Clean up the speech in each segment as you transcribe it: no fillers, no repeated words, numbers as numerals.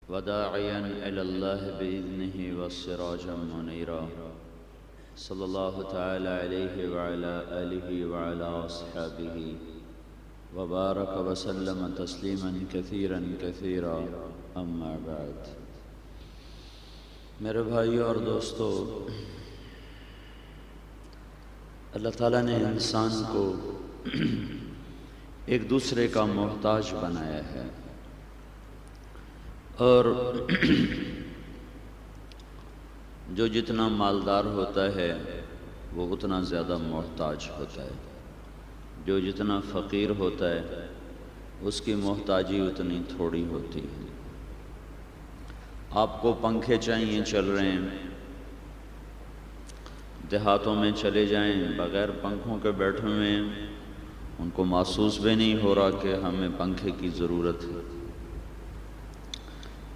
وداعيا إلى الله بإذنه وسراجا منيرا صلى الله تعالى عليه وعلى آله وعلى أصحابه وبارك وسلم تسليما كثيرا كثيرا أما بعد. میرے بھائیو اور دوستو، اللہ تعالیٰ نے انسان کو ایک دوسرے کا محتاج بنایا ہے، اور جو جتنا مالدار ہوتا ہے وہ اتنا زیادہ محتاج ہوتا ہے، جو جتنا فقیر ہوتا ہے اس کی محتاجی اتنی تھوڑی ہوتی ہے. آپ کو پنکھے چاہیے، چل رہے ہیں، دیہاتوں میں چلے جائیں بغیر پنکھوں کے بیٹھے ہوئے ہیں، ان کو محسوس بھی نہیں ہو رہا کہ ہمیں پنکھے کی ضرورت ہے.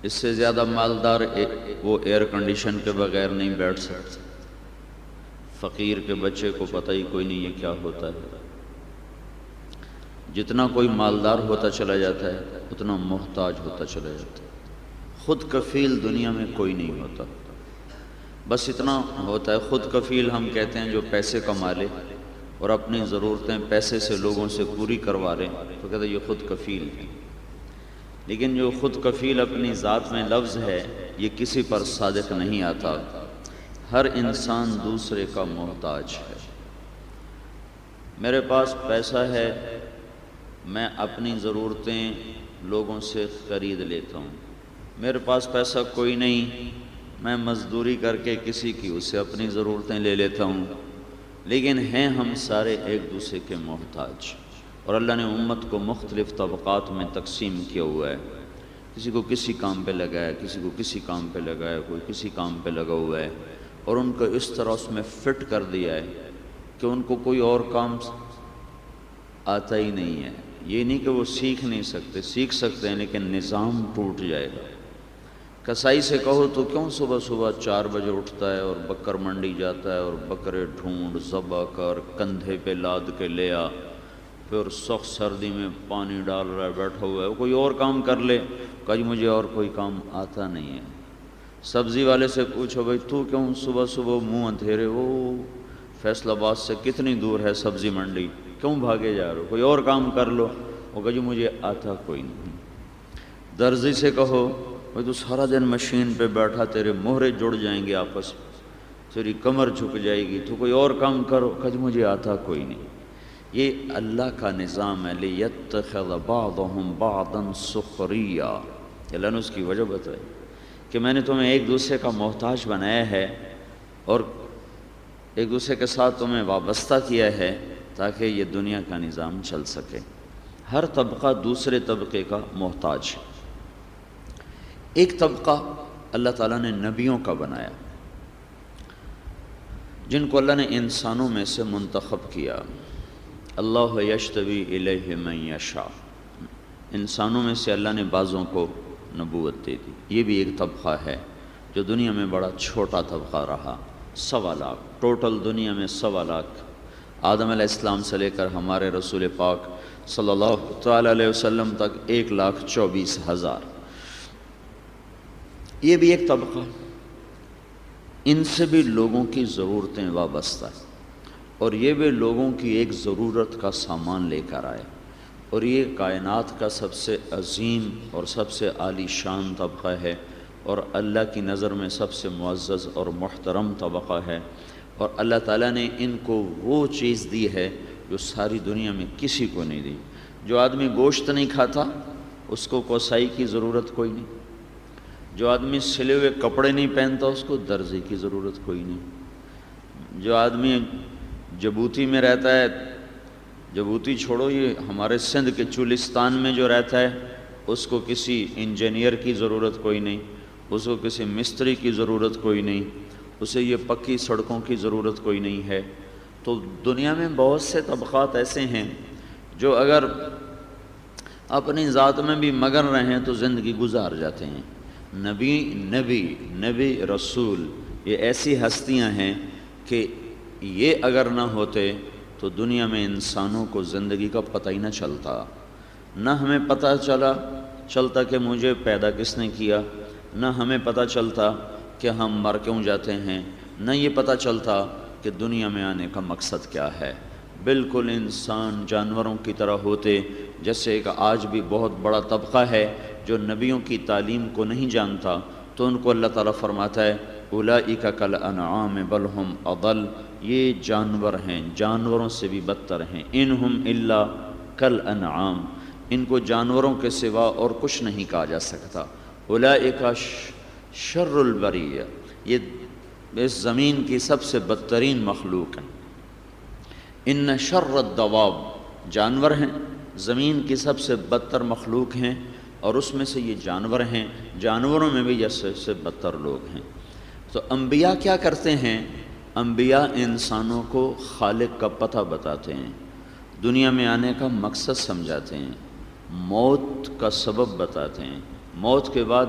اس سے زیادہ مالدار وہ ایئر کنڈیشن کے بغیر نہیں بیٹھ سکتے. فقیر کے بچے کو پتہ ہی کوئی نہیں یہ کیا ہوتا ہے. جتنا کوئی مالدار ہوتا چلا جاتا ہے اتنا محتاج ہوتا چلا جاتا ہے. خود کفیل دنیا میں کوئی نہیں ہوتا، بس اتنا ہوتا ہے. خود کفیل ہم کہتے ہیں جو پیسے کما لے اور اپنی ضرورتیں پیسے سے لوگوں سے پوری کروا لے تو کہتے ہیں یہ خود کفیل ہے. لیکن جو خود کفیل اپنی ذات میں لفظ ہے یہ کسی پر صادق نہیں آتا. ہر انسان دوسرے کا محتاج ہے. میرے پاس پیسہ ہے، میں اپنی ضرورتیں لوگوں سے خرید لیتا ہوں. میرے پاس پیسہ کوئی نہیں، میں مزدوری کر کے کسی کی اس سے اپنی ضرورتیں لے لیتا ہوں. لیکن ہیں ہم سارے ایک دوسرے کے محتاج. اور اللہ نے امت کو مختلف طبقات میں تقسیم کیا ہوا ہے. کسی کو کسی کام پہ لگایا، کسی کو کسی کام پہ لگایا، کوئی کسی کام پہ لگا ہوا ہے، اور ان کو اس طرح اس میں فٹ کر دیا ہے کہ ان کو کوئی اور کام آتا ہی نہیں ہے. یہ نہیں کہ وہ سیکھ نہیں سکتے، سیکھ سکتے ہیں لیکن نظام ٹوٹ جائے گا. کسائی سے کہو تو کیوں صبح صبح 4 بجے اٹھتا ہے اور بکر منڈی جاتا ہے اور بکرے ڈھونڈ ذبح کر کندھے پہ لاد کے لے آ، پھر سخت سردی میں پانی ڈال رہا ہے بیٹھا ہوا ہے. کوئی اور کام کر لے، کہ مجھے اور کوئی کام آتا نہیں ہے. سبزی والے سے پوچھو بھائی تو کیوں صبح صبح منہ اندھیرے، وہ فیصل آباد سے کتنی دور ہے سبزی منڈی، کیوں بھاگے جا رہے ہو، کوئی اور کام کر لو. وہ کہ مجھے آتا کوئی نہیں. درزی سے کہو بھائی تو سارا دن مشین پہ بیٹھا، تیرے مہرے جڑ جائیں گے آپس میں، تیری کمر جھک جائے گی، تو کوئی اور کام کرو. کہ مجھے آتا کوئی نہیں. یہ اللہ کا نظام ہے. لِيَتَّخِذَ بَعْضُهُمْ بَعْضًا سُخْرِيًّا. اللہ نے اس کی وجہ بتائی کہ میں نے تمہیں ایک دوسرے کا محتاج بنایا ہے اور ایک دوسرے کے ساتھ تمہیں وابستہ کیا ہے تاکہ یہ دنیا کا نظام چل سکے. ہر طبقہ دوسرے طبقے کا محتاج ہے. ایک طبقہ اللہ تعالیٰ نے نبیوں کا بنایا، جن کو اللہ نے انسانوں میں سے منتخب کیا. اللہ یجتبی الیہ من یشاء. انسانوں میں سے اللہ نے بعضوں کو نبوت دے دی. یہ بھی ایک طبقہ ہے جو دنیا میں بڑا چھوٹا طبقہ رہا. 1.25 لاکھ ٹوٹل دنیا میں. 1.25 لاکھ آدم علیہ السلام سے لے کر ہمارے رسول پاک صلی اللہ تعالیٰ علیہ وسلم تک 1,24,000. یہ بھی ایک طبقہ. ان سے بھی لوگوں کی ضرورتیں وابستہ ہیں، اور یہ بھی لوگوں کی ایک ضرورت کا سامان لے کر آئے. اور یہ کائنات کا سب سے عظیم اور سب سے عالی شان طبقہ ہے، اور اللہ کی نظر میں سب سے معزز اور محترم طبقہ ہے. اور اللہ تعالیٰ نے ان کو وہ چیز دی ہے جو ساری دنیا میں کسی کو نہیں دی. جو آدمی گوشت نہیں کھاتا اس کو کوسائی کی ضرورت کوئی نہیں. جو آدمی سلے ہوئے کپڑے نہیں پہنتا اس کو درزی کی ضرورت کوئی نہیں. جو آدمی جبوتی میں رہتا ہے، جبوتی چھوڑو، یہ ہمارے سندھ کے چولستان میں جو رہتا ہے اس کو کسی انجینئر کی ضرورت کوئی نہیں، اس کو کسی مستری کی ضرورت کوئی نہیں، اسے یہ پکی سڑکوں کی ضرورت کوئی نہیں ہے. تو دنیا میں بہت سے طبقات ایسے ہیں جو اگر اپنی ذات میں بھی مگن رہیں تو زندگی گزار جاتے ہیں. نبی رسول یہ ایسی ہستیاں ہیں کہ یہ اگر نہ ہوتے تو دنیا میں انسانوں کو زندگی کا پتہ ہی نہ چلتا. نہ ہمیں پتہ چلا چلتا کہ مجھے پیدا کس نے کیا، نہ ہمیں پتہ چلتا کہ ہم مر کیوں جاتے ہیں، نہ یہ پتہ چلتا کہ دنیا میں آنے کا مقصد کیا ہے۔ بالکل انسان جانوروں کی طرح ہوتے، جیسے ایک آج بھی بہت بڑا طبقہ ہے جو نبیوں کی تعلیم کو نہیں جانتا، تو ان کو اللہ تعالیٰ فرماتا ہے اولئک کالانعام بل ہم اضل، یہ جانور ہیں، جانوروں سے بھی بدتر ہیں، انہم الا کالانعام، ان کو جانوروں کے سوا اور کچھ نہیں کہا جا سکتا۔ اولئک شر البریہ، یہ اس زمین کی سب سے بدترین مخلوق ہیں۔ ان شر الدواب، جانور ہیں، زمین کی سب سے بدتر مخلوق ہیں، اور اس میں سے یہ جانور ہیں، جانوروں میں بھی یہ سب سے بدتر لوگ ہیں۔ تو انبیاء کیا کرتے ہیں؟ انبیاء انسانوں کو خالق کا پتہ بتاتے ہیں، دنیا میں آنے کا مقصد سمجھاتے ہیں، موت کا سبب بتاتے ہیں، موت کے بعد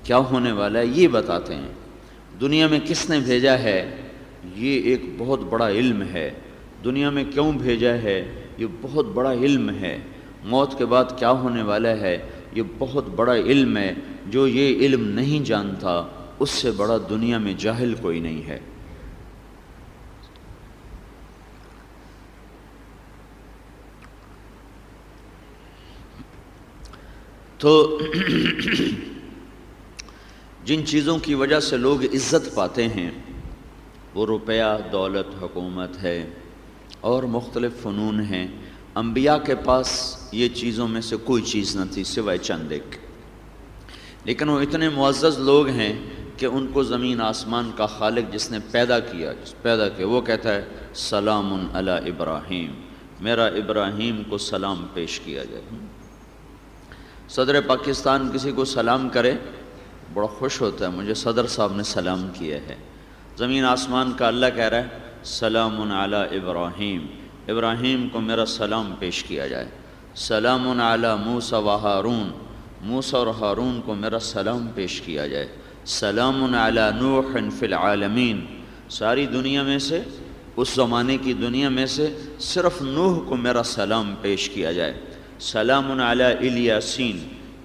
کیا ہونے والا ہے یہ بتاتے ہیں، دنیا میں کس نے بھیجا ہے یہ ایک بہت بڑا علم ہے، دنیا میں کیوں بھیجا ہے یہ بہت بڑا علم ہے، موت کے بعد کیا ہونے والا ہے یہ بہت بڑا علم ہے، جو یہ علم نہیں جانتا اس سے بڑا دنیا میں جاہل کوئی نہیں ہے۔ تو جن چیزوں کی وجہ سے لوگ عزت پاتے ہیں وہ روپیہ، دولت، حکومت ہے اور مختلف فنون ہیں، انبیاء کے پاس یہ چیزوں میں سے کوئی چیز نہ تھی سوائے چند ایک، لیکن وہ اتنے معزز لوگ ہیں کہ ان کو زمین آسمان کا خالق جس نے پیدا کیا وہ کہتا ہے سلام علی ابراہیم، میرا ابراہیم کو سلام پیش کیا جائے۔ صدر پاکستان کسی کو سلام کرے بڑا خوش ہوتا ہے، مجھے صدر صاحب نے سلام کیا ہے۔ زمین آسمان کا اللہ کہہ رہا ہے سلام علی ابراہیم، ابراہیم کو میرا سلام پیش کیا جائے۔ سلام علی موسیٰ و ہارون، موسیٰ اور ہارون کو میرا سلام پیش کیا جائے۔ سلام علی نوح فی العالمین، ساری دنیا میں سے، اس زمانے کی دنیا میں سے صرف نوح کو میرا سلام پیش کیا جائے۔ سلام علی الیاسین،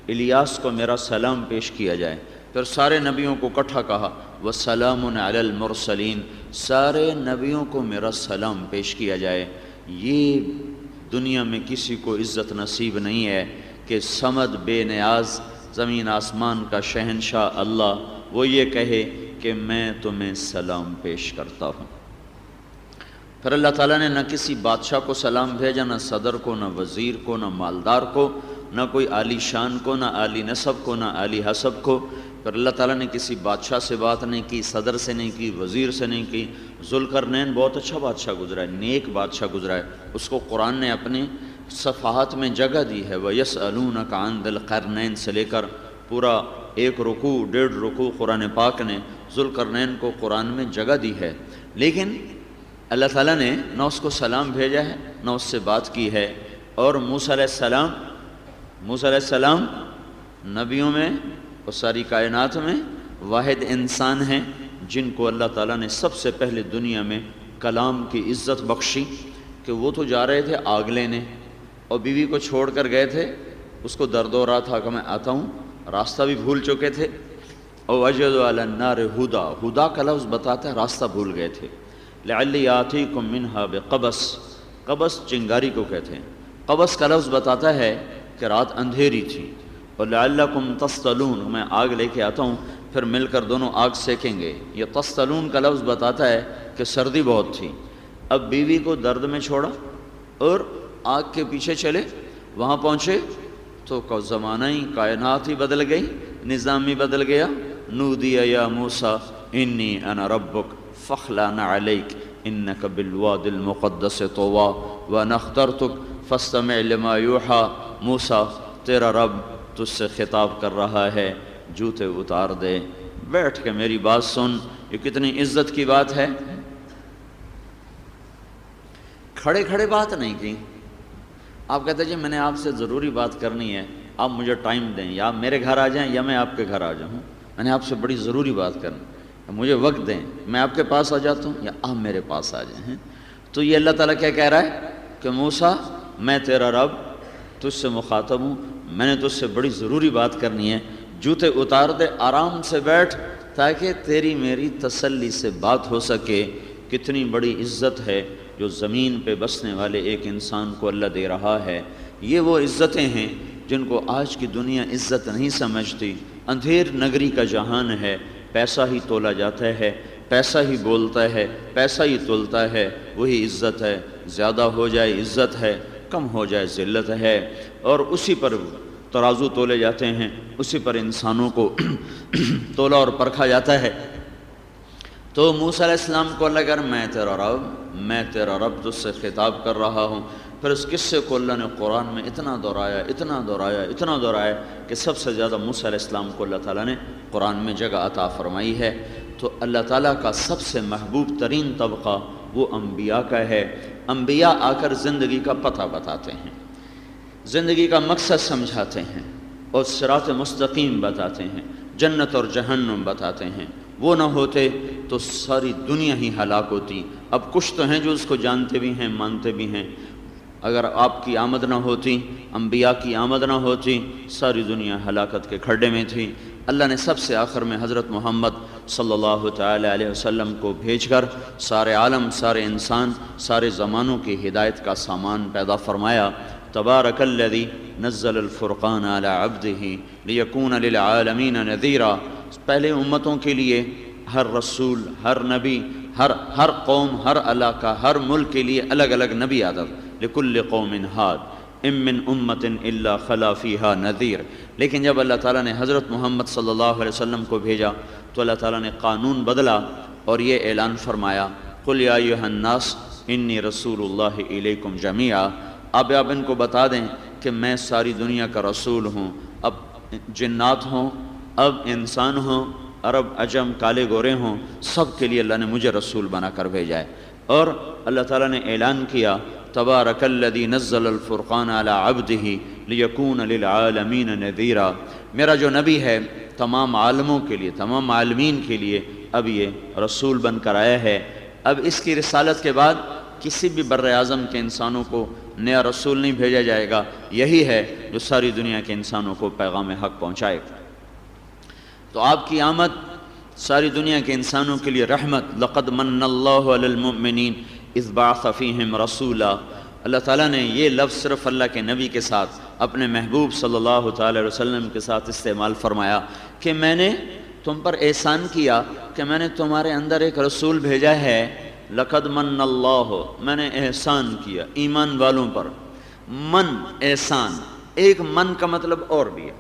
الیاس کو میرا سلام پیش کیا جائے۔ پھر سارے نبیوں کو اکٹھا کہا وسلام علی المرسلین، سارے نبیوں کو میرا سلام پیش کیا جائے۔ یہ دنیا میں کسی کو عزت نصیب نہیں ہے کہ صمد بے نیاز زمین آسمان کا شہنشاہ اللہ وہ یہ کہے کہ میں تمہیں سلام پیش کرتا ہوں۔ پھر اللہ تعالیٰ نے نہ کسی بادشاہ کو سلام بھیجا، نہ صدر کو، نہ وزیر کو، نہ مالدار کو، نہ کوئی عالی شان کو، نہ عالی نسب کو، نہ عالی حسب کو۔ پھر اللہ تعالیٰ نے کسی بادشاہ سے بات نہیں کی، صدر سے نہیں کی، وزیر سے نہیں کی۔ ذوالقرنین بہت اچھا بادشاہ گزرا ہے، نیک بادشاہ گزرا ہے، اس کو قرآن نے اپنے صفحات میں جگہ دی ہے۔ وَيَسْأَلُونَكَ عَنْ ذِي الْقَرْنَيْنِ سے لے کر پورا ایک رکوع، 1.5 رکوع قرآن پاک نے ذوالقرنین کو قرآن میں جگہ دی ہے، لیکن اللہ تعالیٰ نے نہ اس کو سلام بھیجا ہے نہ اس سے بات کی ہے۔ اور موسیٰ علیہ السلام نبیوں میں اور ساری کائنات میں واحد انسان ہیں جن کو اللہ تعالیٰ نے سب سے پہلے دنیا میں کلام کی عزت بخشی، کہ وہ تو جا رہے تھے آگ لینے اور بیوی کو چھوڑ کر گئے تھے، اس کو درد ہو رہا تھا کہ میں آتا ہوں، راستہ بھی بھول چکے تھے۔ اور وجد علی النار ہدا، ہدا کا لفظ بتاتا ہے راستہ بھول گئے تھے۔ لعلی آتیکم منہا بقبس، قبس چنگاری کو کہتے ہیں، قبس کا لفظ بتاتا ہے کہ رات اندھیری تھی۔ اور لعلکم تصطلون، میں آگ لے کے آتا ہوں پھر مل کر دونوں آگ سیکیں گے۔ یہ تصطلون کا لفظ بتاتا ہے کہ سردی بہت تھی۔ اب بیوی کو درد میں چھوڑا اور آگ کے پیچھے چلے، وہاں پہنچے تو زمانہ ہی کائنات ہی بدل گئی، نظام ہی بدل گیا۔ نودی یا موسیٰ انی انا ربک فاخلع علیک انک بالوادی المقدس طویٰ وانا اخترتک فاستمع لما یوحیٰ، موسیٰ تیرا رب تجھ سے خطاب کر رہا ہے، جوتے اتار دے، بیٹھ کے میری بات سن۔ یہ کتنی عزت کی بات ہے، کھڑے کھڑے بات نہیں کی۔ آپ کہتے ہیں جی میں نے آپ سے ضروری بات کرنی ہے، آپ مجھے ٹائم دیں، یا آپ میرے گھر آ جائیں یا میں آپ کے گھر آ جاؤں، میں نے آپ سے بڑی ضروری بات کرنی، مجھے وقت دیں، میں آپ کے پاس آ جاتا ہوں یا آپ میرے پاس آ جائیں۔ تو یہ اللہ تعالیٰ کیا کہہ رہا ہے کہ موسیٰ میں تیرا رب تجھ سے مخاطب ہوں، میں نے تجھ سے بڑی ضروری بات کرنی ہے، جوتے اتار دے، آرام سے بیٹھ، تاکہ تیری میری تسلی سے بات ہو سکے۔ کتنی بڑی عزت ہے جو زمین پہ بسنے والے ایک انسان کو اللہ دے رہا ہے۔ یہ وہ عزتیں ہیں جن کو آج کی دنیا عزت نہیں سمجھتی۔ اندھیر نگری کا جہان ہے، پیسہ ہی تولا جاتا ہے، پیسہ ہی بولتا ہے، پیسہ ہی تولتا ہے، وہی عزت ہے۔ زیادہ ہو جائے عزت ہے، کم ہو جائے ذلت ہے، اور اسی پر ترازو تولے جاتے ہیں، اسی پر انسانوں کو تولا اور پرکھا جاتا ہے۔ تو موسیٰ علیہ السلام کو اللہ کہا میں تیرا رب تجھ سے خطاب کر رہا ہوں۔ پھر اس قصے کو اللہ نے قرآن میں اتنا دہرایا کہ سب سے زیادہ موسیٰ علیہ السلام کو اللہ تعالیٰ نے قرآن میں جگہ عطا فرمائی ہے۔ تو اللہ تعالیٰ کا سب سے محبوب ترین طبقہ وہ انبیاء کا ہے۔ انبیاء آ کر زندگی کا پتہ بتاتے ہیں، زندگی کا مقصد سمجھاتے ہیں، اور صراط مستقیم بتاتے ہیں، جنت اور جہنم بتاتے ہیں۔ وہ نہ ہوتے تو ساری دنیا ہی ہلاک ہوتی۔ اب کچھ تو ہیں جو اس کو جانتے بھی ہیں، مانتے بھی ہیں۔ اگر آپ کی آمد نہ ہوتی، انبیاء کی آمد نہ ہوتی، ساری دنیا ہلاکت کے کھڈے میں تھی۔ اللہ نے سب سے آخر میں حضرت محمد صلی اللہ تعالی علیہ وسلم کو بھیج کر سارے عالم، سارے انسان، سارے زمانوں کی ہدایت کا سامان پیدا فرمایا۔ تبارک الذی نزل الفرقان علی عبدہ لیکون للعالمین نذیرا۔ پہلے امتوں کے لیے ہر رسول، ہر نبی، ہر قوم، ہر علاقہ، ہر ملک کے لیے الگ الگ نبی آتا تھا۔ لکل قوم ہاد ام من امت الا خلا فیہا نذیر۔ لیکن جب اللہ تعالیٰ نے حضرت محمد صلی اللہ علیہ وسلم کو بھیجا تو اللہ تعالیٰ نے قانون بدلا اور یہ اعلان فرمایا، قل یا ایھا الناس انی رسول اللہ الیکم جمیعا۔ اب آپ ان کو بتا دیں کہ میں ساری دنیا کا رسول ہوں۔ اب جنات ہوں، اب انسان ہوں، عرب عجم، کالے گورے ہوں، سب کے لیے اللہ نے مجھے رسول بنا کر بھیجا ہے۔ اور اللہ تعالیٰ نے اعلان کیا، تبارک الذی نزل الفرقان علی عبدہ لیکون للعالمین نذیرا۔ میرا جو نبی ہے تمام عالموں کے لیے، تمام عالمین کے لیے اب یہ رسول بن کر آیا ہے۔ اب اس کی رسالت کے بعد کسی بھی بر اعظم کے انسانوں کو نیا رسول نہیں بھیجا جائے گا۔ یہی ہے جو ساری دنیا کے انسانوں کو پیغام حق پہنچائے گا۔ تو آپ کی آمد ساری دنیا کے انسانوں کے لیے رحمت۔ لقد من اللہ علی المؤمنین اذ بعث فیہم رسولا۔ اللہ تعالیٰ نے یہ لفظ صرف اللہ کے نبی کے ساتھ، اپنے محبوب صلی اللہ تعالی علیہ وسلم کے ساتھ استعمال فرمایا کہ میں نے تم پر احسان کیا کہ میں نے تمہارے اندر ایک رسول بھیجا ہے۔ لقد من اللہ، میں نے احسان کیا ایمان والوں پر۔ من، احسان، ایک من کا مطلب اور بھی ہے،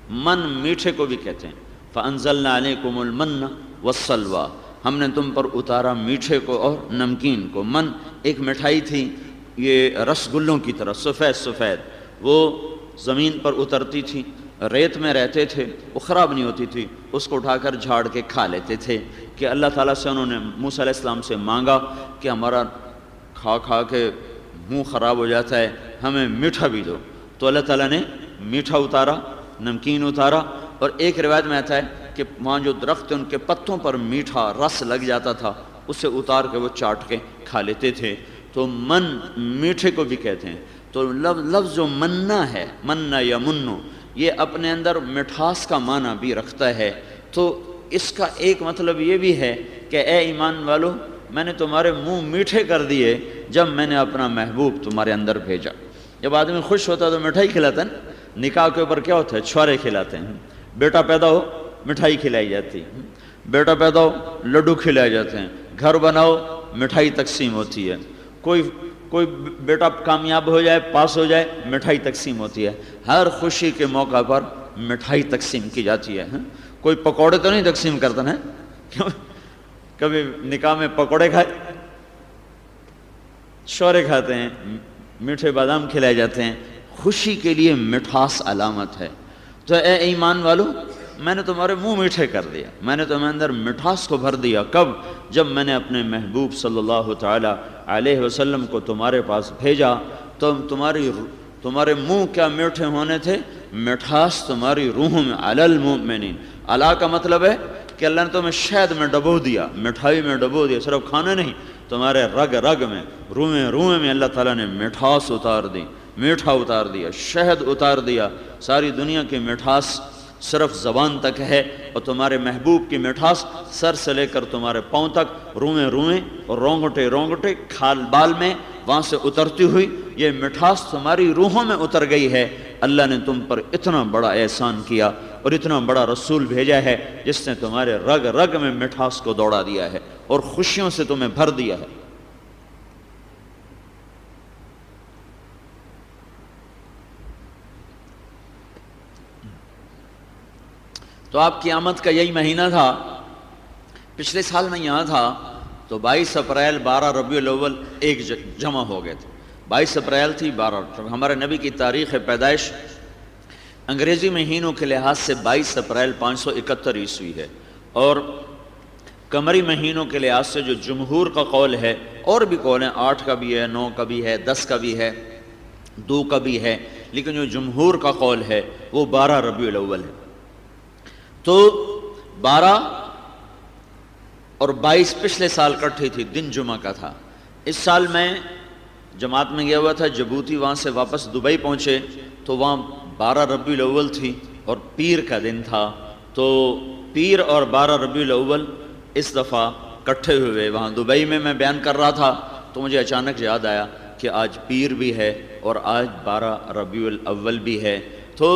من میٹھے کو بھی کہتے ہیں۔ فَأَنزَلْنَا عَلَيْكُمُ الْمَنَّ وَالسَّلْوَىٰ، ہم نے تم پر اتارا میٹھے کو اور نمکین کو۔ من ایک مٹھائی تھی، یہ رس گلوں کی طرح سفید سفید، وہ زمین پر اترتی تھی، ریت میں رہتے تھے، وہ خراب نہیں ہوتی تھی، اس کو اٹھا کر جھاڑ کے کھا لیتے تھے۔ کہ اللہ تعالیٰ سے انہوں نے موسیٰ علیہ السلام سے مانگا کہ ہمارا کھا کھا کے منہ خراب ہو جاتا ہے، ہمیں میٹھا بھی دو۔ تو اللہ تعالیٰ نے میٹھا اتارا، نمکین اتارا، اور ایک روایت میں آتا ہے کہ وہاں جو درخت ان کے پتوں پر میٹھا رس لگ جاتا تھا، اسے اتار کے وہ چاٹ کے کھا لیتے تھے۔ تو من میٹھے کو بھی کہتے ہیں۔ تو لفظ جو مننا ہے، مننا یا منو، یہ اپنے اندر مٹھاس کا معنی بھی رکھتا ہے۔ تو اس کا ایک مطلب یہ بھی ہے کہ اے ایمان والو، میں نے تمہارے منہ میٹھے کر دیے جب میں نے اپنا محبوب تمہارے اندر بھیجا۔ جب آدمی خوش ہوتا ہے تو مٹھائی کھلاتا ہے نا۔ نکاح کے اوپر کیا ہوتا ہے؟ چھوارے کھلاتے ہیں۔ بیٹا پیدا ہو مٹھائی کھلائی جاتی ہے، بیٹا پیدا ہو لڈو کھلائے جاتے ہیں، گھر بناؤ مٹھائی تقسیم ہوتی ہے، کوئی بیٹا کامیاب ہو جائے، پاس ہو جائے، مٹھائی تقسیم ہوتی ہے۔ ہر خوشی کے موقع پر مٹھائی تقسیم کی جاتی ہے۔ کوئی پکوڑے تو نہیں تقسیم کرتا نا؟ کبھی نکاح میں پکوڑے کھائے؟ شورے کھاتے ہیں، میٹھے بادام کھلائے جاتے ہیں۔ خوشی کے لیے مٹھاس علامت ہے۔ تو اے ایمان والو، میں نے تمہارے منہ میٹھے کر دیا، میں نے تمہارے اندر مٹھاس کو بھر دیا۔ کب؟ جب میں نے اپنے محبوب صلی اللہ تعالی علیہ وسلم کو تمہارے پاس بھیجا۔ تو تمہارے منہ کیا میٹھے ہونے تھے؟ مٹھاس تمہاری روحوں میں۔ علی المؤمنین، علی کا مطلب ہے کہ اللہ نے تمہیں شہد میں ڈبو دیا، مٹھائی میں ڈبو دیا، صرف کھانا نہیں، تمہارے رگ رگ میں، روئیں میں اللہ تعالیٰ نے مٹھاس اتار دی، میٹھا اتار دیا، شہد اتار دیا۔ ساری دنیا کی مٹھاس صرف زبان تک ہے، اور تمہارے محبوب کی مٹھاس سر سے لے کر تمہارے پاؤں تک، روئیں روئیں اور رونگٹے رونگٹے کھال بال میں وہاں سے اترتی ہوئی یہ مٹھاس تمہاری روحوں میں اتر گئی ہے۔ اللہ نے تم پر اتنا بڑا احسان کیا اور اتنا بڑا رسول بھیجا ہے جس نے تمہارے رگ رگ میں مٹھاس کو دوڑا دیا ہے اور خوشیوں سے تمہیں بھر دیا ہے۔ تو آپ کی آمد کا یہی مہینہ تھا۔ پچھلے سال میں یہاں تھا تو 22 اپریل 12 ربیع الاول ایک جمع ہو گئے تھے۔ 22 اپریل تھی 12، ہمارے نبی کی تاریخ پیدائش انگریزی مہینوں کے لحاظ سے 22 اپریل 571 عیسوی ہے، اور قمری مہینوں کے لحاظ سے جو جمہور کا قول ہے، اور بھی قول ہیں، 8 کا بھی ہے، 9 کا بھی ہے، 10 کا بھی ہے، 2 کا بھی ہے، لیکن جو جمہور کا قول ہے وہ 12 ربیع الاول ہے۔ تو 12 اور 22 پچھلے سال کٹھی تھی، دن جمعہ کا تھا۔ اس سال میں جماعت میں گیا ہوا تھا جبوتی، وہاں سے واپس دبئی پہنچے تو وہاں 12 ربیع الاول تھی اور پیر کا دن تھا، تو پیر اور 12 ربیع الاول اس دفعہ کٹھے ہوئے وہاں دبئی میں بیان کر رہا تھا، تو مجھے اچانک یاد آیا کہ آج پیر بھی ہے اور آج 12 ربیع الاول بھی ہے، تو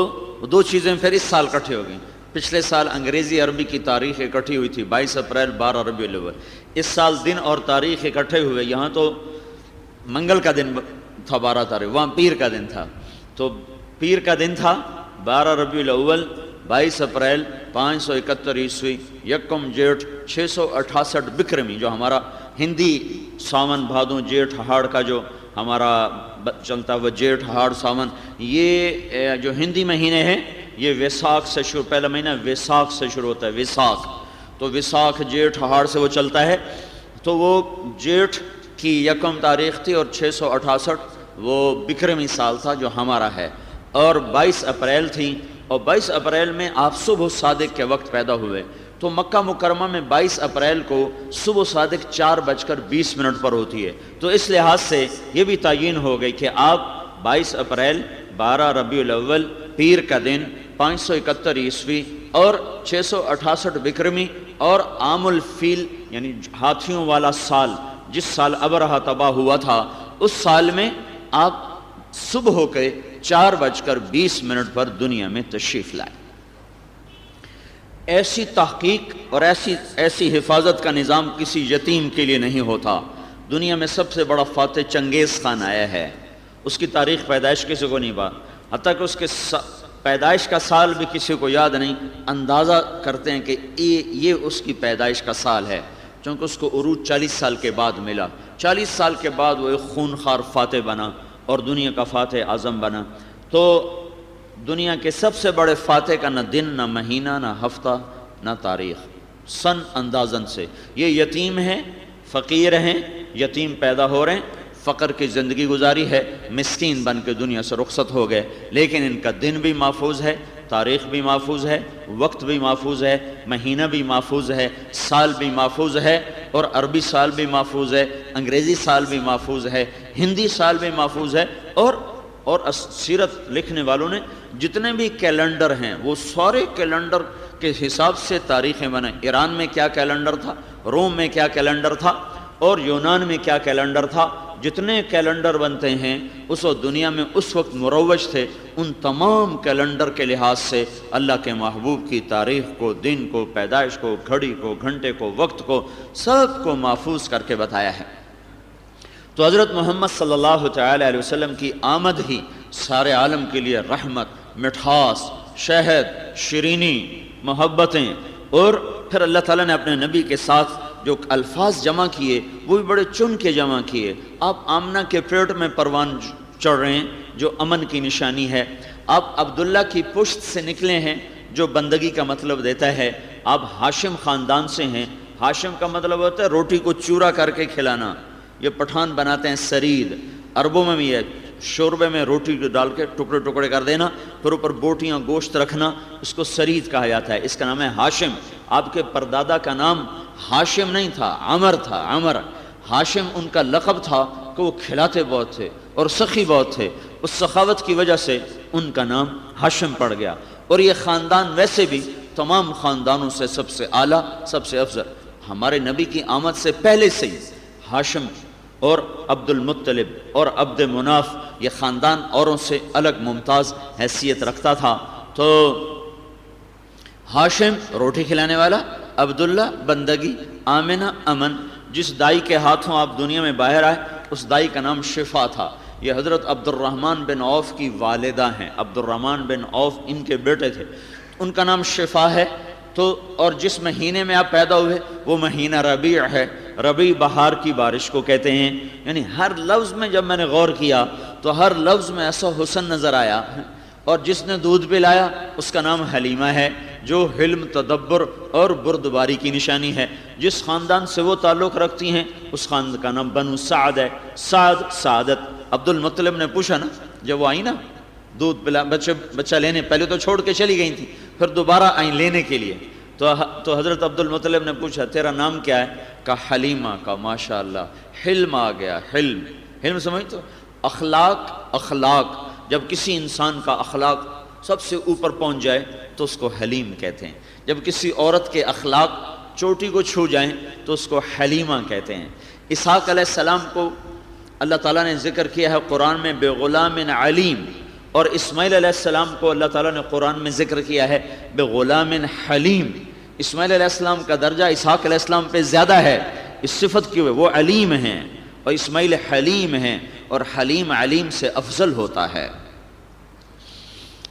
دو چیزیں پھر اس سال کٹھے ہو گئیں۔ پچھلے سال انگریزی عربی کی تاریخ اکٹھی ہوئی تھی 22 اپریل 12 ربیع الاول، اس سال دن اور تاریخ اکٹھے ہوئے، یہاں تو منگل کا دن تھا 12 تاریخ، وہاں پیر کا دن تھا، تو پیر کا دن تھا 12 ربیع الاول 22 اپریل 571 عیسوی، یکم جیٹھ 668 بکرمی، جو ہمارا ہندی ساون بھادوں جیٹھ ہاڑ کا جو ہمارا چلتا وہ جیٹھ ہاڑ ساون، یہ جو ہندی مہینے ہیں یہ ویساکھ سے شروع، پہلا مہینہ ویساکھ سے شروع ہوتا ہے، ویساکھ، تو ویساکھ جیٹھ ہاڑ سے وہ چلتا ہے، تو وہ جیٹھ کی یکم تاریخ تھی اور 668 وہ بکرمی سال تھا جو ہمارا ہے، اور 22 اپریل تھی، اور 22 اپریل میں آپ صبح صادق کے وقت پیدا ہوئے، تو مکہ مکرمہ میں 22 اپریل کو صبح صادق 4:20 پر ہوتی ہے، تو اس لحاظ سے یہ بھی تعین ہو گئی کہ آپ 22 اپریل 12 ربیع الاول پیر کا دن 571 عیسوی اور 668 بکرمی اور عام الفیل یعنی ہاتھیوں والا سال، جس سال ابرہہ تباہ ہوا تھا اس سال میں آپ صبح ہو کے 4:20 پر دنیا میں تشریف لائے۔ ایسی تحقیق اور ایسی حفاظت کا نظام کسی یتیم کے لیے نہیں ہوتا۔ دنیا میں سب سے بڑا فاتح چنگیز خان آیا ہے، اس کی تاریخ پیدائش کسی کو نہیں پتا، حتیٰ کہ اس کے پیدائش کا سال بھی کسی کو یاد نہیں، اندازہ کرتے ہیں کہ یہ اس کی پیدائش کا سال ہے، چونکہ اس کو عروج 40 سال کے بعد ملا، 40 سال کے بعد وہ ایک خونخوار فاتح بنا اور دنیا کا فاتح اعظم بنا۔ تو دنیا کے سب سے بڑے فاتح کا نہ دن، نہ مہینہ، نہ ہفتہ، نہ تاریخ، سن اندازن سے، یہ یتیم ہیں، فقیر ہیں، یتیم پیدا ہو رہے ہیں، فقر کی زندگی گزاری ہے، مسکین بن کے دنیا سے رخصت ہو گئے، لیکن ان کا دن بھی محفوظ ہے، تاریخ بھی محفوظ ہے، وقت بھی محفوظ ہے، مہینہ بھی محفوظ ہے، سال بھی محفوظ ہے، اور عربی سال بھی محفوظ ہے، انگریزی سال بھی محفوظ ہے، ہندی سال بھی محفوظ ہے، اور سیرت لکھنے والوں نے جتنے بھی کیلنڈر ہیں وہ سارے کیلنڈر کے حساب سے تاریخیں بنائیں۔ ایران میں کیا کیلنڈر تھا، روم میں کیا کیلنڈر تھا، اور یونان میں کیا کیلنڈر تھا، جتنے کیلنڈر بنتے ہیں اس وقت دنیا میں اس وقت مروج تھے، ان تمام کیلنڈر کے لحاظ سے اللہ کے محبوب کی تاریخ کو، دن کو، پیدائش کو، گھڑی کو، گھنٹے کو، وقت کو، سب کو محفوظ کر کے بتایا ہے۔ تو حضرت محمد صلی اللہ تعالی علیہ وسلم کی آمد ہی سارے عالم کے لیے رحمت، مٹھاس، شہد، شیرینی، محبتیں، اور پھر اللہ تعالیٰ نے اپنے نبی کے ساتھ جو الفاظ جمع کیے وہ بھی بڑے چن کے جمع کیے۔ آپ آمنہ کے پیٹ میں پروان چڑھ رہے ہیں جو امن کی نشانی ہے، آپ عبداللہ کی پشت سے نکلے ہیں جو بندگی کا مطلب دیتا ہے، آپ ہاشم خاندان سے ہیں، ہاشم کا مطلب ہوتا ہے روٹی کو چورا کر کے کھلانا، یہ پٹھان بناتے ہیں سرید، عربوں میں بھی ہے، شوربے میں روٹی ڈال کے ٹکڑے ٹکڑے کر دینا، پھر اوپر بوٹیاں گوشت رکھنا، اس کو سرید کہا جاتا ہے، اس کا نام ہے ہاشم۔ آپ کے پردادا کا نام ہاشم نہیں تھا، عمر تھا، عمر۔ ہاشم ان کا لقب تھا کہ وہ کھلاتے بہت تھے اور سخی بہت تھے، اس سخاوت کی وجہ سے ان کا نام ہاشم پڑ گیا، اور یہ خاندان ویسے بھی تمام خاندانوں سے سب سے اعلیٰ، سب سے افضل۔ ہمارے نبی کی آمد سے پہلے سے ہی ہاشم اور عبد المطلب اور عبد مناف یہ خاندان اوروں سے الگ ممتاز حیثیت رکھتا تھا۔ تو ہاشم روٹی کھلانے والا، عبداللہ بندگی، آمنہ امن۔ جس دائی کے ہاتھوں آپ دنیا میں باہر آئے اس دائی کا نام شفا تھا۔ یہ حضرت عبد الرحمن بن عوف کی والدہ ہیں، عبد الرحمن بن عوف ان کے بیٹے تھے، ان کا نام شفا ہے۔ تو اور جس مہینے میں آپ پیدا ہوئے وہ مہینہ ربیع ہے، ربیع بہار کی بارش کو کہتے ہیں۔ یعنی ہر لفظ میں جب میں نے غور کیا تو ہر لفظ میں ایسا حسن نظر آیا۔ اور جس نے دودھ پلایا اس کا نام حلیمہ ہے، جو حلم، تدبر اور بردباری کی نشانی ہے۔ جس خاندان سے وہ تعلق رکھتی ہیں اس خاندان کا نام بنو سعد ہے، سعد سعادت۔ عبد المطلب نے پوچھا نا، جب وہ آئی نا دودھ پلا بچہ لینے، پہلے تو چھوڑ کے چلی گئی تھی، پھر دوبارہ آئیں لینے کے لیے، تو حضرت عبد المطلب نے پوچھا تیرا نام کیا ہے؟ کہا حلیمہ۔ کا ماشاءاللہ، حلم آ گیا۔ حلم، حلم سمجھ تو اخلاق جب کسی انسان کا اخلاق سب سے اوپر پہنچ جائے تو اس کو حلیم کہتے ہیں۔ جب کسی عورت کے اخلاق چوٹی کو چھو جائیں تو اس کو حلیمہ کہتے ہیں۔ اسحاق علیہ السلام کو اللہ تعالیٰ نے ذکر کیا ہے قرآن میں بغلام علیم، اور اسماعیل علیہ السلام کو اللہ تعالیٰ نے قرآن میں ذکر کیا ہے بغلام حلیم۔ اسماعیل علیہ السلام کا درجہ اسحاق علیہ السلام پہ زیادہ ہے، اس صفت کی وہ علیم ہیں اور اسماعیل حلیم ہیں، اور حلیم علیم سے افضل ہوتا ہے۔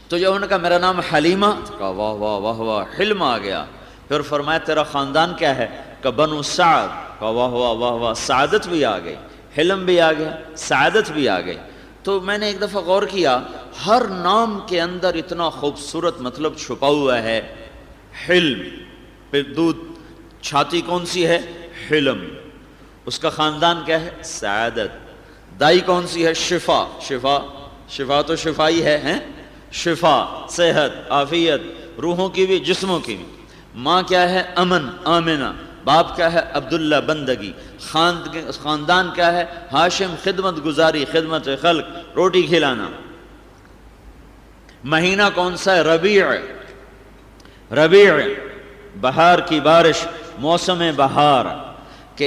تو جب انہوں نے کہا میرا نام حلیمہ، کہا واہ واہ واہ واہ، حلم آ گیا۔ پھر فرمایا تیرا خاندان کیا ہے؟ کہ بنو سعد۔ کہا واہ واہ واہ واہ، سعادت بھی آ گئی، حلم بھی آ گیا، سعادت بھی آ گئی۔ تو میں نے ایک دفعہ غور کیا، ہر نام کے اندر اتنا خوبصورت مطلب چھپا ہوا ہے۔ حلم، پھر دودھ، چھاتی کون سی ہے؟ حلم، اس کا خاندان کیا ہے؟ سعادت۔ دائی کون سی ہے؟ شفا، شفا، شفا تو شفائی ہے، ہیں؟ شفا، صحت، عافیت، روحوں کی بھی جسموں کی بھی۔ ماں کیا ہے؟ امن، آمنہ۔ باپ کیا ہے؟ عبداللہ بندگی۔ خاندان کیا ہے؟ ہاشم، خدمت گزاری، خدمت خلق، روٹی کھلانا۔ مہینہ کون سا ہے؟ ربیع، ربیع، بہار کی بارش، موسم بہار، کہ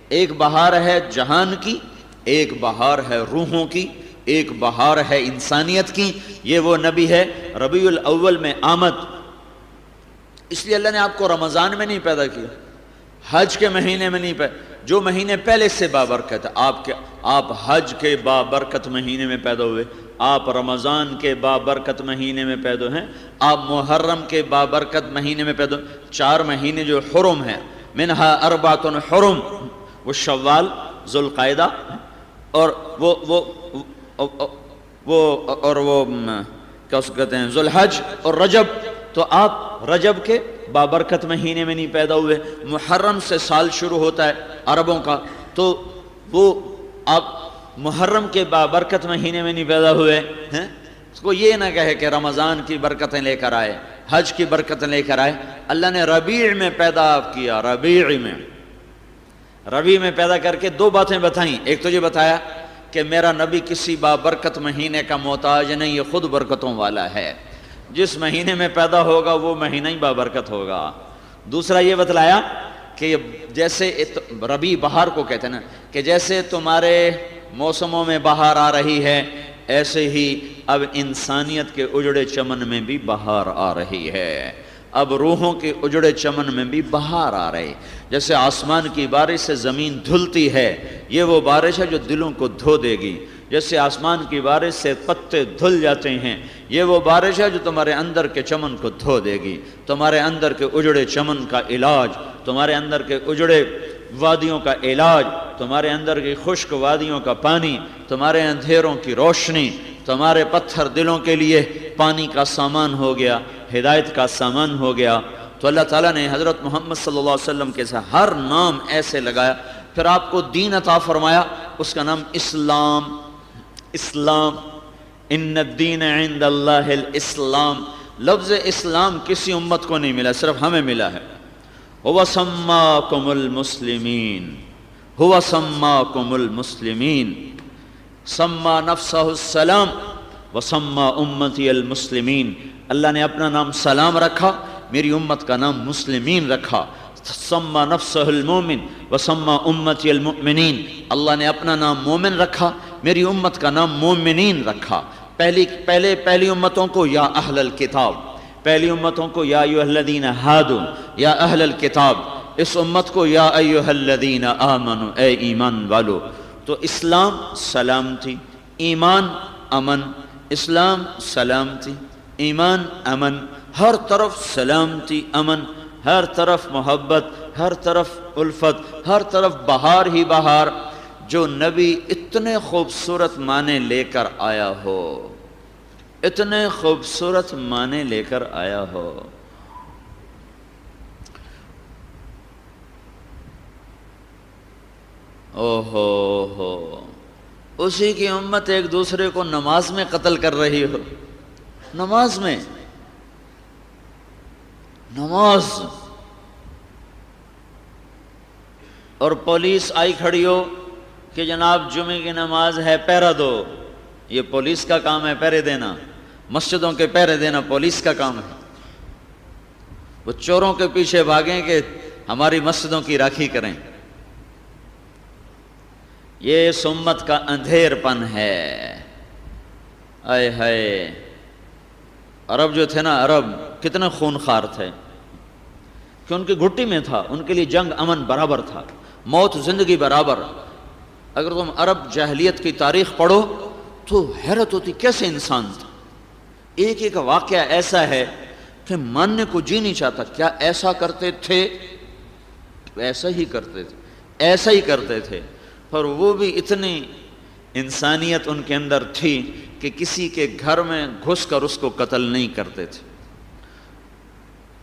ایک بہار ہے جہان کی، ایک بہار ہے روحوں کی، ایک بہار ہے انسانیت کی۔ یہ وہ نبی ہے ربیع الاول میں آمد۔ اس لیے اللہ نے آپ کو رمضان میں نہیں پیدا کیا، حج کے مہینے میں نہیں پیدا، جو مہینے پہلے سے بابرکت ہے۔ آپ حج کے بابرکت مہینے میں پیدا ہوئے، آپ رمضان کے بابرکت مہینے میں پیدا ہیں، آپ محرم کے بابرکت مہینے میں پیدا، 4 مہینے جو حرم ہیں، منہا اربعۃ حرم، وہ شوال، ذوالقعدہ اور وہ کیا اس کو کہتے ہیں، ذوالحج اور رجب۔ تو آپ رجب کے بابرکت مہینے میں نہیں پیدا ہوئے، محرم سے سال شروع ہوتا ہے عربوں کا، تو وہ آپ محرم کے بابرکت مہینے میں نہیں پیدا ہوئے ہیں۔ اس کو یہ نہ کہے کہ رمضان کی برکتیں لے کر آئے، حج کی برکتیں لے کر آئے۔ اللہ نے ربیع میں پیدا کیا، ربیع میں پیدا کر کے 2 باتیں بتائیں۔ ایک تو یہ بتایا کہ میرا نبی کسی بابرکت مہینے کا محتاج نہیں، یہ خود برکتوں والا ہے، جس مہینے میں پیدا ہوگا وہ مہینہ ہی بابرکت ہوگا۔ دوسرا یہ بتلایا کہ جیسے ربیع بہار کو کہتے ہیں نا، کہ جیسے تمہارے موسموں میں بہار آ رہی ہے، ایسے ہی اب انسانیت کے اجڑے چمن میں بھی بہار آ رہی ہے، اب روحوں کے اجڑے چمن میں بھی بہار آ رہی۔ جیسے آسمان کی بارش سے زمین دھلتی ہے، یہ وہ بارش ہے جو دلوں کو دھو دے گی۔ جیسے آسمان کی بارش سے پتے دھل جاتے ہیں، یہ وہ بارش ہے جو تمہارے اندر کے چمن کو دھو دے گی۔ تمہارے اندر کے اجڑے چمن کا علاج، تمہارے اندر کے اجڑے وادیوں کا علاج، تمہارے اندر کی خشک وادیوں کا پانی، تمہارے اندھیروں کی روشنی، تمہارے پتھر دلوں کے لیے پانی کا سامان ہو گیا، ہدایت کا سامان ہو گیا۔ تو اللہ تعالیٰ نے حضرت محمد صلی اللہ علیہ وسلم کے ساتھ ہر نام ایسے لگایا، پھر آپ کو دین عطا فرمایا، اس کا نام اسلام۔ اسلام، ان الدین عند اللہ الاسلام۔ لفظ اسلام کسی امت کو نہیں ملا، صرف ہمیں ملا ہے۔ هو سماکم المسلمین، هو سماکم المسلمین۔ سما نفسہ السلام وسما امتی المسلمین، اللہ نے اپنا نام سلام رکھا، میری امت کا نام مسلمین رکھا۔ سما نفسہ المومن وسما امتی المؤمنین، اللہ نے اپنا نام مومن رکھا، میری امت کا نام مومنین رکھا۔ پہلی امتوں کو یا اہل الکتاب، پہلی امتوں کو یا ایھا الذین ہادوا یا اہل الکتاب، اس امت کو یا ایھا الذین آمنوا، اے ایمان والو۔ تو اسلام سلامتی، ایمان امن، اسلام سلامتی، ایمان امن، ہر طرف سلامتی امن، ہر طرف محبت، ہر طرف الفت، ہر طرف بہار ہی بہار۔ جو نبی اتنے خوبصورت معنی لے کر آیا ہو، اتنے خوبصورت معنی لے کر آیا ہو، ہو اسی کی امت ایک دوسرے کو نماز میں قتل کر رہی ہو، نماز میں، نماز، اور پولیس آئی کھڑی ہو کہ جناب جمعے کی نماز ہے، پہرا دو۔ یہ پولیس کا کام ہے پہرے دینا، مسجدوں کے پہرے دینا پولیس کا کام ہے۔ وہ چوروں کے پیچھے بھاگیں کہ ہماری مسجدوں کی راکھی کریں۔ یہ اس امت کا اندھیر پن ہے۔ آئے ہائے، عرب جو تھے نا، عرب کتنے خونخوار تھے کہ ان کی گھٹی میں تھا، ان کے لیے جنگ امن برابر تھا، موت زندگی برابر۔ اگر تم عرب جاہلیت کی تاریخ پڑھو تو حیرت ہوتی کیسے انسان تھا۔ ایک ایک واقعہ ایسا ہے کہ ماننے کو جی نہیں چاہتا، کیا ایسا کرتے تھے؟ ایسا ہی کرتے تھے، ایسا ہی کرتے تھے۔ اور وہ بھی اتنی انسانیت ان کے اندر تھی کہ کسی کے گھر میں گھس کر اس کو قتل نہیں کرتے تھے،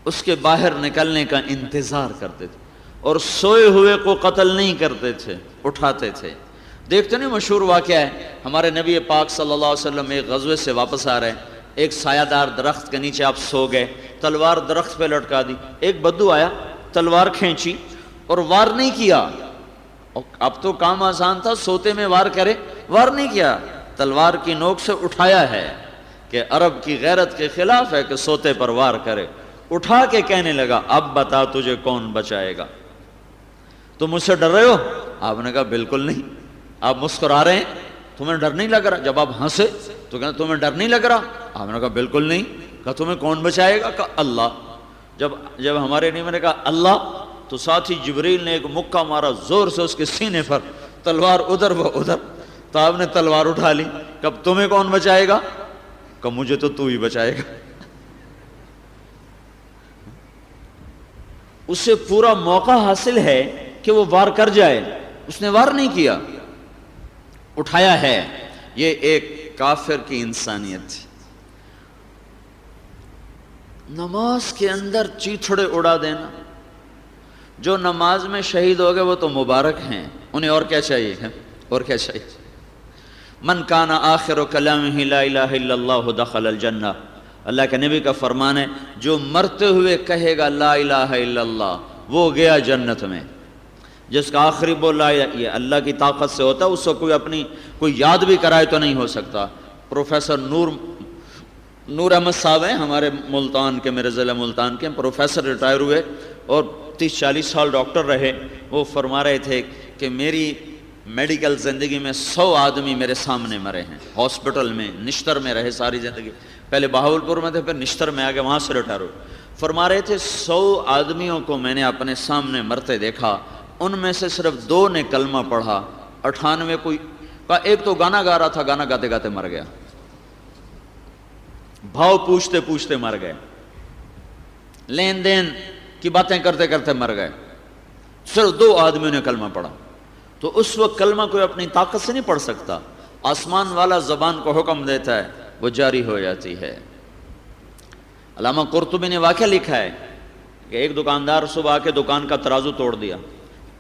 اس کے باہر نکلنے کا انتظار کرتے تھے، اور سوئے ہوئے کو قتل نہیں کرتے تھے، اٹھاتے تھے۔ دیکھتے نہیں مشہور واقعہ ہے، ہمارے نبی پاک صلی اللہ علیہ وسلم ایک غزوے سے واپس آ رہے ہیں، ایک سایہ دار درخت کے نیچے آپ سو گئے، تلوار درخت پہ لٹکا دی، ایک بدو آیا، تلوار کھینچی اور وار نہیں کیا۔ اب تو کام آسان تھا، سوتے میں وار کرے، وار نہیں کیا، تلوار کی نوک سے اٹھایا ہے کہ عرب کی غیرت کے خلاف ہے کہ سوتے پر وار کرے۔ اٹھا کے کہنے لگا اب بتا تجھے کون بچائے گا؟ تم مجھ سے ڈر رہے ہو؟ آپ نے کہا بالکل نہیں۔ آپ مسکرا رہے ہیں، تمہیں ڈر نہیں لگ رہا؟ جب آپ ہنسے تو کہنا تمہیں ڈر نہیں لگ رہا؟ آپ نے کہا بالکل نہیں۔ کہا تمہیں کون بچائے گا؟ کہا اللہ۔ جب ہمارے نبی نے کہا اللہ تو ساتھ ہی جبریل نے ایک مکہ مارا زور سے اس کے سینے پر، تلوار ادھر و ادھر، تو آپ نے تلوار اٹھا لی۔ کب تمہیں کون بچائے گا؟ کہ مجھے تو ہی بچائے گا۔ اسے پورا موقع حاصل ہے کہ وہ وار کر جائے، اس نے وار نہیں کیا، اٹھایا ہے۔ یہ ایک کافر کی انسانیت تھی۔ نماز کے اندر چیتھڑے اڑا دینا، جو نماز میں شہید ہو گئے وہ تو مبارک ہیں، انہیں اور کیا چاہیے؟ اور کیا چاہیے؟ من کان آخر کلامہ لا الہ الا اللہ دخل الجنہ، اللہ کے نبی کا فرمان ہے جو مرتے ہوئے کہے گا لا الہ الا اللہ وہ گیا جنت میں۔ جس کا آخری بولا یہ اللہ کی طاقت سے ہوتا ہے، اس کو کوئی یاد بھی کرائے تو نہیں ہو سکتا۔ پروفیسر نور احمد صاحب ہیں ہمارے ملتان کے، میرے ضلع ملتان کے، پروفیسر ریٹائر ہوئے اور 30-40 سال ڈاکٹر رہے۔ وہ فرما رہے تھے کہ میری میڈیکل زندگی میں 100 آدمی میرے سامنے مرے ہیں، ہاسپٹل میں، نشتر میں رہے ساری زندگی، پہلے بہاولپور میں تھے پھر نشتر میں آگے، وہاں سے ریٹائر ہوئے۔ فرما رہے تھے 100 آدمیوں کو میں نے اپنے سامنے مرتے دیکھا، ان میں سے صرف 2 نے کلمہ پڑھا، 98 کوئی کا ایک تو گانا گا رہا تھا، گانا گاتے گاتے مر گیا، بھاؤ پوچھتے پوچھتے مر گئے، لین دین کی باتیں کرتے کرتے مر گئے، صرف 2 آدمیوں نے کلمہ پڑھا۔ تو اس وقت کلمہ کوئی اپنی طاقت سے نہیں پڑھ سکتا، آسمان والا زبان کو حکم دیتا ہے، وہ جاری ہو جاتی ہے۔ علامہ قرطبی نے واقعہ لکھا ہے کہ ایک دکاندار صبح آ کے دکان کا ترازو توڑ دیا،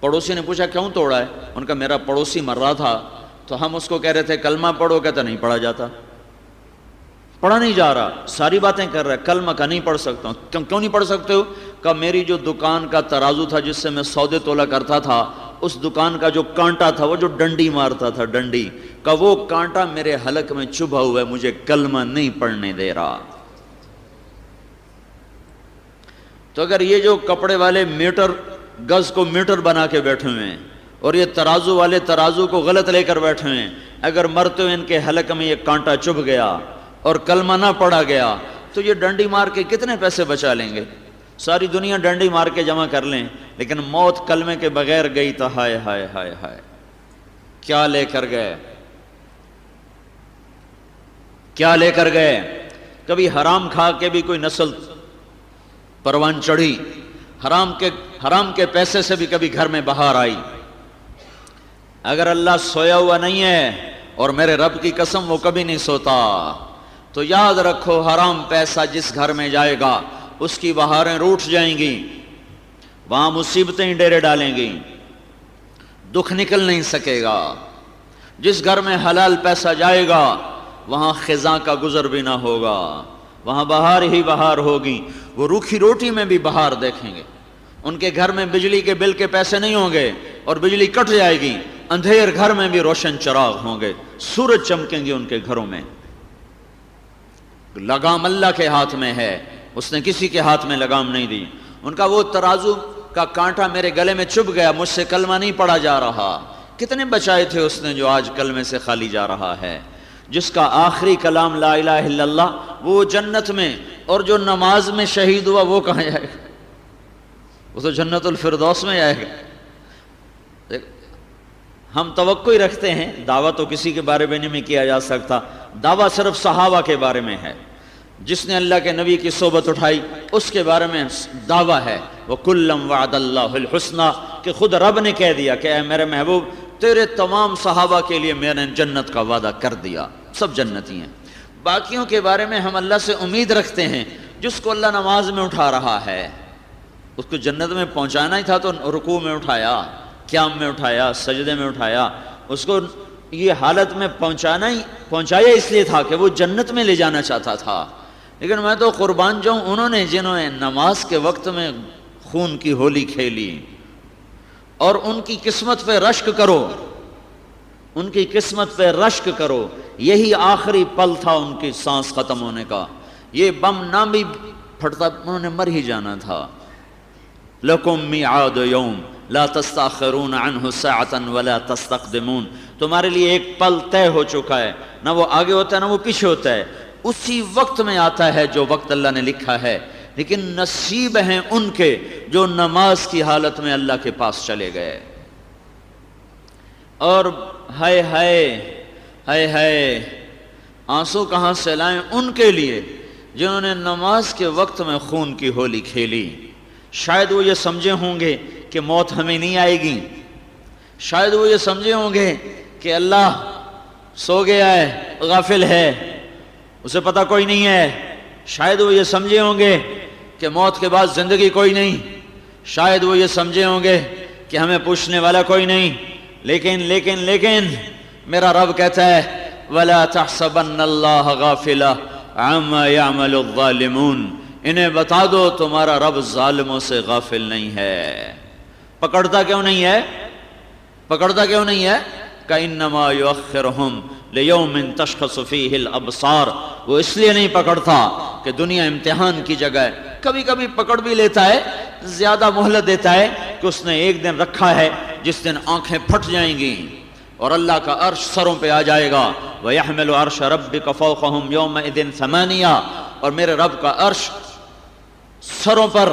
پڑوسی نے پوچھا کیوں توڑا ہے؟ ان کا میرا پڑوسی مر رہا تھا تو ہم اس کو کہہ رہے تھے کلمہ پڑھو، کہتا نہیں پڑھا جاتا، پڑھا نہیں جا رہا، ساری باتیں کر رہا ہے، کلمہ کا نہیں پڑھ سکتا ہوں۔ کیوں نہیں پڑھ سکتے ہو؟ کہ میری جو دکان کا ترازو تھا جس سے میں سودے تولا کرتا تھا، اس دکان کا جو کانٹا تھا وہ جو ڈنڈی مارتا تھا، ڈنڈی کہ وہ کانٹا میرے حلق میں چبھا ہوا ہے، مجھے کلمہ نہیں پڑھنے دے رہا۔ تو اگر یہ جو کپڑے والے میٹر گز کو میٹر بنا کے بیٹھے ہوئے ہیں اور یہ ترازو والے ترازو کو غلط لے کر بیٹھے ہوئے ہیں، اگر مرتے ہوئے ان کے حلق میں یہ کانٹا چبھ گیا اور کلمہ نہ پڑھا گیا تو یہ ڈنڈی مار کے کتنے پیسے بچا لیں گے؟ ساری دنیا ڈنڈی مار کے جمع کر لیں، لیکن موت کلمے کے بغیر گئی تو ہائے ہائے ہائے ہائے کیا لے کر گئے، کیا لے کر گئے۔ کبھی حرام کھا کے بھی کوئی نسل پروان چڑھی، حرام کے پیسے سے بھی کبھی گھر میں بہار آئی۔ اگر اللہ سویا ہوا نہیں ہے، اور میرے رب کی قسم وہ کبھی نہیں سوتا، تو یاد رکھو حرام پیسہ جس گھر میں جائے گا اس کی بہاریں روٹھ جائیں گی، وہاں مصیبتیں ڈیرے ڈالیں گی، دکھ نکل نہیں سکے گا۔ جس گھر میں حلال پیسہ جائے گا وہاں خزاں کا گزر بھی نہ ہوگا، وہاں بہار ہی بہار ہوگی۔ وہ روکھی روٹی میں بھی بہار دیکھیں گے، ان کے گھر میں بجلی کے بل کے پیسے نہیں ہوں گے اور بجلی کٹ جائے گی، اندھیر گھر میں بھی روشن چراغ ہوں گے، سورج چمکیں گے ان کے گھروں میں۔ لگام اللہ کے ہاتھ میں ہے، اس نے کسی کے ہاتھ میں لگام نہیں دی۔ ان کا وہ ترازو کا کانٹا میرے گلے میں چبھ گیا، مجھ سے کلمہ نہیں پڑھا جا رہا۔ کتنے بچائے تھے اس نے جو آج کلمے سے خالی جا رہا ہے۔ جس کا آخری کلام لا الہ الا اللہ، وہ جنت میں، اور جو نماز میں شہید ہوا وہ کہاں جائے گا؟ وہ تو جنت الفردوس میں جائے گا۔ ہم توقع ہی رکھتے ہیں، دعویٰ تو کسی کے بارے میں نہیں کیا جا سکتا، دعویٰ صرف صحابہ کے بارے میں ہے۔ جس نے اللہ کے نبی کی صحبت اٹھائی اس کے بارے میں دعویٰ ہے، وَكُلًّا وَعَدَ اللَّهُ الْحُسْنَى، کہ خود رب نے کہہ دیا کہ اے میرے محبوب تیرے تمام صحابہ کے لیے میں نے جنت کا وعدہ کر دیا، سب جنتی ہیں۔ باقیوں کے بارے میں ہم اللہ سے امید رکھتے ہیں۔ جس کو اللہ نماز میں اٹھا رہا ہے اس کو جنت میں پہنچانا ہی تھا تو رکوع میں اٹھایا، قیام میں اٹھایا، سجدے میں اٹھایا، اس کو یہ حالت میں پہنچایا اس لیے تھا کہ وہ جنت میں لے جانا چاہتا تھا۔ لیکن میں تو قربان جاؤں انہوں نے جنہوں نے نماز کے وقت میں خون کی ہولی کھیلی، اور ان کی قسمت پہ رشک کرو، ان کی قسمت پہ رشک کرو، یہی آخری پل تھا ان کی سانس ختم ہونے کا۔ یہ بم نہ بھی پھٹتا انہوں نے مر ہی جانا تھا۔ لَكُمْ مِيعَادُ يَوْمٍ لَا تَسْتَأْخِرُونَ عَنْهُ سَاعَةً وَلَا تَسْتَقْدِمُونَ، تمہارے لیے ایک پل طے ہو چکا ہے، نہ وہ آگے ہوتا ہے نہ وہ پیچھے ہوتا ہے، اسی وقت میں آتا ہے جو وقت اللہ نے لکھا ہے۔ لیکن نصیب ہیں ان کے جو نماز کی حالت میں اللہ کے پاس چلے گئے۔ اور ہائے ہائے ہائے ہائے، آنسو کہاں سے لائیں ان کے لیے جنہوں نے نماز کے وقت میں خون کی ہولی کھیلی۔ شاید وہ یہ سمجھے ہوں گے کہ موت ہمیں نہیں آئے گی، شاید وہ یہ سمجھے ہوں گے کہ اللہ سو گیا ہے، غافل ہے، اسے پتہ کوئی نہیں ہے، شاید وہ یہ سمجھے ہوں گے کہ موت کے بعد زندگی کوئی نہیں، شاید وہ یہ سمجھے ہوں گے کہ ہمیں پوچھنے والا کوئی نہیں، لیکن میرا رب کہتا ہے وَلَا تَحْسَبَنَّ اللَّهَ غَافِلًا عَمَّا يَعْمَلُ الظَّالِمُونَ، انہیں بتا دو تمہارا رب ظالموں سے غافل نہیں ہے۔ پکڑتا کیوں نہیں ہے؟ پکڑتا کیوں نہیں ہے؟ كَإِنَّمَا يُؤَخِّرُهُمْ لِيَوْمٍ تَشْخَصُ فِيهِ الْأَبْصَارُ، وہ اس لیے نہیں پکڑتا کہ دنیا امتحان کی جگہ ہے، کبھی کبھی پکڑ بھی لیتا ہے، زیادہ مہلت دیتا ہے کہ اس نے ایک دن رکھا ہے جس دن آنکھیں پھٹ جائیں گی اور اللہ کا عرش سروں پہ آ جائے گا۔ وَيَحْمِلُ عَرْشَ رَبِّكَ فَوْقَهُمْ يَوْمَئِذٍ ثَمَانِيَةٌ، اور میرے رب کا عرش سروں پر،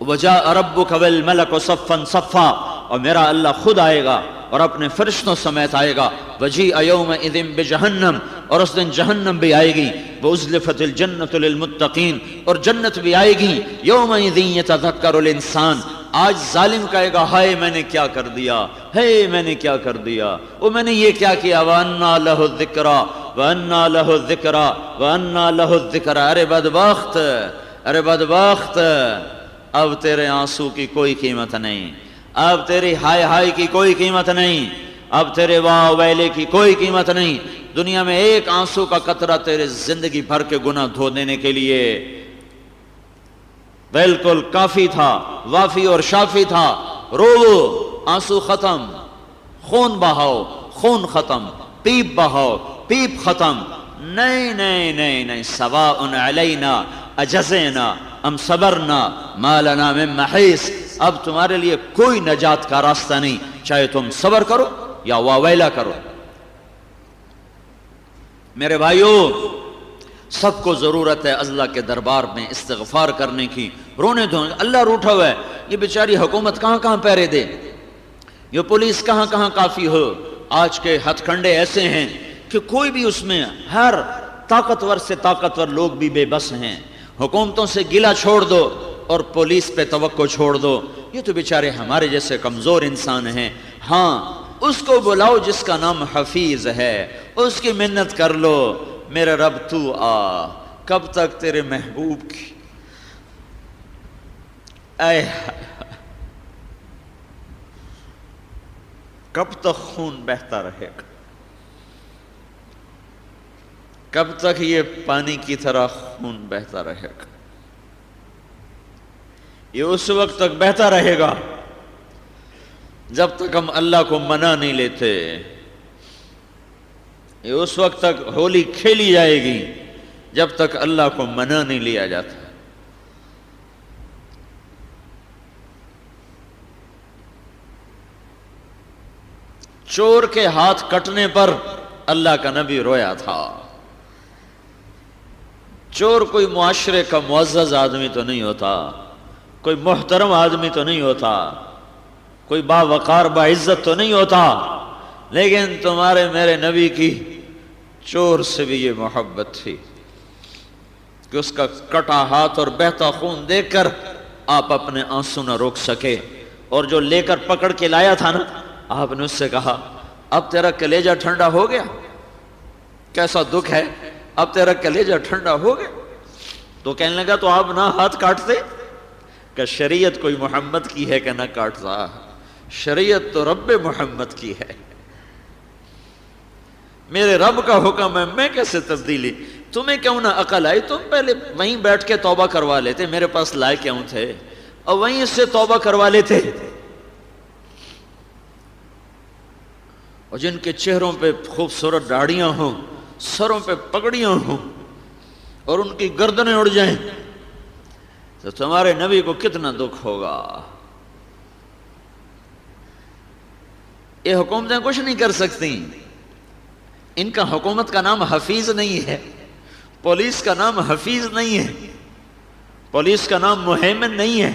وَجَاءَ رَبُّكَ وَالْمَلَكُ صَفًّا صَفًّا، اور میرا اللہ خود آئے گا اور اپنے فرشتوں سمیت آئے گا۔ وَجِيءَ يَوْمَئِذٍ بِجَهَنَّمَ، اور اس دن جہنم بھی آئے گی۔ وَأُزْلِفَتِ الْجَنَّةُ لِلْمُتَّقِينَ، اور جنت بھی آئے گی۔ يَوْمَئِذٍ يَتَذَكَّرُ الْإِنسَانُ، آج ظالم کہے گا ہائے میں نے کیا کر دیا، ہے میں نے کیا کر دیا، وہ میں نے یہ کیا کیا۔ وَأَنَّى لَهُ الذِّكْرَى وَأَنَّى لَهُ الذِّكْرَى وَأَنَّى لَهُ الذِّكْرَى، ارے بدبخت، ارے بدبخت، اب تیرے آنسو کی کوئی قیمت نہیں، اب تیری ہائے ہائے کی کوئی قیمت نہیں، اب تیرے واہ ویلے کی کوئی قیمت نہیں۔ دنیا میں ایک آنسو کا قطرہ تیرے زندگی بھر کے گناہ دھو دینے کے لیے بالکل کافی تھا، وافی اور شافی تھا۔ رو آنسو ختم، خون بہاؤ، خون ختم، پیپ بہاؤ، پیپ ختم. نہیں نہیں نہیں نہیں، سواء علینا اجزینا ام صبرنا ما لنا من محیص. اب تمہارے لیے کوئی نجات کا راستہ نہیں، چاہے تم صبر کرو یا واویلا کرو. میرے بھائیو، سب کو ضرورت ہے اللہ کے دربار میں استغفار کرنے کی، رونے دھونے. اللہ روٹھا ہوا ہے، یہ بیچاری حکومت کہاں کہاں پہرے دے، یہ پولیس کہاں کہاں کافی ہو. آج کے ہتھ کنڈے ایسے ہیں کہ کوئی بھی اس میں، ہر طاقتور سے طاقتور لوگ بھی بے بس ہیں. حکومتوں سے گلہ چھوڑ دو اور پولیس پہ توقع چھوڑ دو. یہ تو بیچارے ہمارے جیسے کمزور انسان ہیں. ہاں، اس کو بلاؤ جس کا نام حفیظ ہے، اس کی منت کر لو، میرے رب تو آ. کب تک تیرے محبوب کی اے کب تک خون بہتا رہے گا؟ کب تک یہ پانی کی طرح خون بہتا رہے گا؟ یہ اس وقت تک بہتا رہے گا جب تک ہم اللہ کو منا نہیں لیتے. یہ اس وقت تک ہولی کھیلی جائے گی جب تک اللہ کو منا نہیں لیا جاتا. چور کے ہاتھ کٹنے پر اللہ کا نبی رویا تھا. چور کوئی معاشرے کا معزز آدمی تو نہیں ہوتا، کوئی محترم آدمی تو نہیں ہوتا، کوئی باوقار باعزت تو نہیں ہوتا، لیکن تمہارے میرے نبی کی چور سے بھی یہ محبت تھی کہ اس کا کٹا ہاتھ اور بہتا خون دیکھ کر آپ اپنے آنسو نہ روک سکے. اور جو لے کر پکڑ کے لایا تھا نا، آپ نے اس سے کہا اب تیرا کلیجہ ٹھنڈا ہو گیا؟ کیسا دکھ ہے، اب تیرا کلیجہ ٹھنڈا ہو گیا؟ تو کہنے لگا تو آپ نہ ہاتھ کاٹتے. کہ شریعت کوئی محمد کی ہے کہ نہ کاٹتا، شریعت تو رب محمد کی ہے. میرے رب کا حکم ہے، میں کیسے تبدیلی؟ تمہیں کیوں نہ عقل آئی؟ تم پہلے وہیں بیٹھ کے توبہ کروا لیتے، میرے پاس لائے کیوں تھے؟ اور وہیں اس سے توبہ کروا لیتے. اور جن کے چہروں پہ خوبصورت داڑیاں ہوں، سروں پہ پگڑیاں ہوں اور ان کی گردنیں اڑ جائیں تو تمہارے نبی کو کتنا دکھ ہوگا. یہ حکومتیں کچھ نہیں کر سکتی. ان کا حکومت کا نام حفیظ نہیں ہے، پولیس کا نام حفیظ نہیں ہے، پولیس کا نام مہیمن نہیں ہے،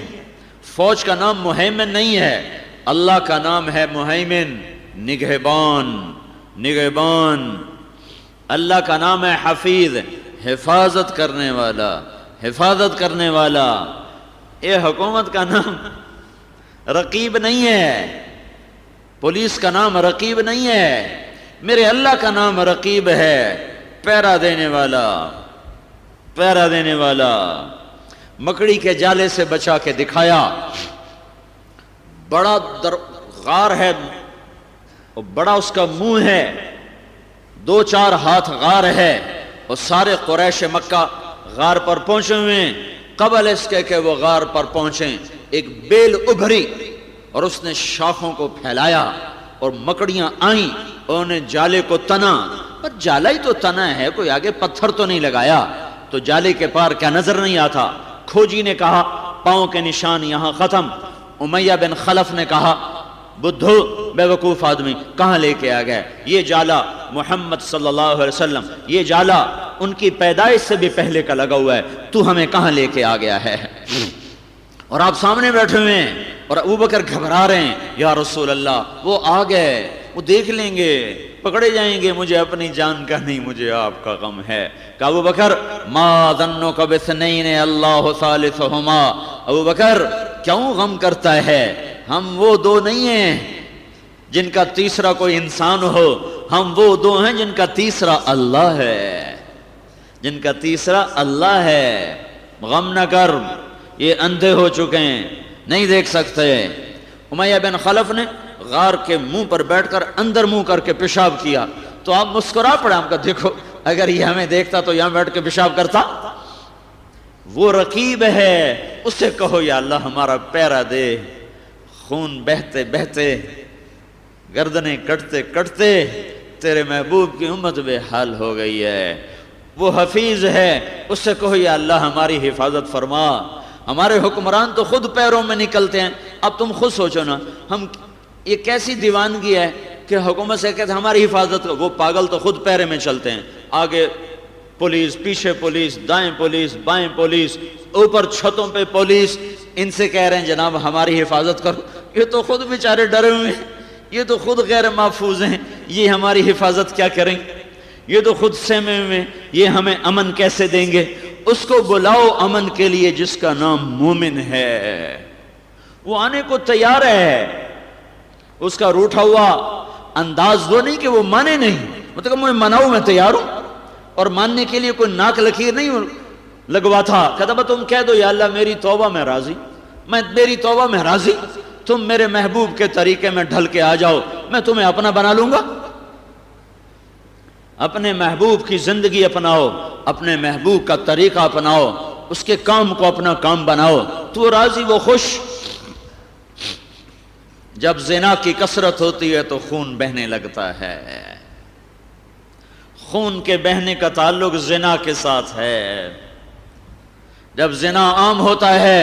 فوج کا نام مہیمن نہیں ہے. اللہ کا نام ہے مہیمن، نگہبان. نگہبان. اللہ کا نام ہے حفیظ، حفاظت کرنے والا، حفاظت کرنے والا. یہ حکومت کا نام رقیب نہیں ہے، پولیس کا نام رقیب نہیں ہے. میرے اللہ کا نام رقیب ہے، پہرا دینے والا، پہرا دینے والا. مکڑی کے جالے سے بچا کے دکھایا. بڑا غار ہے اور بڑا اس کا منہ ہے، 2-4 ہاتھ غار ہے، اور سارے قریش مکہ غار پر پہنچے ہوئے ہیں. قبل اس کے کہ وہ غار پر پہنچیں، ایک بیل ابھری اور اس نے شاخوں کو پھیلایا اور مکڑیاں آئیں اور انہیں جالے کو تنا. پر جالا ہی تو تنا ہے، کوئی آگے پتھر تو نہیں لگایا، تو جالے کے پار کیا نظر نہیں آتا. کھوجی نے کہا پاؤں کے نشان یہاں ختم. امیہ بن خلف نے کہا بدھو بے وقوف آدمی کہاں لے کے آ گئے؟ یہ جالا محمد صلی اللہ علیہ وسلم، یہ جالا ان کی پیدائش سے بھی پہلے کا لگا ہوا ہے، تو ہمیں کہاں لے کے آ گیا ہے؟ اور آپ سامنے بیٹھے ہوئے ہیں اور ابوبکر گھبرا رہے ہیں، یا رسول اللہ وہ آ گئے، وہ دیکھ لیں گے، پکڑے جائیں گے، مجھے اپنی جان کا نہیں، مجھے آپ کا غم ہے. کہ ابوبکر ما ظنک باثنین اللہ ثالثہما. ابوبکر کیوں غم کرتا ہے؟ ہم وہ دو نہیں ہیں جن کا تیسرا کوئی انسان ہو، ہم وہ دو ہیں جن کا تیسرا اللہ ہے، جن کا تیسرا اللہ ہے. غم نہ کر، یہ اندھے ہو چکے ہیں، نہیں دیکھ سکتے. امیہ بن خلف نے غار کے منہ پر بیٹھ کر اندر منہ کر کے پیشاب کیا تو آپ مسکرا پڑے. آپ کا دیکھو اگر یہ ہمیں دیکھتا تو یہاں بیٹھ کے پیشاب کرتا. وہ رقیب ہے، اس سے کہو یا اللہ ہمارا پیرا دے. خون بہتے بہتے، گردنیں کٹتے کٹتے تیرے محبوب کی امت بے حال ہو گئی ہے، وہ حفیظ ہے، اس سے کہو یا اللہ ہماری حفاظت فرما۔ ہمارے حکمران تو خود پیروں میں نکلتے ہیں، اب تم خود سوچو نا، ہم یہ کیسی دیوانگی ہے کہ حکومت سے کہتے ہیں ہماری حفاظت کرو، وہ پاگل تو خود پیرے میں چلتے ہیں، آگے پولیس، پیچھے پولیس، دائیں پولیس، بائیں پولیس، اوپر چھتوں پہ پولیس، ان سے کہہ رہے ہیں جناب ہماری حفاظت کرو۔ یہ تو خود بیچارے ڈرے ہوئے ہیں، یہ تو خود غیر محفوظ ہیں، یہ ہماری حفاظت کیا کریں، یہ تو خود سہمے ہوئے، یہ ہمیں امن کیسے دیں گے؟ اس کو بلاؤ امن کے لیے جس کا نام مومن ہے، وہ آنے کو تیار ہے۔ اس کا روٹھا ہوا انداز وہ نہیں کہ وہ مانے نہیں، مطلب مجھے مناؤ میں تیار ہوں، اور ماننے کے لیے کوئی ناک لکیر نہیں لگوا تھا، کہتا با تم کہہ دو یا اللہ میری توبہ میں راضی، میری توبہ میں راضی، تم میرے محبوب کے طریقے میں ڈھل کے آ جاؤ، میں تمہیں اپنا بنا لوں گا۔ اپنے محبوب کی زندگی اپناؤ، اپنے محبوب کا طریقہ اپناؤ، اس کے کام کو اپنا کام بناؤ، تو راضی وہ خوش۔ جب زنا کی کثرت ہوتی ہے تو خون بہنے لگتا ہے، خون کے بہنے کا تعلق زنا کے ساتھ ہے۔ جب زنا عام ہوتا ہے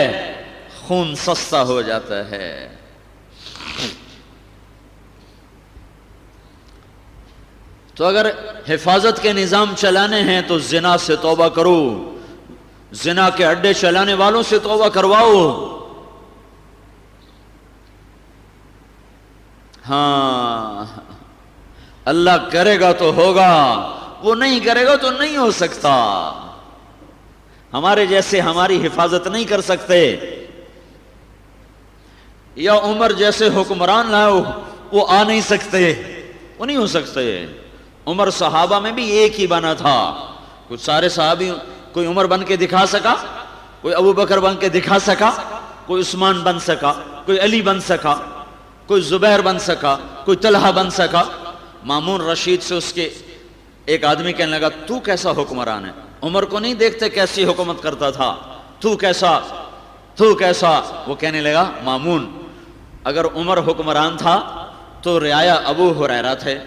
خون سستا ہو جاتا ہے۔ تو اگر حفاظت کے نظام چلانے ہیں تو زنا سے توبہ کرو، زنا کے اڈے چلانے والوں سے توبہ کرواؤ۔ ہاں اللہ کرے گا تو ہوگا، وہ نہیں کرے گا تو نہیں ہو سکتا۔ ہمارے جیسے ہماری حفاظت نہیں کر سکتے، یا عمر جیسے حکمران لاؤ وہ آ نہیں سکتے، وہ نہیں ہو سکتے۔ عمر صحابہ میں بھی ایک ہی بنا تھا، کچھ سارے صحابی کوئی عمر بن کے دکھا سکا، کوئی ابو بکر بن کے دکھا سکا، کوئی عثمان بن سکا، کوئی علی بن سکا، کوئی زبیر بن سکا، کوئی طلحہ بن سکا۔ مامون رشید سے اس کے ایک آدمی کہنے لگا تو کیسا حکمران ہے، عمر کو نہیں دیکھتے کیسی حکومت کرتا تھا، تو کیسا؟ وہ کہنے لگا مامون اگر عمر حکمران تھا تو رعایا ابو ہریرہ تھے،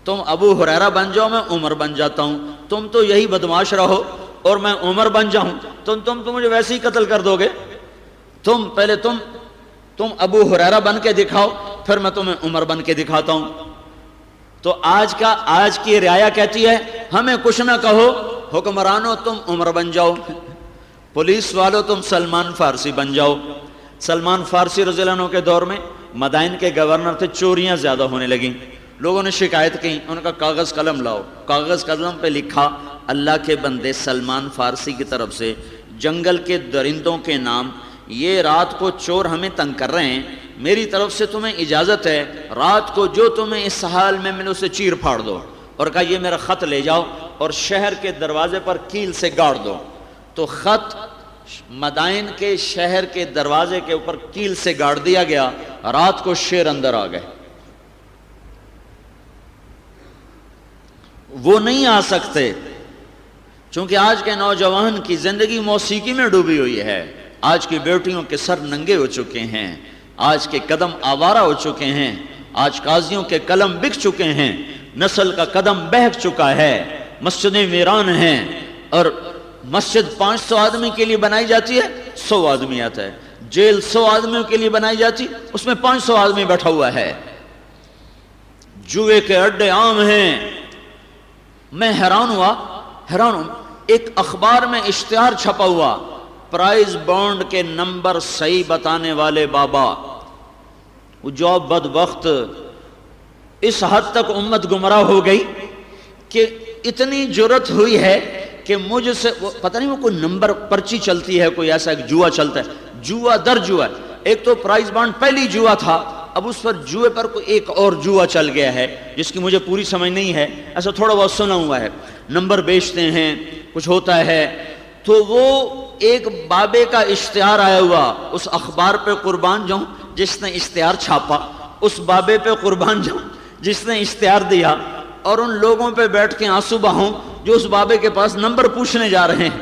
تم ابو ہریرہ بن جاؤ میں عمر بن جاتا ہوں، تم تو یہی بدمعاش رہو اور میں عمر بن جاؤں تم تو مجھے ویسے ہی قتل کر دو گے، پہلے تم ابو ہریرہ بن کے دکھاؤ پھر میں تمہیں عمر بن کے دکھاتا ہوں۔ تو آج کی رعایا کہتی ہے ہمیں کچھ نہ کہو، حکمرانوں تم عمر بن جاؤ، پولیس والوں تم سلمان فارسی بن جاؤ۔ سلمان فارسی رضی اللہ عنہ کے دور میں مدائن کے گورنر تھے، چوریاں زیادہ ہونے لگیں، لوگوں نے شکایت کی، ان کا کاغذ قلم لاؤ، کاغذ قلم پہ لکھا اللہ کے بندے سلمان فارسی کی طرف سے جنگل کے درندوں کے نام، یہ رات کو چور ہمیں تنگ کر رہے ہیں، میری طرف سے تمہیں اجازت ہے رات کو جو تمہیں اس حال میں ملے اسے چیر پھاڑ دو، اور کہا یہ میرا خط لے جاؤ اور شہر کے دروازے پر کیل سے گاڑ دو۔ تو خط مدائن کے شہر کے دروازے کے اوپر کیل سے گاڑ دیا گیا، رات کو شیر اندر آ گئے، وہ نہیں آ سکتے، چونکہ آج کے نوجوان کی زندگی موسیقی میں ڈوبی ہوئی ہے، آج کی بیٹیوں کے سر ننگے ہو چکے ہیں، آج کے قدم آوارہ ہو چکے ہیں، آج قاضیوں کے قلم بک چکے ہیں، نسل کا قدم بہک چکا ہے، مسجدیں ویران ہیں، اور مسجد 500 آدمی کے لیے بنائی جاتی ہے 100 آدمی آتا ہے، جیل 100 آدمیوں کے لیے بنائی جاتی اس میں 500 آدمی بیٹھا ہوا ہے، جوئے کے اڈے عام ہیں۔ میں حیران ہوں، ایک اخبار میں اشتہار چھپا ہوا، پرائز بانڈ کے نمبر صحیح بتانے والے بابا، وہ جو بدبخت اس حد تک امت گمراہ ہو گئی کہ اتنی جرت ہوئی ہے کہ مجھ سے پتہ نہیں وہ کوئی نمبر پرچی چلتی ہے، کوئی ایسا ایک جوا چلتا ہے، جوا در جوا، ایک تو پرائز بانڈ پہلی جوا تھا، اب اس پر جوئے پر کوئی ایک اور جوا چل گیا ہے جس کی مجھے پوری سمجھ نہیں ہے، ایسا تھوڑا بہت سنا ہوا ہے، نمبر بیچتے ہیں کچھ ہوتا ہے، تو وہ ایک بابے کا اشتہار آیا ہوا، اس اخبار پہ قربان جاؤں جس نے اشتہار چھاپا، اس بابے پہ قربان جاؤں جس نے اشتہار دیا، اور ان لوگوں پہ بیٹھ کے آنسو بہاؤں جو اس بابے کے پاس نمبر پوچھنے جا رہے ہیں۔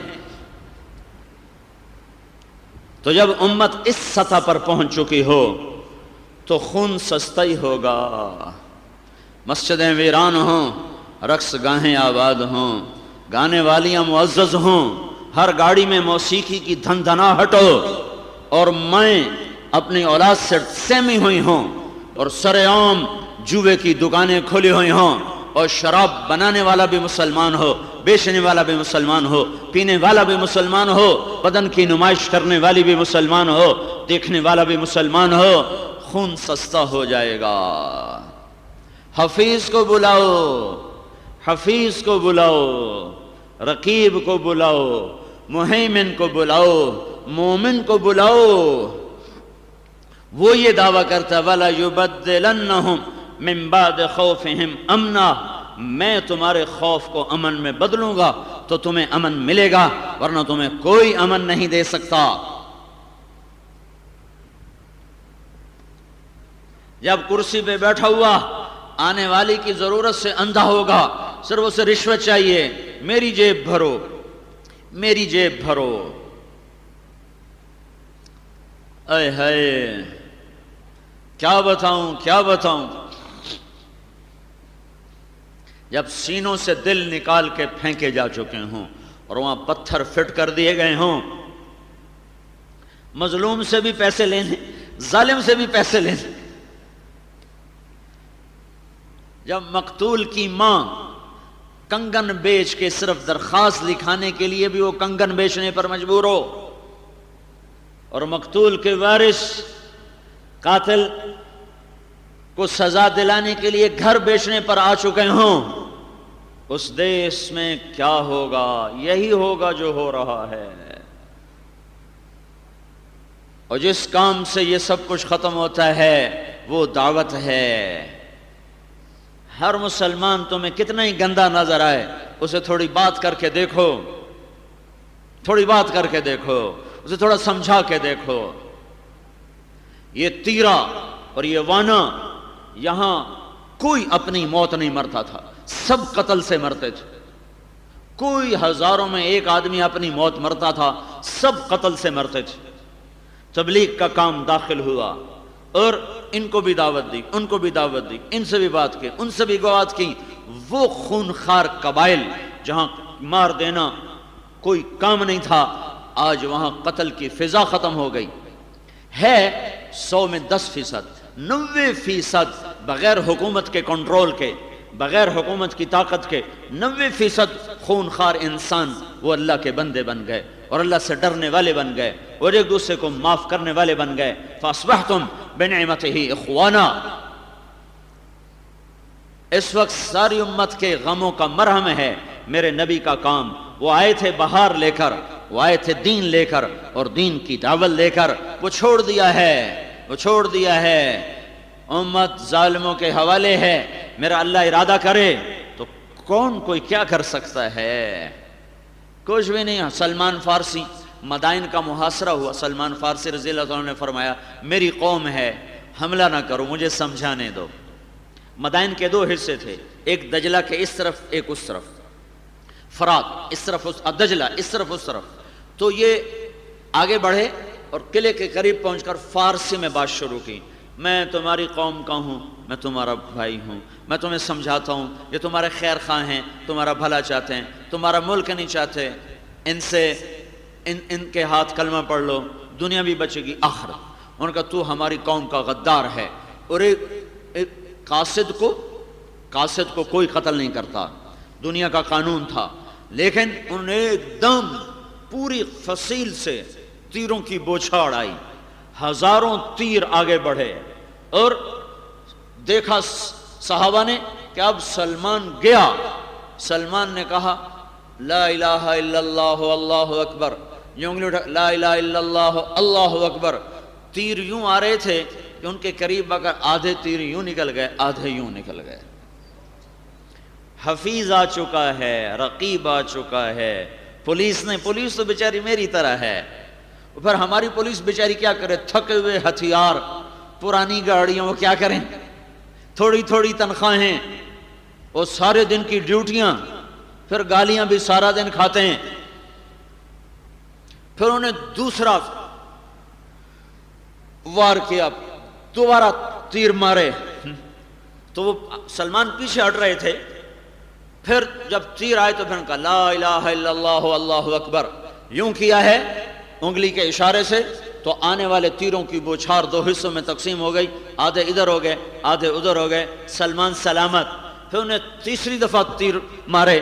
تو جب امت اس سطح پر پہنچ چکی ہو تو خون سستا ہی ہوگا۔ مسجدیں ویران ہوں، رقص گاہیں آباد ہوں، گانے والیاں معزز ہوں، ہر گاڑی میں موسیقی کی دھن دھناہٹ ہو، اور میں اپنی اولاد سے سہمی ہوئی ہوں، اور سر عام جوے کی دکانیں کھلی ہوئی ہوں، اور شراب بنانے والا بھی مسلمان ہو، بیچنے والا بھی مسلمان ہو، پینے والا بھی مسلمان ہو، بدن کی نمائش کرنے والی بھی مسلمان ہو، دیکھنے والا بھی مسلمان ہو، خون سستا ہو جائے گا۔ حفیظ کو بلاؤ، حفیظ کو بلاؤ، رقیب کو بلاؤ، مہیمن کو بلاؤ، مومن کو بلاؤ۔ وہ یہ دعویٰ کرتا ہے وَلَا يُبَدِّلَنَّهُمْ مِن بَعْدِ خَوْفِهِمْ أَمْنًا، میں تمہارے خوف کو امن میں بدلوں گا تو تمہیں امن ملے گا، ورنہ تمہیں کوئی امن نہیں دے سکتا۔ جب کرسی پہ بیٹھا ہوا آنے والی کی ضرورت سے اندھا ہوگا، صرف اسے رشوت چاہیے، میری جیب بھرو، میری جیب بھرو، اے ہائے کیا بتاؤں کیا بتاؤں۔ جب سینوں سے دل نکال کے پھینکے جا چکے ہوں اور وہاں پتھر فٹ کر دیے گئے ہوں، مظلوم سے بھی پیسے لینے، ظالم سے بھی پیسے لینے۔ جب مقتول کی ماں کنگن بیچ کے صرف درخواست لکھانے کے لیے بھی وہ کنگن بیچنے پر مجبور ہو، اور مقتول کے وارث قاتل کو سزا دلانے کے لیے گھر بیچنے پر آ چکے ہوں، اس دیش میں کیا ہوگا؟ یہی ہوگا جو ہو رہا ہے۔ اور جس کام سے یہ سب کچھ ختم ہوتا ہے وہ دعوت ہے۔ ہر مسلمان تمہیں کتنا ہی گندا نظر آئے، اسے تھوڑی بات کر کے دیکھو، تھوڑی بات کر کے دیکھو، اسے تھوڑا سمجھا کے دیکھو۔ یہ تیرا اور یہ وانا، یہاں کوئی اپنی موت نہیں مرتا تھا، سب قتل سے مرتے تھے۔ کوئی ہزاروں میں ایک آدمی اپنی موت مرتا تھا، سب قتل سے مرتے تھے۔ تبلیغ کا کام داخل ہوا اور ان کو بھی دعوت دی، ان کو بھی دعوت دی، ان سے بھی بات کی، ان سے بھی بات کی۔ وہ خونخوار قبائل جہاں مار دینا کوئی کام نہیں تھا، آج وہاں قتل کی فضا ختم ہو گئی ہے۔ 100 میں 10%، 90% بغیر حکومت کے کنٹرول کے، بغیر حکومت کی طاقت کے 90% خونخوار انسان وہ اللہ کے بندے بن گئے اور اللہ سے ڈرنے والے بن گئے اور ایک دوسرے کو معاف کرنے والے بن گئے۔ فَأَصْبَحْتُمْ بِنِعْمَتِهِ إِخْوَانًا۔ اس وقت ساری امت کے غموں کا مرہم ہے میرے نبی کا کام۔ وہ آئے تھے بہار لے کر، وہ آئے تھے دین لے کر اور دین کی دعوت لے کر، وہ چھوڑ دیا ہے، وہ چھوڑ دیا ہے۔ امت ظالموں کے حوالے ہے، میرا اللہ ارادہ کرے تو کون کوئی کیا کر سکتا ہے؟ کچھ بھی نہیں۔ سلمان فارسی، مدائن کا محاصرہ ہوا، سلمان فارسی رضی اللہ عنہ نے فرمایا میری قوم ہے، حملہ نہ کرو، مجھے سمجھانے دو۔ مدائن کے 2 حصے تھے، ایک دجلہ کے اس طرف، ایک اس طرف، فرات اس طرف، دجلہ اس طرف اس طرف۔ تو یہ آگے بڑھے اور قلعے کے قریب پہنچ کر فارسی میں بات شروع کی۔ میں تمہاری قوم کا ہوں، میں تمہارا بھائی ہوں، میں تمہیں سمجھاتا ہوں، یہ تمہارے خیر خواہ ہیں، تمہارا بھلا چاہتے ہیں، تمہارا ملک نہیں چاہتے، ان سے ان کے ہاتھ کلمہ پڑھ لو، دنیا بھی بچے گی آخرت۔ ان کا تو ہماری قوم کا غدار ہے۔ اور ایک قاصد کو کوئی قتل نہیں کرتا، دنیا کا قانون تھا، لیکن انہوں نے ایک دم پوری فصیل سے تیروں کی بوچھاڑ آئی، ہزاروں تیر آگے بڑھے اور دیکھا صحابہ نے کہ اب سلمان گیا۔ سلمان نے کہا لا الہ الا اللہ اللہ اکبر، یوں انگلی اٹھا لا الہ الا اللہ اللہ اکبر۔ تیر یوں آ رہے تھے کہ ان کے قریب اگر آدھے تیر یوں نکل گئے، آدھے یوں نکل گئے۔ حفیظ آ چکا ہے، رقیب آ چکا ہے، پولیس تو بیچاری میری طرح ہے۔ پھر ہماری پولیس بیچاری کیا کرے؟ تھکے ہوئے ہتھیار، پرانی گاڑیاں، وہ کیا کریں؟ تھوڑی تھوڑی تنخواہیں، وہ سارے دن کی ڈیوٹیاں، پھر گالیاں بھی سارا دن کھاتے ہیں۔ پھر انہیں دوسرا وار کیا، دوبارہ تیر مارے، تو وہ سلمان پیچھے ہٹ رہے تھے، پھر جب تیر آئے تو پھر کہا لا الہ الا اللہ اللہ اکبر، یوں کیا ہے انگلی کے اشارے سے، تو آنے والے تیروں کی بوچھار دو حصوں میں تقسیم ہو گئی، آدھے ادھر ہو گئے آدھے ادھر ہو گئے، سلمان سلامت۔ پھر انہیں تیسری دفعہ تیر مارے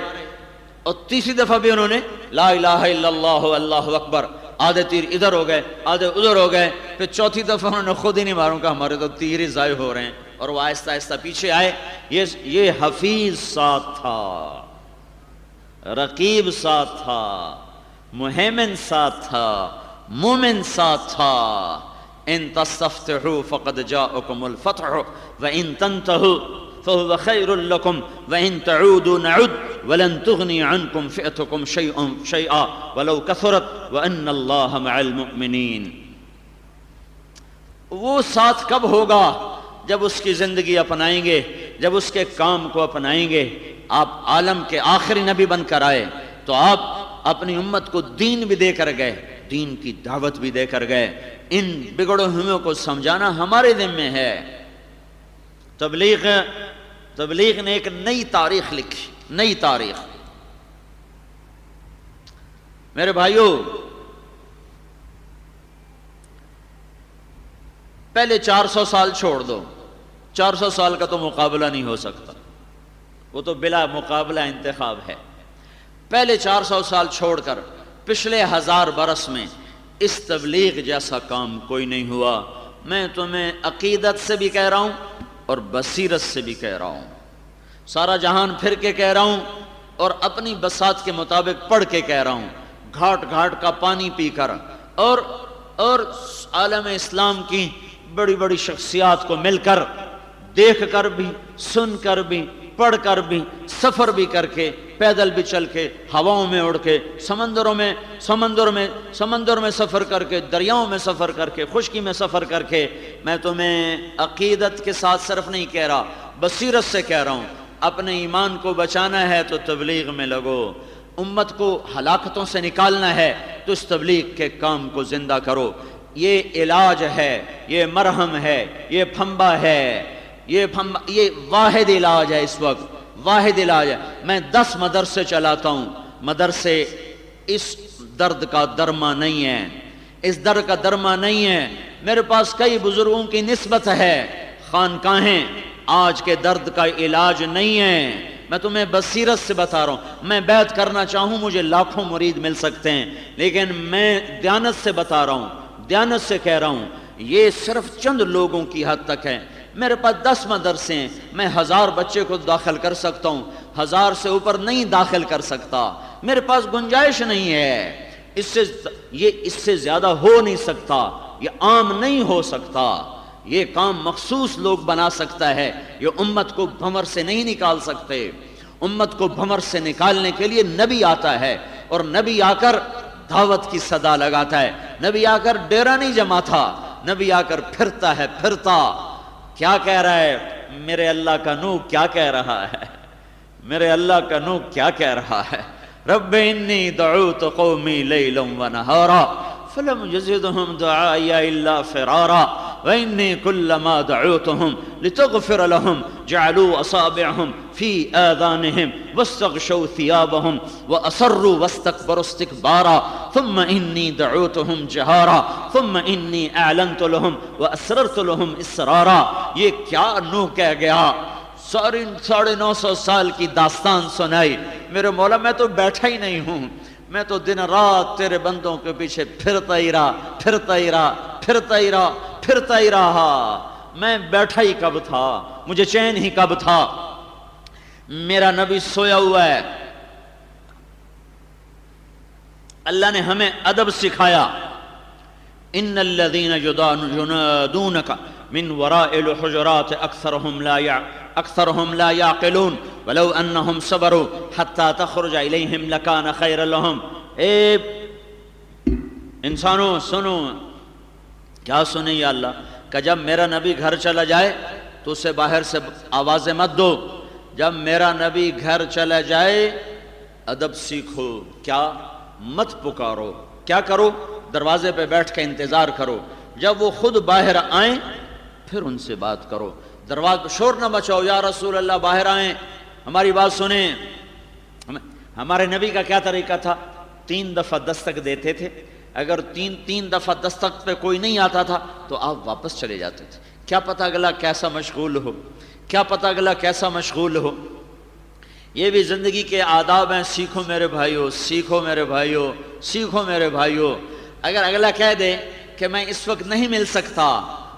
اور تیسری دفعہ بھی انہوں نے لا الہ الا اللہ اللہ اکبر، آدھے تیر ادھر ہو گئے آدھے ادھر ہو گئے۔ پھر چوتھی دفعہ انہوں نے خود ہی نہیں ماروں کہ ہمارے تو تیر ہی ضائع ہو رہے ہیں، اور وہ آہستہ آہستہ پیچھے آئے۔ یہ حفیظ ساتھ تھا، رقیب ساتھ تھا، مہیمن ساتھ تھا، مومن ساتھ تھا۔ ان تستفتحوا فقد جاءکم الفتح وان تنتهوا فهو خیر لکم وان تعودوا نعد ولن تغنی عنکم فئتکم شیئا ولو کثرت وان اللہ مع المؤمنین۔ وہ ساتھ کب ہوگا؟ جب اس کی زندگی اپنائیں گے، جب اس کے کام کو اپنائیں گے۔ آپ عالم کے آخری نبی بن کر آئے تو آپ اپنی امت کو دین بھی دے کر گئے، دین کی دعوت بھی دے کر گئے۔ ان بگڑے ہوئوں کو سمجھانا ہمارے ذمہ ہے۔ تبلیغ نے ایک نئی تاریخ لکھی، نئی تاریخ۔ میرے بھائیوں، پہلے 400 سال چھوڑ دو، 400 سال کا تو مقابلہ نہیں ہو سکتا، وہ تو بلا مقابلہ انتخاب ہے۔ پہلے 400 سال چھوڑ کر پچھلے 1000 برس میں اس تبلیغ جیسا کام کوئی نہیں ہوا۔ میں تمہیں عقیدت سے بھی کہہ رہا ہوں اور بصیرت سے بھی کہہ رہا ہوں، سارا جہان پھر کے کہہ رہا ہوں اور اپنی بساط کے مطابق پڑھ کے کہہ رہا ہوں، گھاٹ گھاٹ کا پانی پی کر اور عالم اسلام کی بڑی بڑی شخصیات کو مل کر، دیکھ کر بھی، سن کر بھی، پڑھ کر بھی، سفر بھی کر کے، پیدل بھی چل کے، ہواؤں میں اڑ کے، سمندر میں سفر کر کے، دریاؤں میں سفر کر کے، خشکی میں سفر کر کے، میں تمہیں عقیدت کے ساتھ صرف نہیں کہہ رہا، بصیرت سے کہہ رہا ہوں۔ اپنے ایمان کو بچانا ہے تو تبلیغ میں لگو، امت کو ہلاکتوں سے نکالنا ہے تو اس تبلیغ کے کام کو زندہ کرو۔ یہ علاج ہے، یہ مرہم ہے، یہ پھمبا ہے، یہ واحد علاج ہے، اس وقت واحد علاج ہے۔ میں 10 مدرسے چلاتا ہوں، مدرسے اس درد کا درما نہیں ہے، اس درد کا درما نہیں ہے۔ میرے پاس کئی بزرگوں کی نسبت ہے، خانقاہیں آج کے درد کا علاج نہیں ہے۔ میں تمہیں بصیرت سے بتا رہا ہوں، میں بیعت کرنا چاہوں مجھے لاکھوں مرید مل سکتے ہیں، لیکن میں دیانت سے بتا رہا ہوں، دیانت سے کہہ رہا ہوں، یہ صرف چند لوگوں کی حد تک ہے۔ میرے پاس 10 مدرسے ہیں، میں 1000 بچے کو داخل کر سکتا ہوں، 1000 سے اوپر نہیں داخل کر سکتا، میرے پاس گنجائش نہیں ہے، اس سے زیادہ ہو نہیں سکتا، یہ عام نہیں ہو سکتا، یہ کام مخصوص لوگ بنا سکتا ہے، یہ امت کو بھنور سے نہیں نکال سکتے۔ امت کو بھنور سے نکالنے کے لیے نبی آتا ہے، اور نبی آ کر دعوت کی صدا لگاتا ہے، نبی آ کر ڈیرا نہیں جماتا، نبی آ کر پھرتا ہے، پھرتا کیا کہہ رہا ہے؟ میرے اللہ کا نور کیا کہہ رہا ہے؟ میرے اللہ کا نور کیا کہہ رہا ہے؟ رب انی دعوت قومی لیلا ونہارا فلم یزدہم دعائی الا فرارا وانی کلما دعوتہم لتغفر لہم جعلوا اصابعہم فی آذانہم واستغشوا ثیابہم واسروا واستکبروا استکبارا ثم انی دعوتہم جہارا ثم انی اعلنت لہم واسررت لہم اسرارا۔ یہ کیا نو کہہ گیا؟ 950 سال کی داستان سنائی۔ میرے مولا میں تو بیٹھا ہی نہیں ہوں، میں تو دن رات تیرے بندوں کے پیچھے پھرتا ہی رہا، میں بیٹھا ہی کب تھا؟ مجھے چین ہی کب تھا؟ میرا نبی سویا ہوا ہے۔ اللہ نے ہمیں ادب سکھایا، ان الذین ینادونک من وراء الحجرات اکثرهم لا یعقلون ولو انہم صبروا حتی تخرج الیہم لکان خیر لہم۔ اے انسانوں سنو، کیا سنیں یا اللہ؟ کہ جب میرا نبی گھر چلا جائے تو اسے باہر سے آوازیں مت دو، جب میرا نبی گھر چلا جائے ادب سیکھو، کیا مت پکارو، کیا کرو؟ دروازے پہ بیٹھ کے انتظار کرو، جب وہ خود باہر آئیں پھر ان سے بات کرو۔ دروازے پہ شور نہ مچاؤ، یا رسول اللہ باہر آئیں، ہماری بات سنیں۔ ہمارے نبی کا کیا طریقہ تھا؟ 3 دفعہ دستک دیتے تھے، اگر تین دفعہ دستک پہ کوئی نہیں آتا تھا تو آپ واپس چلے جاتے تھے۔ کیا پتہ اگلا کیسا مشغول ہو، کیا پتہ اگلا کیسا مشغول ہو۔ یہ بھی زندگی کے آداب ہیں، سیکھو میرے بھائیو، سیکھو میرے بھائیو، سیکھو میرے بھائیو۔ اگر اگلا کہہ دے کہ میں اس وقت نہیں مل سکتا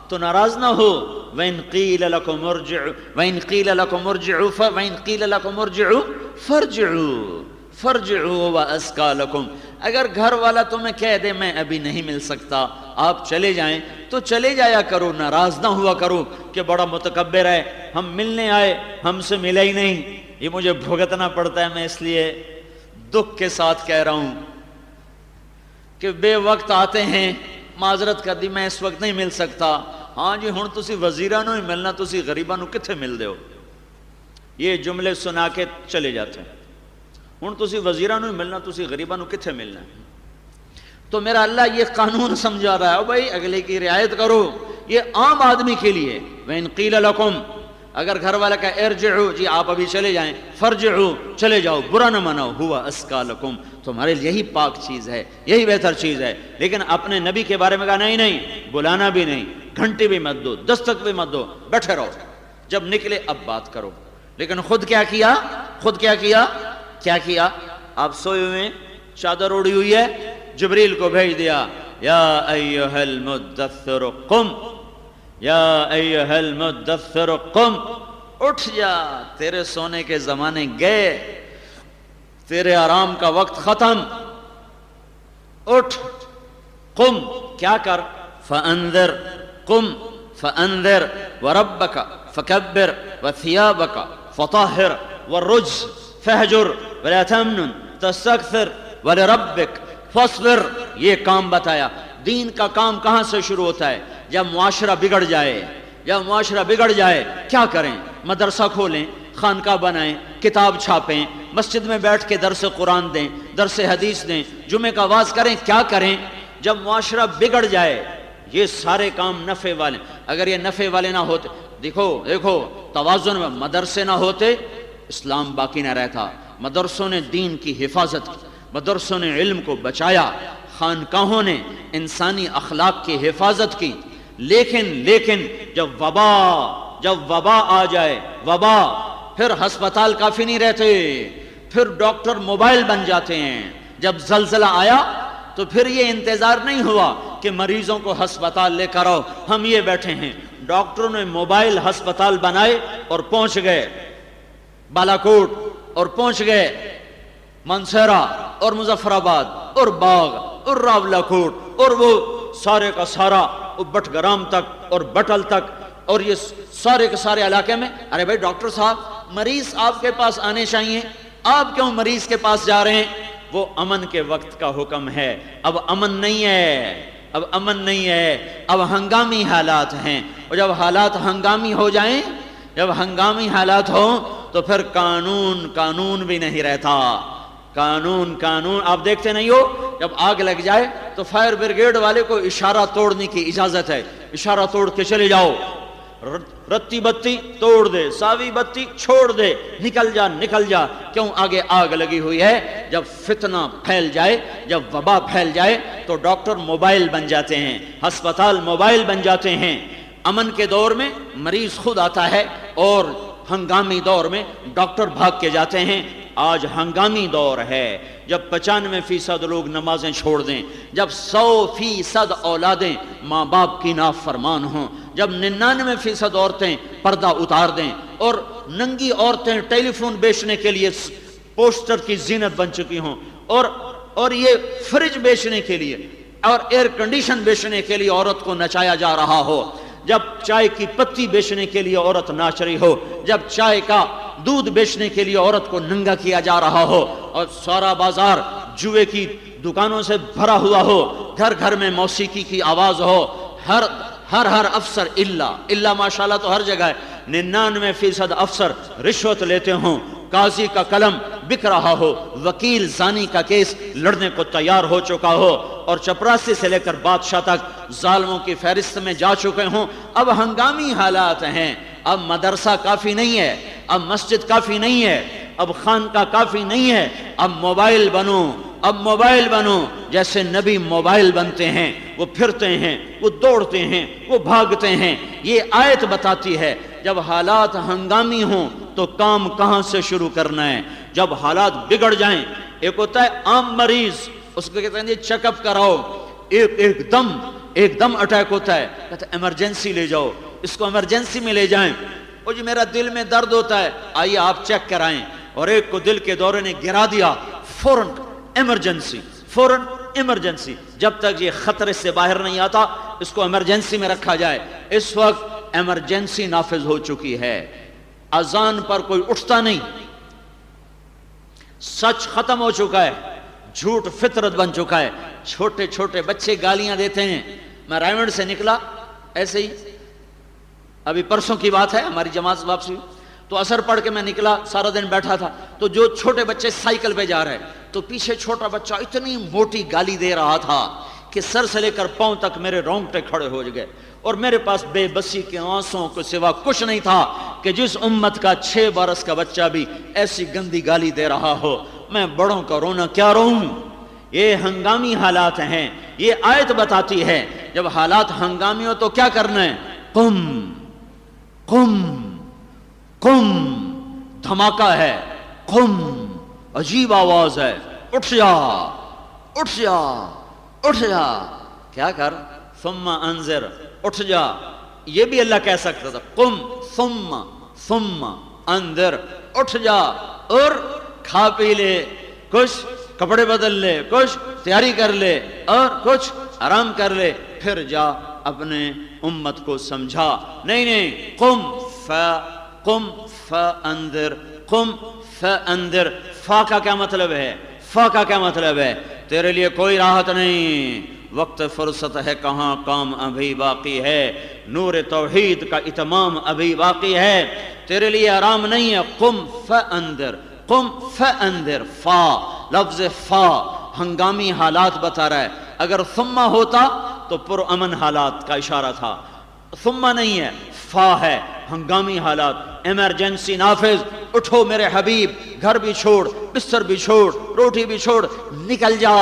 تو ناراض نہ ہو۔ وَإِن قِيلَ لَكُمْ ارْجِعُوا وَإِن قِيلَ لَكُمْ ارْجِعُوا وَإِن قِيلَ لَكُمْ ارْجِعُوا فَارْجِعُوا وَأَزْكَىٰ لَكُمْ۔ اگر گھر والا تمہیں کہہ دے میں ابھی نہیں مل سکتا، آپ چلے جائیں تو چلے جایا کرو، ناراض نہ ہوا کرو کہ بڑا متکبر ہے، ہم ملنے آئے ہم سے ملا ہی نہیں، یہ مجھے بھگتنا پڑتا ہے، میں اس لیے دکھ کے ساتھ کہہ رہا ہوں کہ بے وقت آتے ہیں، معذرت کر دی میں اس وقت نہیں مل سکتا۔ ہاں جی ہن تسی وزیراں نوں ہی ملنا، تسی غریباں نوں کتھے مل دے ہو؟ یہ جملے سنا کے چلے جاتے ہیں۔ ہن تسی وزیراں نوں ہی ملنا، تسی غریباں نوں کتھے ملنا؟ تو میرا اللہ یہ قانون سمجھا رہا ہے، بھائی اگلے کی رعایت کرو، یہ عام آدمی کے لیے۔ وَإِن قِيلَ لَكُمْ، اگر گھر والا کہ ارجعوا، جی آپ ابھی چلے جائیں، فارجعوا، چلے جاؤ، برا نہ مناؤ، ہوا ازکیٰ لکم، تمہارے لیے یہی پاک چیز ہے، یہی بہتر چیز ہے۔ لیکن اپنے نبی کے بارے میں کہا نہیں نہیں، بلانا بھی نہیں، گھنٹی بھی مت دو، دستک بھی مت دو، بیٹھے رہو، جب نکلے اب بات کرو۔ لیکن خود کیا کیا؟ خود کیا کیا؟ کیا کیا؟ آپ سوئے ہوئے، چادر اوڑی ہوئی ہے، جبریل کو بھیج دیا، یا ایھا المدثر قم، یا ایھا المدثر قم، اٹھ جا، تیرے سونے کے زمانے گئے، تیرے آرام کا وقت ختم، اٹھ، قم، کیا کر؟ فانذر، قم فانذر وربک فکبر وثیابک فطہر والرجز فہجر ولا تمنن تستکثر ولربک فاصبر۔ یہ کام بتایا۔ دین کا کام کہاں سے شروع ہوتا ہے؟ جب معاشرہ بگڑ جائے، جب معاشرہ بگڑ جائے کیا کریں؟ مدرسہ کھولیں، خانقاہ بنائیں، کتاب چھاپیں، مسجد میں بیٹھ کے درس قرآن دیں، درس حدیث دیں، جمعہ کا واعظ کریں، کیا کریں؟ جب معاشرہ بگڑ جائے، یہ سارے کام نفع والے۔ اگر یہ نفع والے نہ ہوتے، دیکھو توازن میں مدرسے نہ ہوتے، اسلام باقی نہ رہتا۔ مدرسوں نے دین کی حفاظت کی، مدرسوں نے علم کو بچایا، خانقاہوں نے انسانی اخلاق کی حفاظت کی۔ لیکن جب وبا آ جائے، وبا، پھر ہسپتال کافی نہیں رہتے، پھر ڈاکٹر موبائل بن جاتے ہیں۔ جب زلزلہ آیا تو پھر یہ انتظار نہیں ہوا کہ مریضوں کو ہسپتال لے کر آؤ، ہم یہ بیٹھے ہیں، ڈاکٹروں نے موبائل ہسپتال بنائے اور پہنچ گئے بالاکوٹ، اور پہنچ گئے منسیرہ اور مظفر آباد اور باغ اور راولاکوٹ اور وہ سارے کا سارا بٹگرام تک اور بٹل تک، اور یہ سارے کے سارے علاقے میں۔ ارے بھائی ڈاکٹر صاحب، مریض آپ کے پاس آنے چاہیے، آپ کیوں مریض کے پاس جا رہے ہیں؟ وہ امن کے وقت کا حکم ہے، اب امن نہیں ہے، اب امن نہیں ہے، اب ہنگامی حالات ہیں، اور جب حالات ہنگامی ہو جائیں، جب ہنگامی حالات ہوں تو پھر قانون بھی نہیں رہتا۔ قانون آپ دیکھتے نہیں ہو، جب آگ لگ جائے تو فائر بریگیڈ والے کو اشارہ توڑنے کی اجازت ہے، اشارہ توڑ کے چلے جاؤ، رتی بتی توڑ دے، ساوی بتی چھوڑ دے، نکل جا، کیوں؟ آگے آگ لگی ہوئی ہے۔ جب فتنہ پھیل جائے، جب وبا پھیل جائے تو ڈاکٹر موبائل بن جاتے ہیں، ہسپتال موبائل بن جاتے ہیں۔ امن کے دور میں مریض خود آتا ہے، اور ہنگامی دور میں ڈاکٹر بھاگ کے جاتے ہیں۔ آج ہنگامی دور ہے، جب 95% لوگ نمازیں چھوڑ دیں، جب 100% اولادیں ماں باپ کی نافرمان ہوں، جب 99% عورتیں پردہ اتار دیں، اور ننگی عورتیں ٹیلی فون بیچنے کے لیے پوسٹر کی زینت بن چکی ہوں، اور یہ فریج بیچنے کے لیے اور ایئر کنڈیشن بیچنے کے لیے عورت کو نچایا جا رہا ہو، جب چائے کی پتی بیچنے کے لیے عورت ناچ رہی ہو، جب چائے کا دودھ بیچنے کے لیے عورت کو ننگا کیا جا رہا ہو، اور سارا بازار جوئے کی دکانوں سے بھرا ہوا ہو، گھر گھر میں موسیقی کی آواز ہو، ہر افسر الا ماشاءاللہ تو ہر جگہ ہے، 99% افسر رشوت لیتے ہوں، قاضی کا قلم بک رہا ہو، وکیل زانی کا کیس لڑنے کو تیار ہو چکا ہو، اور چپراسی سے لے کر بادشاہ تک ظالموں کی فہرست میں جا چکے ہوں۔ اب ہنگامی حالات ہیں، اب مدرسہ کافی نہیں ہے، اب مسجد کافی نہیں ہے، اب خانقاہ کافی نہیں ہے، اب موبائل بنو، اب موبائل بنو جیسے نبی موبائل بنتے ہیں، وہ پھرتے ہیں، وہ دوڑتے ہیں، وہ بھاگتے ہیں۔ یہ آیت بتاتی ہے جب حالات ہنگامی ہوں تو کام کہاں سے شروع کرنا ہے۔ جب حالات بگڑ جائیں، ایک ہوتا ہے عام مریض، اس کو کہتے ہیں چیک اپ کراؤ، ایک دم اٹیک ہوتا ہے، کہتے ہیں ایمرجنسی لے جاؤ، اس کو ایمرجنسی میں لے جائیں۔ او جی میرا دل میں درد ہوتا ہے، آئیے آپ چیک کرائیں، اور ایک کو دل کے دورے نے گرا دیا، فوراً ایمرجنسی، جب تک یہ خطرے سے باہر نہیں آتا اس کو ایمرجنسی میں رکھا جائے۔ اس وقت ایمرجنسی نافذ ہو چکی ہے، اذان پر کوئی اٹھتا نہیں، سچ ختم ہو چکا ہے، جھوٹ فطرت بن چکا ہے، چھوٹے چھوٹے بچے گالیاں دیتے ہیں۔ میں رائمنڈ سے نکلا ایسے ہی، ابھی پرسوں کی بات ہے، ہماری جماعت واپسی تو اثر پڑھ کے میں نکلا، سارا دن بیٹھا تھا، تو جو چھوٹے بچے سائیکل پہ جا رہے تو پیچھے چھوٹا بچہ اتنی موٹی گالی دے رہا تھا کہ سر سے لے کر پاؤں تک میرے رونگٹے کھڑے ہو گئے، اور میرے پاس بے بسی کے آنسوں کو سوا کچھ نہیں تھا کہ جس امت کا 6 برس کا بچہ بھی ایسی گندی گالی دے رہا ہو، میں بڑوں کا رونا کیا روں۔ یہ ہنگامی حالات ہیں، یہ آیت بتاتی ہے جب حالات ہنگامی ہو تو کیا کرنا ہے، قم قم قم، دھماکہ ہے، قم، عجیب آواز ہے، اٹھ جا اٹھ جا اٹھ جا، کیا کر، ثم انذر، اٹھ جا، یہ بھی اللہ کہہ سکتا تھا، قم ثم انذر، اٹھ جا اور کھا پی لے، کچھ کپڑے بدل لے، کچھ تیاری کر لے، اور کچھ آرام کر لے، پھر جا اپنے امت کو سمجھا۔ نہیں، قم فانذر، قم فانذر، فا کا کیا مطلب ہے، فا کا کیا مطلب ہے، تیرے لیے کوئی راحت نہیں، وقت فرصت ہے کہاں، کام ابھی باقی ہے، نور توحید کا اتمام ابھی باقی ہے، تیرے لیے آرام نہیں ہے۔ قم فانذر، قم فانذر، فا، لفظ فا ہنگامی حالات بتا رہا ہے، اگر ثم ہوتا تو پرامن حالات کا اشارہ تھا، ثم نہیں ہے، فا ہے، ہنگامی حالات، ایمرجنسی نافذ، اٹھو میرے حبیب، گھر بھی چھوڑ، بستر بھی چھوڑ، روٹی بھی چھوڑ، نکل جا،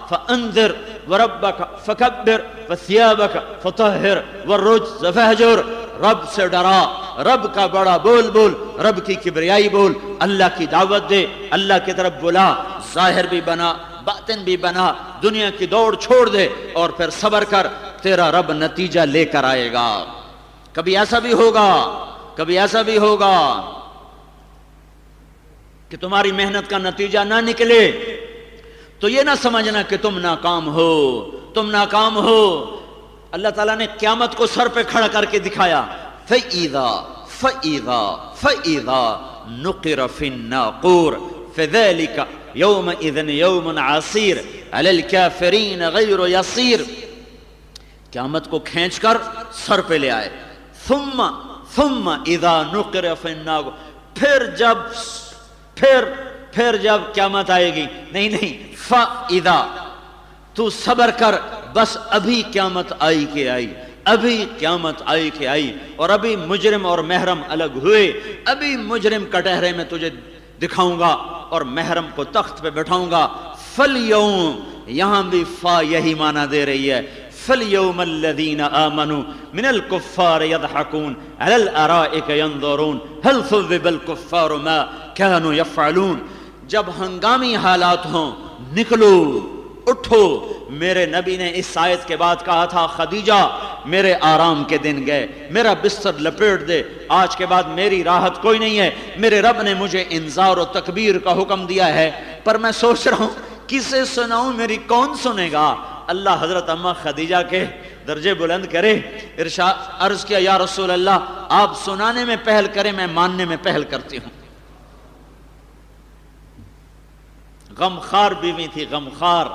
فانذر وربک فکبر وثیابک فطہر والرجز فہجر، رب سے ڈرا، رب کا بڑا بول، رب کی کبریائی بول، اللہ کی دعوت دے، اللہ کی طرف بلا، ظاہر بھی بنا، باطن بھی بنا، دنیا کی دوڑ چھوڑ دے، اور پھر صبر کر، تیرا رب نتیجہ لے کر آئے گا۔ کبھی ایسا بھی ہوگا کہ تمہاری محنت کا نتیجہ نہ نکلے تو یہ نہ سمجھنا کہ تم ناکام ہو۔ اللہ تعالیٰ نے قیامت کو سر پہ کھڑا کر کے دکھایا، فَإِذَا نُقِرَ فِي النَّاقُورِ فَذَلِكَ يَوْمَئِذٍ يَوْمٌ عَسِيرٌ عَلَى الْكَافِرِينَ غَيْرُ يَسِيرٌ، قیامت کو کھینچ کر سر پہ لے آئے، ثم اذا نقر فی الناقور، پھر جب قیامت آئے گی، نہیں، فاذا، تو صبر کر، بس ابھی قیامت آئی کہ آئی، اور ابھی مجرم اور محرم الگ ہوئے، ابھی مجرم کٹہرے میں تجھے دکھاؤں گا اور محرم کو تخت پہ بٹھاؤں گا۔ فَالْيَوْمِ، یہاں بھی فا یہی معنی دے رہی ہے، فَالْيَوْمَ الَّذِينَ آمَنُوا مِنَ الْكُفَّارِ يَضْحَكُونَ عَلَى الْأَرَائِكَ يَنظُرُونَ هَلْ ثُوِّبَ الْكُفَّارُ مَا كَانُوا يَفْعَلُونَ، جب ہنگامی حالات ہوں نکلو، اٹھو۔ میرے نبی نے اس آیت کے بعد کہا تھا، خدیجہ میرے آرام کے دن گئے، میرا بستر لپیٹ دے، آج کے بعد میری راحت کوئی نہیں ہے، میرے رب نے مجھے انذار و تکبیر کا حکم دیا ہے، پر میں سوچ رہا ہوں کسے سناؤں، میری کون سنے گا۔ اللہ حضرت اماں خدیجہ کے درجے بلند کرے، ارشاد عرض کیا، یا رسول اللہ آپ سنانے میں پہل کریں، میں ماننے میں پہل کرتی ہوں۔ غمخوار بیوی تھی، غمخوار،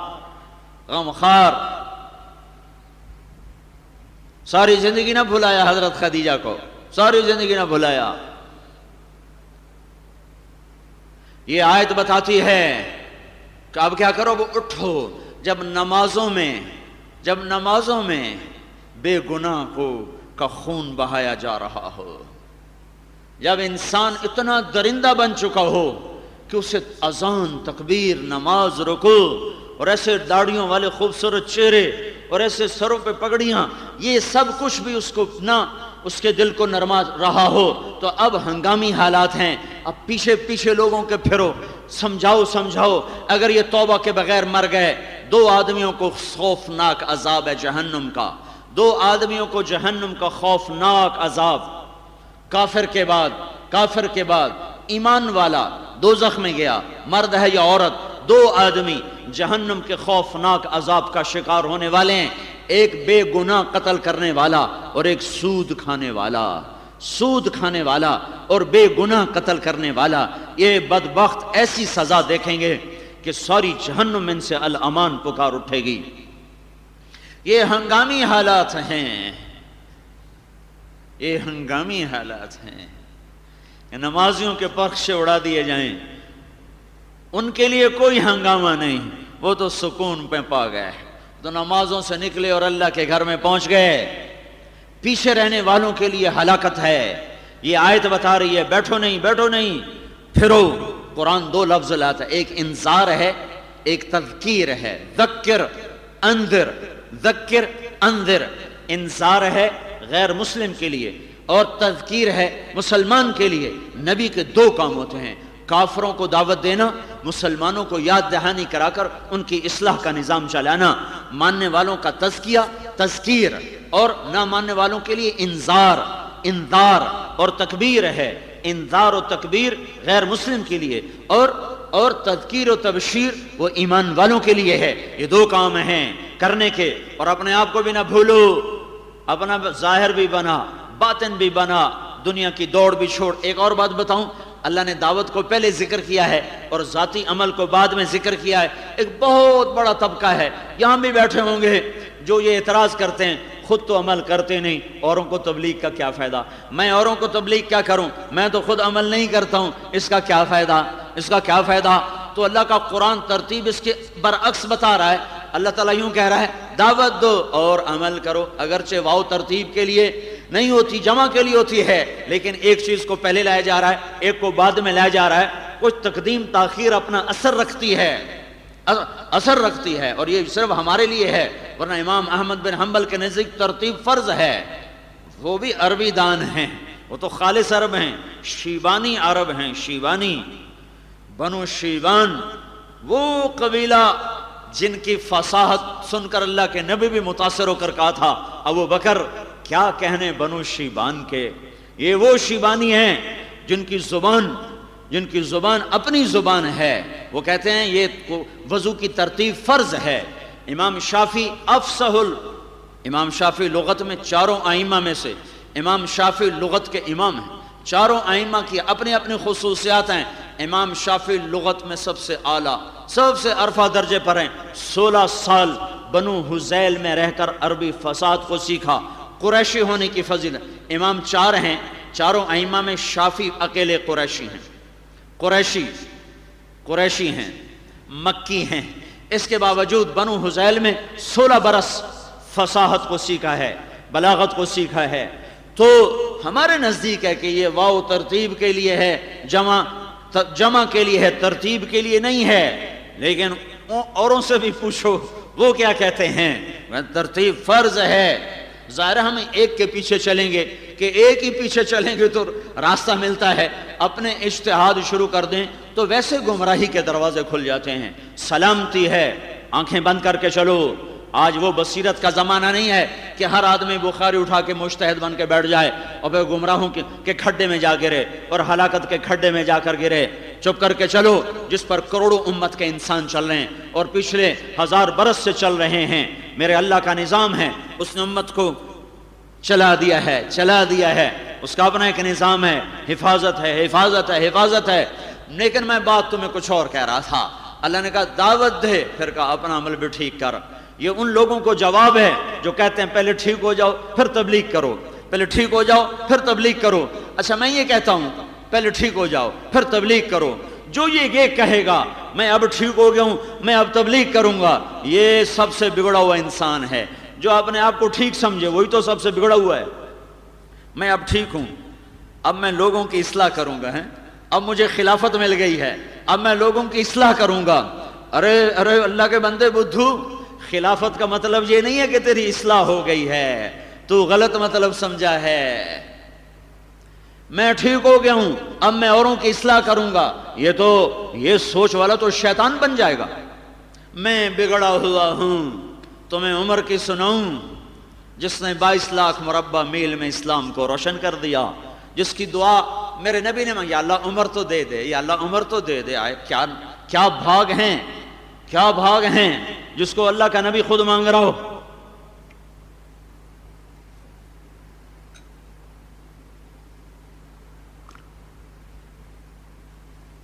ساری زندگی نہ بھلایا حضرت خدیجہ کو، ساری زندگی نہ بھلایا۔ یہ آیت بتاتی ہے کہ اب کیا کرو، وہ اٹھو، جب نمازوں میں بے گناہ کا خون بہایا جا رہا ہو، جب انسان اتنا درندہ بن چکا ہو کہ اسے اذان، تکبیر، نماز، رکوع اور ایسے داڑھیوں والے خوبصورت چہرے اور ایسے سروں پہ پگڑیاں، یہ سب کچھ بھی اس کو نہ اس کے دل کو نرما رہا ہو، تو اب ہنگامی حالات ہیں، اب پیچھے پیچھے لوگوں کے پھرو، سمجھاؤ اگر یہ توبہ کے بغیر مر گئے، 2 آدمیوں کو خوفناک عذاب ہے جہنم کا، 2 آدمیوں کو جہنم کا خوفناک عذاب، کافر کے بعد ایمان والا دوزخ میں گیا، مرد ہے یا عورت، 2 آدمی جہنم کے خوفناک عذاب کا شکار ہونے والے ہیں، ایک بے گناہ قتل کرنے والا اور ایک سود کھانے والا اور بے گناہ قتل کرنے والا، یہ بدبخت ایسی سزا دیکھیں گے کہ ساری جہنم ان سے الامان پکار اٹھے گی۔ یہ ہنگامی حالات ہیں کہ نمازیوں کے پرخشے اڑا دیے جائیں، ان کے لیے کوئی ہنگامہ نہیں، وہ تو سکون پہ پا گئے، تو نمازوں سے نکلے اور اللہ کے گھر میں پہنچ گئے۔ پیچھے رہنے والوں کے لیے ہلاکت ہے۔ یہ آیت بتا رہی ہے بیٹھو نہیں پھرو۔ قرآن 2 لفظ لاتا ہے، ایک انذار ہے، ایک تذکیر ہے، ذکر انذر، انذار ہے غیر مسلم کے لیے اور تذکیر ہے مسلمان کے لیے۔ نبی کے 2 کام ہوتے ہیں، کافروں کو دعوت دینا، مسلمانوں کو یاد دہانی کرا کر ان کی اصلاح کا نظام چلانا، ماننے والوں کا تذکیر اور نہ ماننے والوں کے لیے انذار اور تکبیر ہے۔ انذار و تکبیر غیر مسلم کے لیے اور تذکیر و تبشیر وہ ایمان والوں کے لیے ہے۔ یہ 2 کام ہیں کرنے کے، اور اپنے آپ کو بھی نہ بھولو، اپنا ظاہر بھی بنا، باطن بھی بنا، دنیا کی دوڑ بھی چھوڑ۔ ایک اور بات بتاؤں، اللہ نے دعوت کو پہلے ذکر کیا ہے اور ذاتی عمل کو بعد میں ذکر کیا ہے۔ ایک بہت بڑا طبقہ ہے، یہاں بھی بیٹھے ہوں گے، جو یہ اعتراض کرتے ہیں خود تو عمل کرتے نہیں، اوروں کو تبلیغ کا کیا فائدہ، میں اوروں کو تبلیغ کیا کروں، میں تو خود عمل نہیں کرتا ہوں، اس کا کیا فائدہ۔ تو اللہ کا قرآن ترتیب اس کے برعکس بتا رہا ہے۔ اللہ تعالیٰ یوں کہہ رہا ہے دعوت دو اور عمل کرو، اگرچہ واو ترتیب کے لیے نہیں ہوتی، جمع کے لیے ہوتی ہے، لیکن ایک چیز کو پہلے لایا جا رہا ہے، ایک کو بعد میں لایا جا رہا ہے۔ کچھ تقدیم تاخیر اپنا اثر رکھتی ہے اور یہ صرف ہمارے لیے ہے، ورنہ امام احمد بن حنبل کے نزدیک ترتیب فرض ہے۔ وہ بھی عربی دان ہیں، وہ تو خالص عرب ہیں، شیبانی عرب ہیں، شیبانی بنو شیبان، وہ قبیلہ جن کی فصاحت سن کر اللہ کے نبی بھی متاثر ہو کر کہا تھا ابو بکر کیا کہنے بنو شیبان کے، یہ وہ شیبانی ہیں جن کی زبان اپنی زبان ہے۔ وہ کہتے ہیں یہ وضو کی ترتیب فرض ہے۔ امام شافعی لغت میں 4 ائمہ میں سے، امام شافعی لغت کے امام ہیں، 4 ائمہ کی اپنی اپنی خصوصیات ہیں۔ امام شافعی لغت میں سب سے اعلیٰ، سب سے عرفہ درجے پر ہیں، 16 سال بنو حذیل میں رہ کر عربی فصاحت کو سیکھا، قریشی ہونے کی فضیلت۔ امام 4 ہیں، 4 ائمہ میں شافعی اکیلے قریشی ہیں، مکی ہیں، اس کے باوجود بنو حذیل میں 16 برس فصاحت کو سیکھا ہے، بلاغت کو سیکھا ہے۔ تو ہمارے نزدیک ہے کہ یہ واو ترتیب کے لیے ہے، جمع کے لیے ہے، ترتیب کے لیے نہیں ہے۔ لیکن اوروں سے بھی پوچھو وہ کیا کہتے ہیں، ترتیب فرض ہے۔ ظاہر ہم ایک کے پیچھے چلیں گے کہ ایک ہی پیچھے چلیں گے تو راستہ ملتا ہے، اپنے اجتہاد شروع کر دیں تو ویسے گمراہی کے دروازے کھل جاتے ہیں۔ سلامتی ہے آنکھیں بند کر کے چلو۔ آج وہ بصیرت کا زمانہ نہیں ہے کہ ہر آدمی بخاری اٹھا کے مجتہد بن کے بیٹھ جائے اور پھر گمراہوں کے کھڈے میں جا گرے اور ہلاکت کے کھڈے میں جا کر گرے۔ چپ کر کے چلو، جس پر کروڑوں امت کے انسان چل رہے ہیں اور پچھلے 1000 برس سے چل رہے ہیں۔ میرے اللہ کا نظام ہے، اس نے امت کو چلا دیا ہے، اس کا اپنا ایک نظام ہے، حفاظت ہے۔ لیکن میں بات تمہیں کچھ اور کہہ رہا تھا۔ اللہ نے کہا دعوت دے، پھر کہا اپنا عمل بھی ٹھیک کر۔ یہ ان لوگوں کو جواب ہے جو کہتے ہیں پہلے ٹھیک ہو جاؤ پھر تبلیغ کرو، پہلے ٹھیک ہو جاؤ پھر تبلیغ کرو۔ اچھا میں یہ کہتا ہوں پہلے ٹھیک ہو جاؤ پھر تبلیغ کرو، جو یہ کہے گا میں اب ٹھیک ہو گیا ہوں میں اب تبلیغ کروں گا، یہ سب سے بگڑا ہوا انسان ہے۔ جو اپنے آپ کو ٹھیک سمجھے وہی تو سب سے بگڑا ہوا ہے۔ میں اب ٹھیک ہوں، اب میں لوگوں کی اصلاح کروں گا، اب مجھے خلافت مل گئی ہے، اب میں لوگوں کی اصلاح کروں گا۔ ارے ارے اللہ کے بندے بدھو، خلافت کا مطلب یہ نہیں ہے کہ تیری اصلاح ہو گئی ہے، تو غلط مطلب سمجھا ہے۔ میں ٹھیک ہو گیا ہوں، اب میں اوروں کی اصلاح کروں گا، یہ سوچ والا تو شیطان بن جائے گا۔ میں بگڑا ہوا ہوں، تمہیں عمر کی سناؤں، جس نے 22 لاکھ مربع میل میں اسلام کو روشن کر دیا، جس کی دعا میرے نبی نے مانگی، یا اللہ عمر تو دے دے، یا اللہ عمر تو دے دے۔ کیا بھاگ ہیں، کیا بھاگ ہیں جس کو اللہ کا نبی خود مانگ رہا ہو۔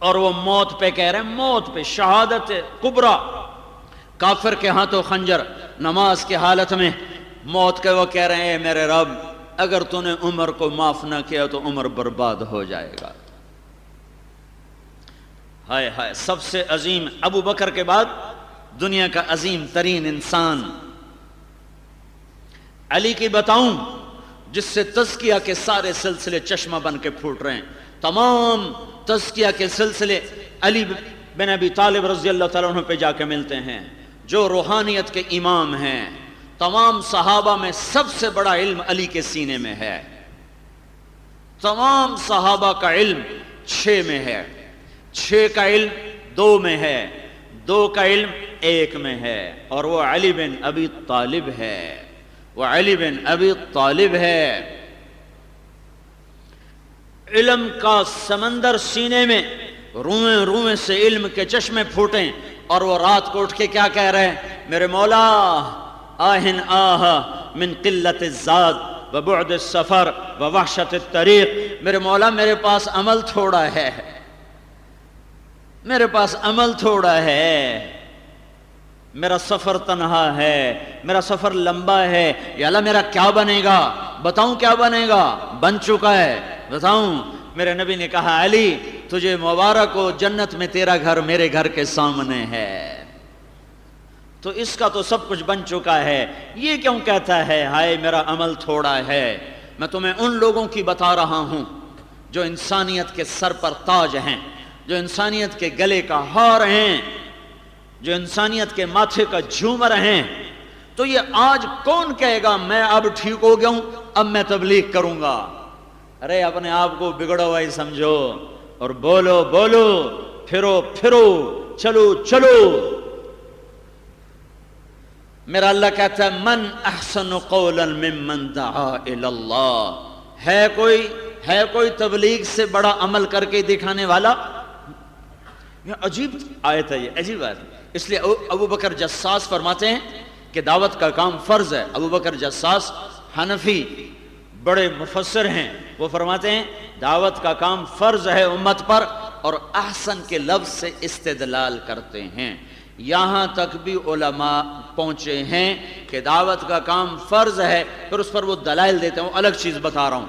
اور وہ موت پہ کہہ رہے ہیں، موت پہ، شہادت کبریٰ، کافر کے ہاتھوں خنجر، نماز کے حالت میں موت کے وہ کہہ رہے ہیں، اے میرے رب اگر تو نے عمر کو معاف نہ کیا تو عمر برباد ہو جائے گا۔ ہائے ہائے، سب سے عظیم ابو بکر کے بعد دنیا کا عظیم ترین انسان علی کی بتاؤں، جس سے تزکیہ کے سارے سلسلے چشمہ بن کے پھوٹ رہے ہیں۔ تمام تزکیہ کے سلسلے علی بن ابی طالب رضی اللہ تعالیٰ عنہ پہ جا کے ملتے ہیں، جو روحانیت کے امام ہیں۔ تمام صحابہ میں سب سے بڑا علم علی کے سینے میں ہے، تمام صحابہ کا علم 6 میں ہے، 6 کا علم 2 میں ہے، 2 کا علم 1 میں ہے، اور وہ علی بن ابی طالب ہے، وہ علی بن ابی طالب ہے۔ علم کا سمندر سینے میں، روئیں روئیں سے علم کے چشمے پھوٹیں، اور وہ رات کو اٹھ کے کیا کہہ رہے ہیں، میرے مولا آہن آہ من قلت الزاد وبعد السفر ووحشت الطریق، میرے مولا میرے پاس عمل تھوڑا ہے، میرے پاس عمل تھوڑا ہے، میرا سفر تنہا ہے، میرا سفر لمبا ہے، یا اللہ میرا کیا بنے گا، بتاؤں کیا بنے گا، بن چکا ہے، بتاؤں۔ میرے نبی نے کہا، علی تجھے مبارک ہو، جنت میں تیرا گھر میرے گھر کے سامنے ہے، تو اس کا تو سب کچھ بن چکا ہے، یہ کیوں کہتا ہے ہائے میرا عمل تھوڑا ہے۔ میں تمہیں ان لوگوں کی بتا رہا ہوں جو انسانیت کے سر پر تاج ہیں، جو انسانیت کے گلے کا ہار ہیں، جو انسانیت کے ماتھے کا جھومر ہیں۔ تو یہ آج کون کہے گا میں اب ٹھیک ہو گیا ہوں، اب میں تبلیغ کروں گا؟ ارے اپنے آپ کو بگڑا ہوا ہی سمجھو، اور بولو بولو، پھرو پھرو، چلو چلو۔ میرا اللہ کہتا ہے، من احسن قولا ممن دعا الی اللہ، ہے کوئی تبلیغ سے بڑا عمل کر کے دکھانے والا؟ یہ عجیب آیت ہے، یہ عجیب آیت ہے۔ اس لیے ابو بکر جساس فرماتے ہیں کہ دعوت کا کام فرض ہے۔ ابو بکر جساس حنفی بڑے مفسر ہیں، وہ فرماتے ہیں دعوت کا کام فرض ہے امت پر، اور احسن کے لفظ سے استدلال کرتے ہیں۔ یہاں تک بھی علماء پہنچے ہیں کہ دعوت کا کام فرض ہے، پھر اس پر وہ دلائل دیتے ہیں، وہ الگ چیز بتا رہا ہوں۔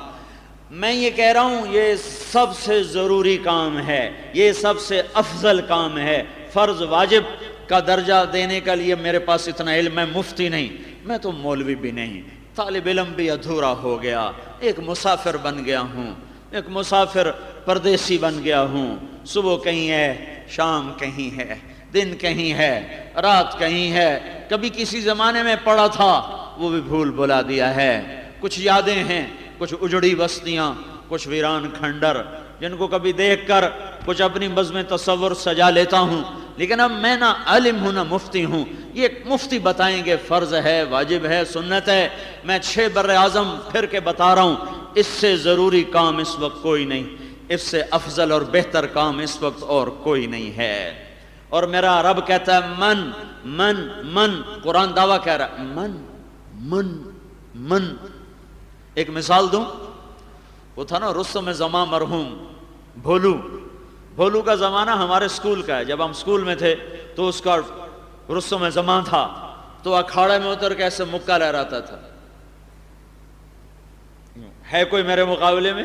میں یہ کہہ رہا ہوں یہ سب سے ضروری کام ہے، یہ سب سے افضل کام ہے۔ فرض واجب کا درجہ دینے کے لیے میرے پاس اتنا علم، میں مفتی نہیں، میں تو مولوی بھی نہیں، طالب علم بھی ادھورا ہو گیا، ایک مسافر بن گیا ہوں، ایک مسافر پردیسی بن گیا ہوں، صبح کہیں ہے، شام کہیں ہے، دن کہیں ہے، رات کہیں ہے، کبھی کسی زمانے میں پڑھا تھا وہ بھی بھول بھلا دیا ہے، کچھ یادیں ہیں، کچھ اجڑی بستیاں، کچھ ویران کھنڈر، جن کو کبھی دیکھ کر کچھ اپنی بزم تصور سجا لیتا ہوں، لیکن اب میں نہ عالم ہوں نہ مفتی ہوں۔ یہ مفتی بتائیں گے فرض ہے، واجب ہے، سنت ہے، میں 6 بر اعظم پھر کے بتا رہا ہوں، اس سے ضروری کام اس وقت کوئی نہیں، اس سے افضل اور بہتر کام اس وقت اور کوئی نہیں ہے۔ اور میرا رب کہتا ہے من من من، قرآن دعویٰ کہہ رہا ہے من من من۔ ایک مثال دوں، وہ تھا نا رستم زمان مرحوم بھولو کا زمانہ ہمارے سکول کا ہے، جب ہم سکول میں تھے تو اس کا رستم زمان تھا، تو اکھاڑے میں اتر کے ایسے مکہ لہراتا تھا، ہے کوئی میرے مقابلے میں،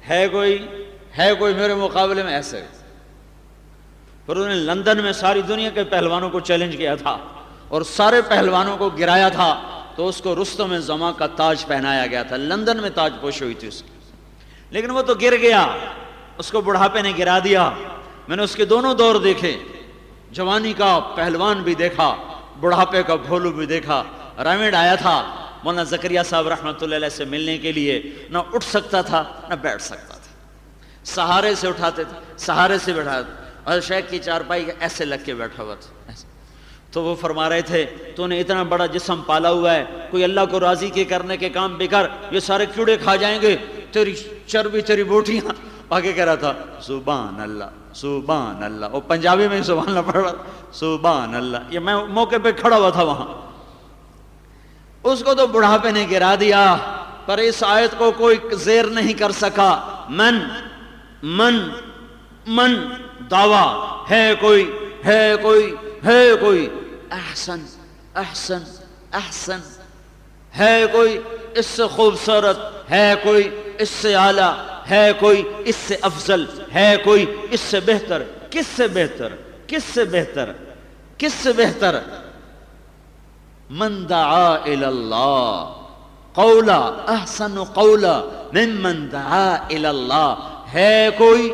ہے کوئی میرے مقابلے میں، ایسے۔ پھر انہوں نے لندن میں ساری دنیا کے پہلوانوں کو چیلنج کیا تھا اور سارے پہلوانوں کو گرایا تھا، تو اس کو رستم زمان کا تاج پہنایا گیا تھا، لندن میں تاج پوشی ہوئی تھی اس کی۔ لیکن وہ تو گر گیا، اس کو بڑھاپے نے گرا دیا۔ میں نے اس کے دونوں دور دیکھے، جوانی کا پہلوان بھی دیکھا، بڑھاپے کا بھولو بھی دیکھا۔ ریمنڈ آیا تھا مولانا زکریا صاحب رحمۃ اللہ علیہ سے ملنے کے لیے، نہ اٹھ سکتا تھا نہ بیٹھ سکتا تھا، سہارے سے اٹھاتے تھے، سہارے سے بیٹھاتے، اور شیخ کی چارپائی ایسے لگ کے بیٹھا ہوا تھا ایسے۔ تو وہ فرما رہے تھے تو نے اتنا بڑا جسم پالا ہوا ہے، کوئی اللہ کو راضی کے کرنے کے کام بھی کر، یہ سارے کیڑے کھا جائیں گے، تیری چربی تیری بوٹیاں۔ آگے کہہ رہا تھا سبحان اللہ سبحان اللہ، وہ پنجابی میں سبحان اللہ پڑھ رہا، سبحان اللہ۔ یہ میں موقع پہ کھڑا ہوا تھا وہاں۔ اس کو تو بڑھاپے نے گرا دیا، پر اس آیت کو کوئی زیر نہیں کر سکا۔ من من من دعویٰ ہے کوئی، ہے کوئی، ہے کوئی احسن احسن احسن، ہے کوئی اس سے خوبصورت، ہے کوئی اس سے اعلیٰ، ہے کوئی اس سے افضل، ہے کوئی اس سے بہتر۔ کس سے بہتر؟ کس سے بہتر؟ کس سے بہتر؟ من دعا الی اللہ قولا احسن قولا ممن دعا الی اللہ، ہے کوئی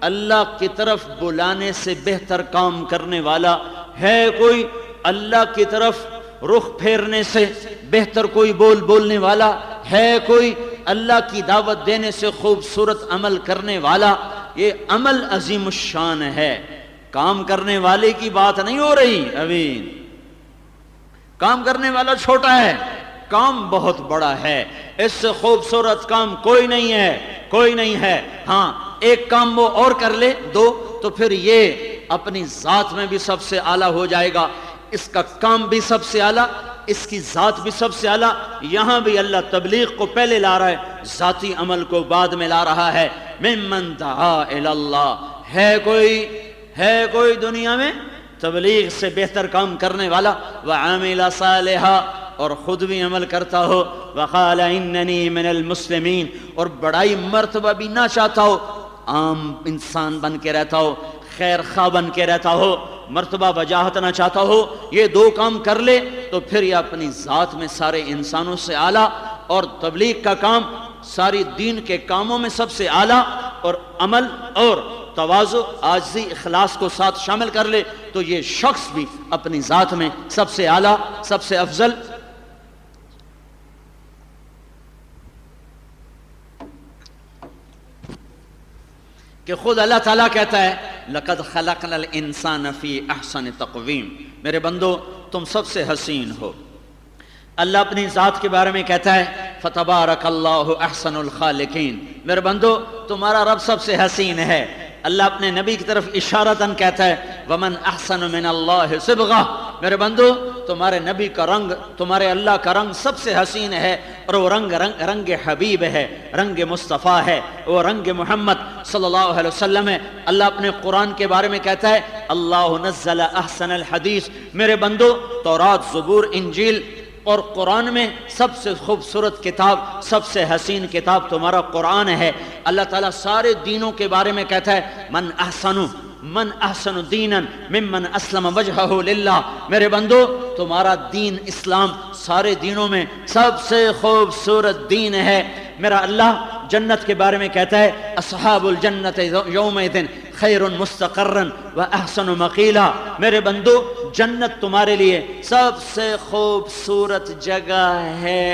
اللہ کی طرف بلانے سے بہتر کام کرنے والا، ہے کوئی اللہ کی طرف رخ پھیرنے سے بہتر کوئی بولنے والا، ہے کوئی اللہ کی دعوت دینے سے خوبصورت عمل کرنے والا۔ یہ عمل عظیم الشان ہے، کام کرنے والے کی بات نہیں ہو رہی ابھی۔ کام کرنے والا چھوٹا ہے، کام بہت بڑا ہے، اس سے خوبصورت کام کوئی نہیں ہے، کوئی نہیں ہے۔ ہاں ایک کام وہ اور کر لے، دو، تو پھر یہ اپنی ذات میں بھی سب سے اعلیٰ ہو جائے گا، اس کا کام بھی سب سے اعلیٰ، اس کی ذات بھی سب سے اعلیٰ۔ یہاں بھی اللہ تبلیغ کو پہلے لا رہا ہے، ذاتی عمل کو بعد میں لا رہا ہے۔ ممن دعا الی اللہ، ہے کوئی دنیا میں تبلیغ سے بہتر کام کرنے والا، وعامل صالحا، اور خود بھی عمل کرتا ہو، وقال اننی من المسلمین، اور بڑائی مرتبہ بھی نہ چاہتا ہو، عام انسان بن کے رہتا ہو، خیر خواہ بن کے رہتا ہو، مرتبہ وجاہت نہ چاہتا ہو، یہ دو کام کر لے تو پھر یہ اپنی ذات میں سارے انسانوں سے اعلیٰ، اور تبلیغ کا کام ساری دین کے کاموں میں سب سے اعلیٰ، اور عمل اور تواضع عاجزی اخلاص کو ساتھ شامل کر لے تو یہ شخص بھی اپنی ذات میں سب سے اعلیٰ، سب سے افضل۔ کہ خود اللہ تعالیٰ کہتا ہے لَقَدْ خَلَقْنَا الْإِنسَانَ فِي أَحْسَنِ تَقْوِيمٍ، میرے بندو تم سب سے حسین ہو۔ اللہ اپنی ذات کے بارے میں کہتا ہے فَتَبَارَكَ اللَّهُ أَحْسَنُ الْخَالِقِينَ، میرے بندو تمہارا رب سب سے حسین ہے۔ اللہ اپنے نبی کی طرف اشارتاً کہتا ہے وَمَنْ أَحْسَنُ مِنَ اللَّهِ صِبْغَةً، میرے بندو تمہارے نبی کا رنگ، تمہارے اللہ کا رنگ سب سے حسین ہے، اور وہ رنگ حبیب ہے، رنگ مصطفیٰ ہے، وہ رنگ محمد صلی اللہ علیہ وسلم ہے۔ اللہ اپنے قرآن کے بارے میں کہتا ہے اللہ نزل احسن الحدیث، میرے بندو تورات، زبور، انجیل اور قرآن میں سب سے خوبصورت کتاب، سب سے حسین کتاب تمہارا قرآن ہے۔ اللہ تعالیٰ سارے دینوں کے بارے میں کہتا ہے من احسن دینا ممن اسلم وجہہ للہ، میرے بندو تمہارا دین اسلام سارے دینوں میں سب سے خوبصورت دین ہے۔ میرا اللہ جنت کے بارے میں کہتا ہے اصحاب الجنت یومئذ خیر مستقرا واحسن مقیلا، میرے بندو جنت تمہارے لیے سب سے خوبصورت جگہ ہے،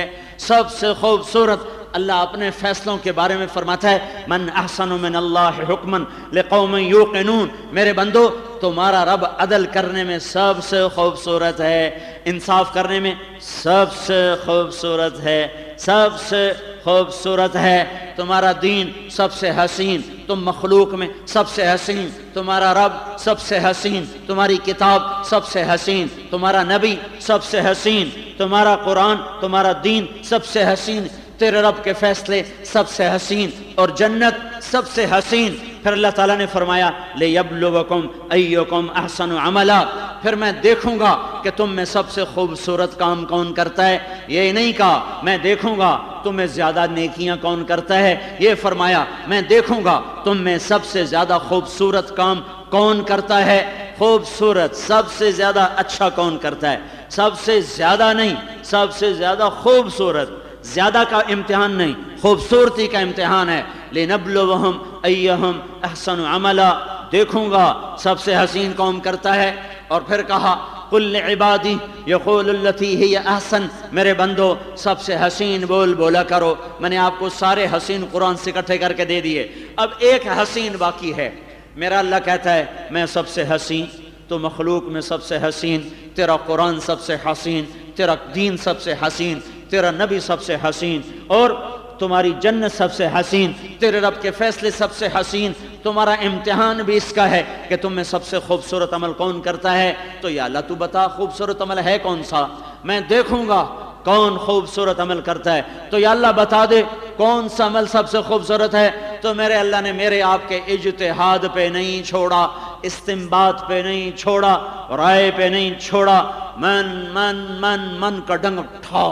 سب سے خوبصورت۔ اللہ اپنے فیصلوں کے بارے میں فرماتا ہے من احسن من اللہ حکما لقوم یوقنون، میرے بندو تمہارا رب عدل کرنے میں سب سے خوبصورت ہے، انصاف کرنے میں سب سے خوبصورت ہے، سب سے خوبصورت ہے۔ تمہارا دین سب سے حسین، تم مخلوق میں سب سے حسین، تمہارا رب سب سے حسین، تمہاری کتاب سب سے حسین، تمہارا نبی سب سے حسین، تمہارا قرآن، تمہارا دین سب سے حسین، تیرے رب کے فیصلے سب سے حسین، اور جنت سب سے حسین۔ پھر اللہ تعالیٰ نے فرمایا لِيَبْلُوَكُمْ أَيُّكُمْ أَحْسَنُ عَمَلًا، پھر میں دیکھوں گا کہ تم میں سب سے خوبصورت کام کون کرتا ہے۔ یہ نہیں کہا میں دیکھوں گا تم میں زیادہ نیکیاں کون کرتا ہے، یہ فرمایا میں دیکھوں گا تم میں سب سے زیادہ خوبصورت کام کون کرتا ہے۔ خوبصورت سب سے زیادہ اچھا کون کرتا ہے، سب سے زیادہ نہیں، سب سے زیادہ خوبصورت، زیادہ کا امتحان نہیں، خوبصورتی کا امتحان ہے. لنبلوہم ایہم احسن عملا, دیکھوں گا سب سے حسین کون کرتا ہے. اور پھر کہا قل لعبادی یقول التی ہی احسن, میرے بندو سب سے حسین بول بولا کرو. میں نے آپ کو سارے حسین قرآن سے اکٹھے کر کے دے دیے, اب ایک حسین باقی ہے. میرا اللہ کہتا ہے میں سب سے حسین, تو مخلوق میں سب سے حسین, تیرا قرآن سب سے حسین, تیرا دین سب سے حسین, تیرا نبی سب سے حسین, اور تمہاری جنت سب سے حسین, تیرے رب کے فیصلے سب سے حسین. تمہارا امتحان بھی اس کا ہے کہ تم میں سب سے خوبصورت عمل کون کرتا ہے. تو یا اللہ تو بتا خوبصورت عمل ہے کون سا, میں دیکھوں گا کون خوبصورت عمل کرتا ہے. تو یا اللہ بتا دے کون سا عمل سب سے خوبصورت ہے. تو میرے اللہ نے میرے آپ کے اجتہاد پہ نہیں چھوڑا, استنباط پہ نہیں چھوڑا, رائے پہ نہیں چھوڑا. من من من من کا ڈنگ ٹھا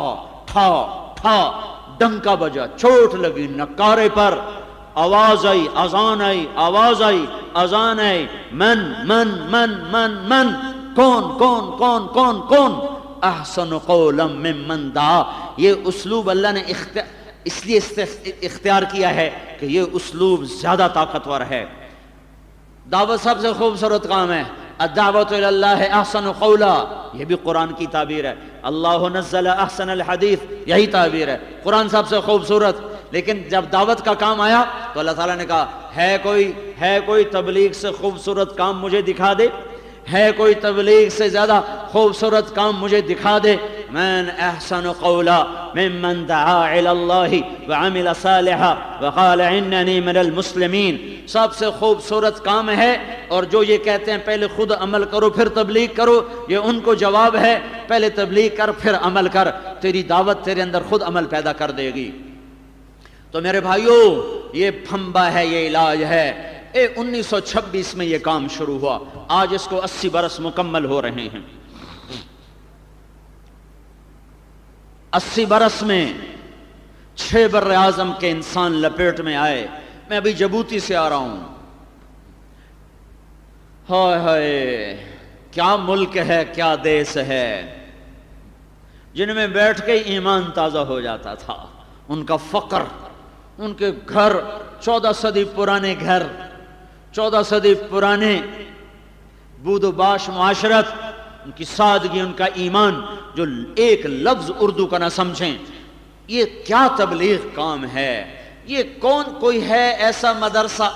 ٹھا ٹھا, ڈنکا بجا, چوٹ لگی نکارے پر, آواز آئی, اذان آئی, آواز آئی, اذان آئی. من من من من من, کون کون کون کون کون, احسن قولا ممن دعا. یہ اسلوب اللہ نے اس لیے اختیار کیا ہے کہ یہ اسلوب زیادہ طاقتور ہے. دعوت سب سے خوبصورت کام ہے. الدعوت الی اللہ احسن قولا, یہ بھی قرآن کی تعبیر ہے. اللہ نزل احسن الحدیث, یہی تعبیر ہے. قرآن سب سے خوبصورت. لیکن جب دعوت کا کام آیا تو اللہ تعالیٰ نے کہا ہے کوئی تبلیغ سے خوبصورت کام مجھے دکھا دے, ہے کوئی تبلیغ سے زیادہ خوبصورت کام مجھے دکھا دے. من احسن قولا ممن دعا الی اللہ وعمل صالحا وقال اننی من المسلمین. سب سے خوبصورت کام ہے, اور جو یہ کہتے ہیں پہلے خود عمل کرو پھر تبلیغ کرو, یہ ان کو جواب ہے پہلے تبلیغ کر پھر عمل کر, تیری دعوت تیرے اندر خود عمل پیدا کر دے گی. تو میرے بھائیوں یہ پھمبا ہے, یہ علاج ہے. 1926 میں یہ کام شروع ہوا, آج اس کو 80 برس مکمل ہو رہے ہیں. 80 برس میں 6 بر اعظم کے انسان لپیٹ میں آئے. میں ابھی جبوتی سے آ رہا ہوں. ہائے ہائے کیا ملک ہے, کیا دیس ہے, جن میں بیٹھ کے ایمان تازہ ہو جاتا تھا. ان کا فقر, ان کے گھر 14 صدی پرانے گھر, 14 صدی پرانے بود و باش معاشرت, ان کی سادگی, ان کا ایمان, جو ایک لفظ اردو کا نہ سمجھیں. یہ کیا تبلیغ کام ہے. یہ کوئی ہے ایسا مدرسہ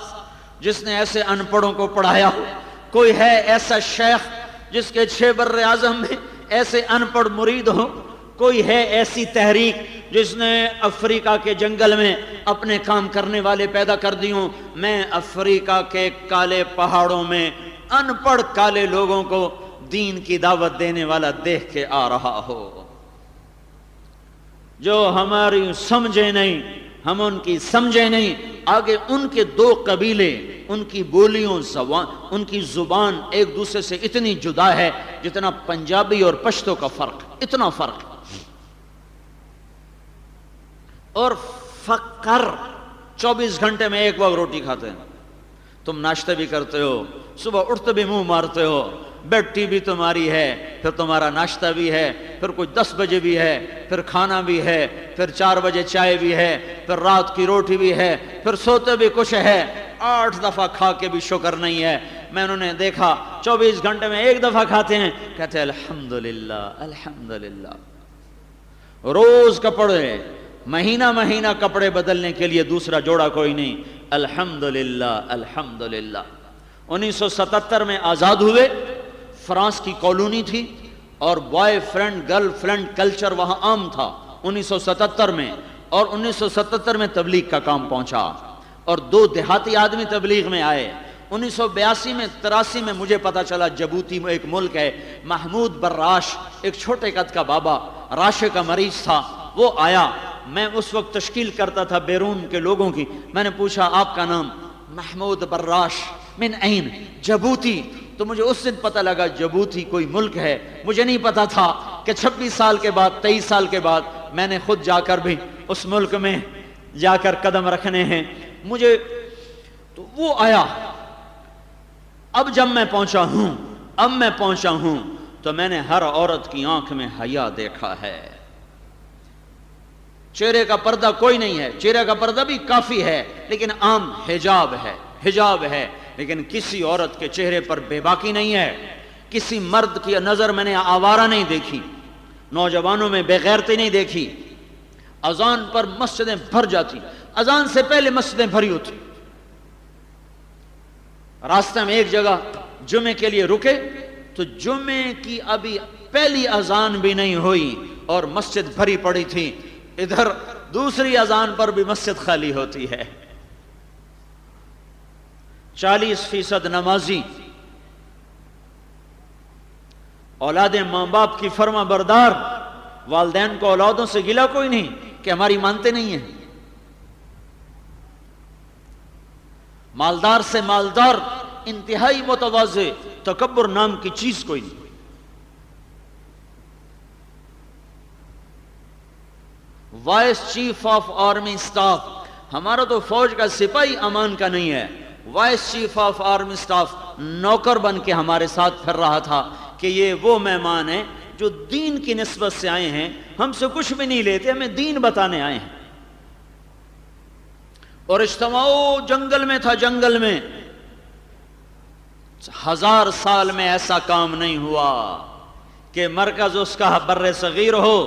جس نے ایسے ان پڑھوں کو پڑھایا ہو, کوئی ہے ایسا شیخ جس کے 6 بر اعظم میں ایسے ان پڑھ مرید ہو, کوئی ہے ایسی تحریک جس نے افریقہ کے جنگل میں اپنے کام کرنے والے پیدا کر دی ہوں. میں افریقہ کے کالے پہاڑوں میں ان پڑھ کالے لوگوں کو دین کی دعوت دینے والا دیکھ کے آ رہا ہو. جو ہماری سمجھے نہیں, ہم ان کی سمجھے نہیں. آگے ان کے 2 قبیلے, ان کی بولیوں, ان کی زبان ایک دوسرے سے اتنی جدا ہے جتنا پنجابی اور پشتو کا فرق, اتنا فرق. اور فقر 24 گھنٹے میں ایک وقت روٹی کھاتے ہیں. تم ناشتہ بھی کرتے ہو, صبح اٹھتے بھی منہ مارتے ہو, بیڈ ٹی بھی تمہاری ہے, پھر تمہارا ناشتہ بھی ہے, پھر کوئی 10 بجے بھی ہے, پھر کھانا بھی ہے, پھر 4 بجے چائے بھی ہے, پھر رات کی روٹی بھی ہے, پھر سوتے بھی کچھ ہے. 8 دفعہ کھا کے بھی شکر نہیں ہے. میں انہوں نے دیکھا 24 گھنٹے میں ایک دفعہ کھاتے ہیں, کہتے ہیں الحمدللہ الحمدللہ. روز کپڑے, مہینہ کپڑے بدلنے کے لیے دوسرا جوڑا کوئی نہیں. الحمدللہ الحمدللہ. 1977 میں آزاد ہوئے. فرانس کی کالونی تھی اور boy friend girl friend culture وہاں عام تھا 1977 میں. اور 1977 میں تبلیغ کا کام پہنچا اور 2 دیہاتی آدمی تبلیغ میں آئے. 1982 میں 83 میں مجھے پتا چلا جبوتی میں ایک ملک ہے, محمود براش, ایک چھوٹے قد کا بابا, راشے کا مریض تھا, وہ آیا. میں اس وقت تشکیل کرتا تھا بیرون کے لوگوں کی. میں نے پوچھا آپ کا نام؟ محمود براش. من این؟ جبوتی. تو مجھے اس دن پتہ لگا جبوتی کوئی ملک ہے. مجھے نہیں پتا تھا کہ 26 سال کے بعد 23 سال کے بعد میں نے خود جا کر بھی اس ملک میں جا کر قدم رکھنے ہیں مجھے. تو وہ آیا. اب جب میں پہنچا ہوں تو میں نے ہر عورت کی آنکھ میں حیا دیکھا ہے. چہرے کا پردہ کوئی نہیں ہے، چہرے کا پردہ بھی کافی ہے لیکن عام حجاب ہے، حجاب ہے، لیکن کسی عورت کے چہرے پر بے باکی نہیں ہے، کسی مرد کی نظر میں نے آوارہ نہیں دیکھی، نوجوانوں میں بے غیرتی نہیں دیکھی۔ اذان پر مسجدیں بھر جاتی، اذان سے پہلے مسجدیں بھری ہوتی۔ راستے میں ایک جگہ جمعے کے لیے رکے تو جمعے کی ابھی پہلی اذان بھی نہیں ہوئی اور مسجد بھری پڑی تھی، ادھر دوسری اذان پر بھی مسجد خالی ہوتی ہے۔ 40% نمازی، اولادیں ماں باپ کی فرما بردار، والدین کو اولادوں سے گلہ کوئی نہیں کہ ہماری مانتے نہیں ہیں۔ مالدار سے مالدار، انتہائی متواضع، تکبر نام کی چیز کوئی نہیں۔ Vice chief of army staff, ہمارا تو فوج کا سپاہی امان کا نہیں ہے، vice chief of army staff نوکر بن کے ہمارے ساتھ پھر رہا تھا کہ یہ وہ مہمان ہیں جو دین کی نسبت سے آئے ہیں، ہم سے کچھ بھی نہیں لیتے، ہمیں دین بتانے آئے ہیں۔ اور اجتماع جنگل میں تھا، جنگل میں 1000 سال میں ایسا کام نہیں ہوا کہ مرکز اس کا بر صغیر ہو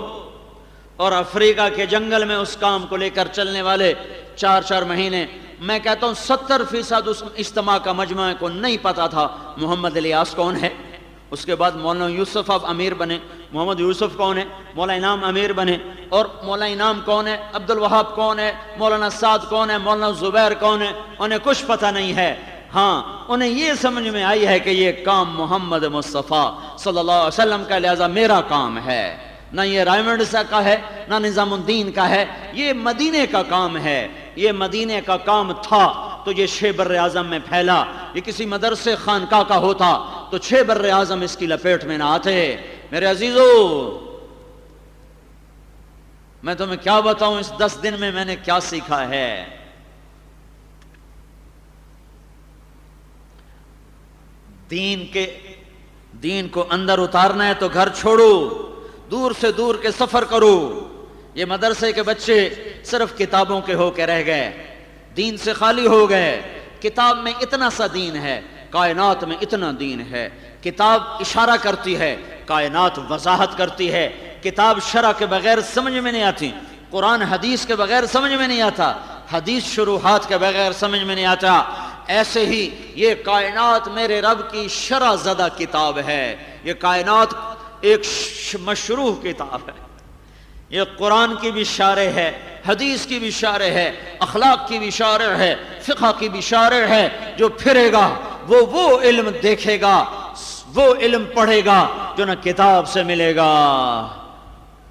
اور افریقہ کے جنگل میں اس کام کو لے کر چلنے والے 4 مہینے۔ میں کہتا ہوں 70% اس اجتماع کا مجمع کو نہیں پتا تھا محمد الیاس کون ہے۔ اس کے بعد مولانا یوسف اب امیر بنے، محمد یوسف کون ہے، مولانا انعام امیر بنے، اور مولانا انعام کون ہے، عبد الوہاب کون ہے، مولانا سعد کون ہے، مولانا زبیر کون ہے، انہیں کچھ پتہ نہیں ہے۔ ہاں انہیں یہ سمجھ میں آئی ہے کہ یہ کام محمد مصطفیٰ صلی اللہ علیہ وسلم کا، لہذا میرا کام ہے، نہ یہ رائمنڈ کا ہے نہ نظام الدین کا ہے، یہ مدینے کا کام ہے۔ یہ مدینے کا کام تھا تو یہ 6 بر اعظم میں پھیلا۔ یہ کسی مدرسے خانقاہ کا ہوتا تو 6 بر اعظم اس کی لپیٹ میں نہ آتے۔ میرے عزیزو، میں تمہیں کیا بتاؤں اس 10 دن میں میں نے کیا سیکھا ہے۔ دین کو اندر اتارنا ہے تو گھر چھوڑو، دور سے دور کے سفر کرو۔ یہ مدرسے کے بچے صرف کتابوں کے ہو کے رہ گئے، دین سے خالی ہو گئے۔ کتاب میں اتنا سا دین ہے، کائنات میں اتنا دین ہے۔ کتاب اشارہ کرتی ہے، کائنات وضاحت کرتی ہے۔ کتاب شرع کے بغیر سمجھ میں نہیں آتی، قرآن حدیث کے بغیر سمجھ میں نہیں آتا، حدیث شروحات کے بغیر سمجھ میں نہیں آتا۔ ایسے ہی یہ کائنات میرے رب کی شرع زدہ کتاب ہے۔ یہ کائنات ایک مشروح کتاب ہے۔ یہ قرآن کی بھی شارح ہے، حدیث کی بھی شارح ہے، اخلاق کی بھی شارح ہے، فقہ کی بھی شارح ہے۔ جو پھرے گا وہ علم دیکھے گا، وہ علم پڑھے گا جو نہ کتاب سے ملے گا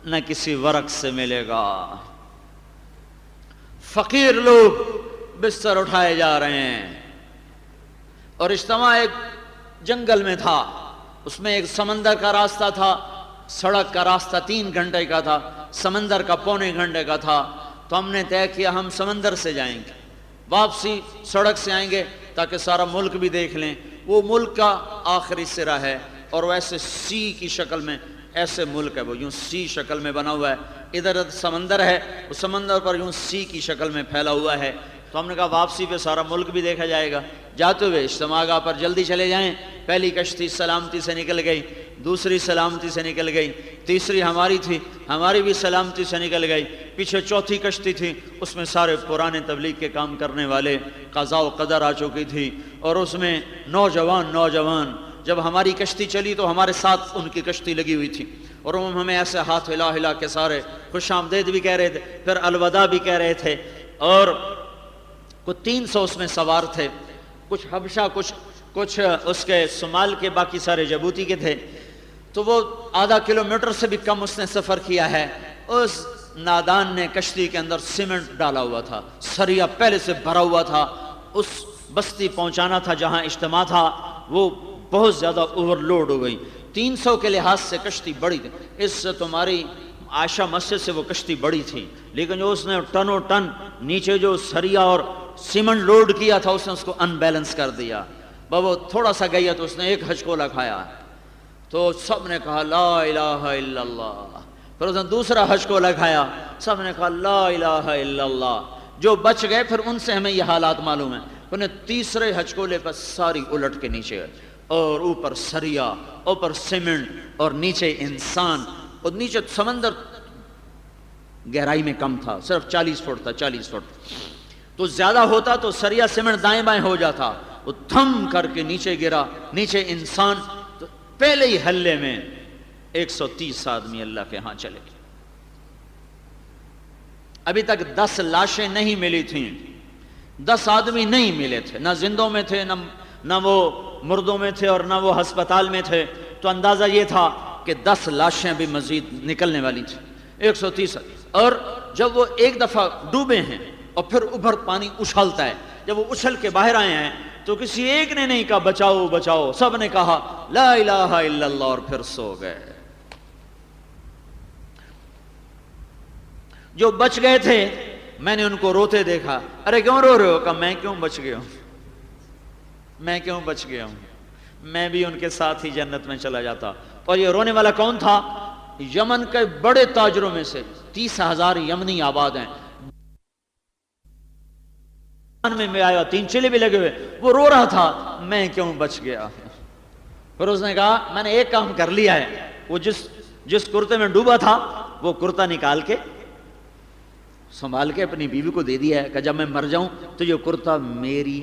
نہ کسی ورق سے ملے گا۔ فقیر لوگ بستر اٹھائے جا رہے ہیں، اور اجتماع ایک جنگل میں تھا، اس میں ایک سمندر کا راستہ تھا، سڑک کا راستہ 3 گھنٹے کا تھا، سمندر کا 1.25 گھنٹے کا تھا۔ تو ہم نے طے کیا ہم سمندر سے جائیں گے، واپسی سڑک سے آئیں گے تاکہ سارا ملک بھی دیکھ لیں۔ وہ ملک کا آخری سرا ہے اور ویسے سی کی شکل میں، ایسے ملک ہے وہ یوں سی شکل میں بنا ہوا ہے، ادھر سمندر ہے، اس سمندر پر یوں سی کی شکل میں پھیلا ہوا ہے۔ تو ہم نے کہا واپسی پہ سارا ملک بھی دیکھا جائے گا، جاتے ہوئے اجتماع گاہ پر جلدی چلے جائیں۔ پہلی کشتی سلامتی سے نکل گئی، دوسری سلامتی سے نکل گئی، تیسری ہماری تھی، ہماری بھی سلامتی سے نکل گئی، پیچھے چوتھی کشتی تھی، اس میں سارے پرانے تبلیغ کے کام کرنے والے، قضاء و قدر آ چکی تھی، اور اس میں نوجوان جب ہماری کشتی چلی تو ہمارے ساتھ ان کی کشتی لگی ہوئی تھی، اور وہ ہمیں ایسے ہاتھ ہلا ہلا کے سارے خوش آمدید بھی کہہ رہے تھے، پھر الوداع بھی کہہ رہے تھے۔ اور کچھ 300 اس میں سوار تھے، کچھ حبشہ، کچھ اس کے صومال کے، باقی سارے جبوتی کے تھے۔ تو وہ آدھا کلومیٹر سے بھی کم اس نے سفر کیا ہے۔ اس نادان نے کشتی کے اندر سیمنٹ ڈالا ہوا تھا، سریا پہلے سے بھرا ہوا تھا، اس بستی پہنچانا تھا جہاں اجتماع تھا، وہ بہت زیادہ اوور لوڈ ہو گئی۔ 300 کے لحاظ سے کشتی بڑی تھی، اس سے تمہاری عائشہ مسجد سے وہ کشتی بڑی تھی، لیکن جو اس نے ٹنوں ٹن نیچے جو سریا اور سیمنٹ لوڈ کیا تھا اس نے اس کو ان بیلنس کر دیا۔ بابا تھوڑا سا گئی تو اس نے ایک ہچکولا کھایا، تو سب نے کہا لا الہ الا اللہ۔ پھر اس نے دوسرا حج کو لگایا، سب نے کہا لا الہ الا اللہ۔ جو بچ گئے پھر ان سے ہمیں یہ حالات معلوم ہیں، انہیں تیسرے حج کو لے پر ساری الٹ کے نیچے گئے، اور اوپر سریا، اوپر سیمنٹ، اور نیچے انسان، اور نیچے سمندر گہرائی میں کم تھا، صرف 40 فٹ تھا، 40 فٹ تو زیادہ ہوتا تو سریا سیمنٹ دائیں بائیں ہو جاتا، وہ تھم کر کے نیچے گرا، نیچے انسان، تو پہلے ہی حلے میں 130 آدمی اللہ کے ہاں چلے گئے۔ ابھی تک 10 لاشیں نہیں ملی تھیں، 10 آدمی نہیں ملے تھے، نہ زندوں میں تھے، نہ وہ مردوں میں تھے، اور نہ وہ ہسپتال میں تھے، تو اندازہ یہ تھا کہ 10 لاشیں بھی مزید نکلنے والی تھیں، 130۔ اور جب وہ ایک دفعہ ڈوبے ہیں اور پھر اوپر پانی اچھلتا ہے، جب وہ اچھل کے باہر آئے ہیں تو کسی ایک نے نہیں کہا بچاؤ بچاؤ، سب نے کہا لا الہ الا اللہ، اور پھر سو گئے۔ جو بچ گئے تھے میں نے ان کو روتے دیکھا، ارے کیوں رو رہے ہو؟ کہا میں کیوں بچ گیا ہوں، میں کیوں بچ گیا ہوں، میں بھی ان کے ساتھ ہی جنت میں چلا جاتا۔ اور یہ رونے والا کون تھا؟ یمن کے بڑے تاجروں میں سے 30,000 یمنی آباد ہیں، میں آیا، 3 چلے بھی لگے ہوئے، وہ رو رہا تھا میں کیوں بچ گیا۔ پھر اس نے کہا میں نے ایک کام کر لیا ہے، وہ جس کرتے میں ڈوبا تھا وہ کرتا نکال کے سنبھال کے اپنی بیوی کو دے دیا ہے کہ جب میں مر جاؤں تو یہ کرتا میری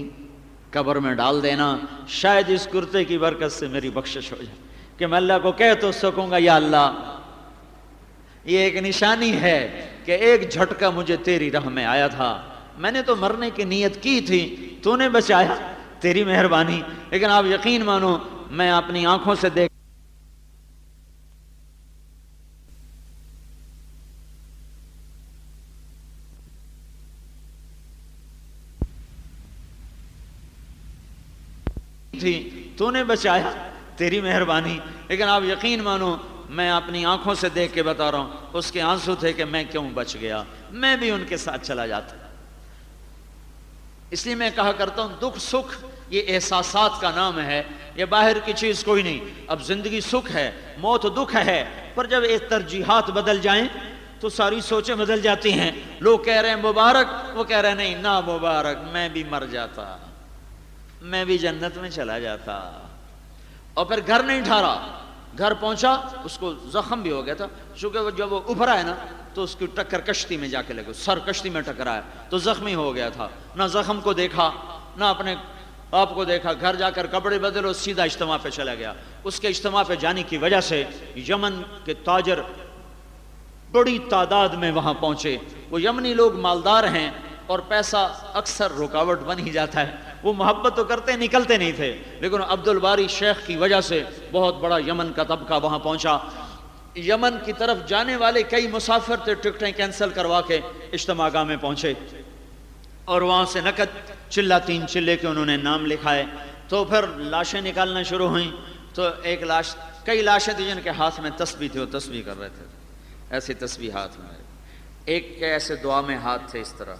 قبر میں ڈال دینا، شاید اس کرتے کی برکت سے میری بخشش ہو جائے، کہ میں اللہ کو کہہ تو سکوں گا یا اللہ یہ ایک نشانی ہے کہ ایک جھٹکا مجھے تیری راہ میں آیا تھا، میں نے تو مرنے کی نیت کی تھی، تو نے بچایا، تیری مہربانی۔ لیکن آپ یقین مانو میں اپنی آنکھوں سے دیکھ تھی، تو نے بچایا، تیری مہربانی۔ لیکن آپ یقین مانو میں اپنی آنکھوں سے دیکھ کے بتا رہا ہوں، اس کے آنسو تھے کہ میں کیوں بچ گیا، میں بھی ان کے ساتھ چلا جاتا۔ اس لیے میں کہا کرتا ہوں دکھ سکھ یہ احساسات کا نام ہے، یہ باہر کی چیز کوئی نہیں۔ اب زندگی سکھ ہے، موت دکھ ہے، پر جب ایک ترجیحات بدل جائیں تو ساری سوچیں بدل جاتی ہیں۔ لوگ کہہ رہے ہیں مبارک، وہ کہہ رہے ہیں نہیں نا مبارک، میں بھی مر جاتا، میں بھی جنت میں چلا جاتا۔ اور پھر گھر نہیں ٹھہرا، گھر پہنچا اس کو زخم بھی ہو گیا تھا، چونکہ جب وہ ابھرا ہے نا تو اس کی ٹکر کشتی میں جا کے لگے، سر کشتی میں ٹکرایا تو زخمی ہو گیا تھا، نہ زخم کو دیکھا نہ اپنے آپ کو دیکھا۔ گھر جا کر کپڑے بدلو، سیدھا اجتماع پہ چلا گیا۔ اس کے اجتماع پہ جانے کی وجہ سے یمن کے تاجر بڑی تعداد میں وہاں پہنچے۔ وہ یمنی لوگ مالدار ہیں اور پیسہ اکثر رکاوٹ بن ہی جاتا ہے، وہ محبت تو کرتے نکلتے نہیں تھے، لیکن عبد الباری شیخ کی وجہ سے بہت بڑا یمن کا طبقہ وہاں پہنچا۔ یمن کی طرف جانے والے کئی مسافر تھے، ٹکٹیں کینسل کروا کے اجتماع گاہ میں پہنچے، اور وہاں سے نقد چلہ 3 چلے کے انہوں نے نام لکھائے۔ تو پھر لاشیں نکالنا شروع ہوئیں، تو ایک لاش، کئی لاشیں تھیں جن کے ہاتھ میں تسبیح تھی، وہ تسبیح کر رہے تھے، ایسی تسبیح ہاتھ میں، ایک کے ایسے دعا میں ہاتھ تھے اس طرح،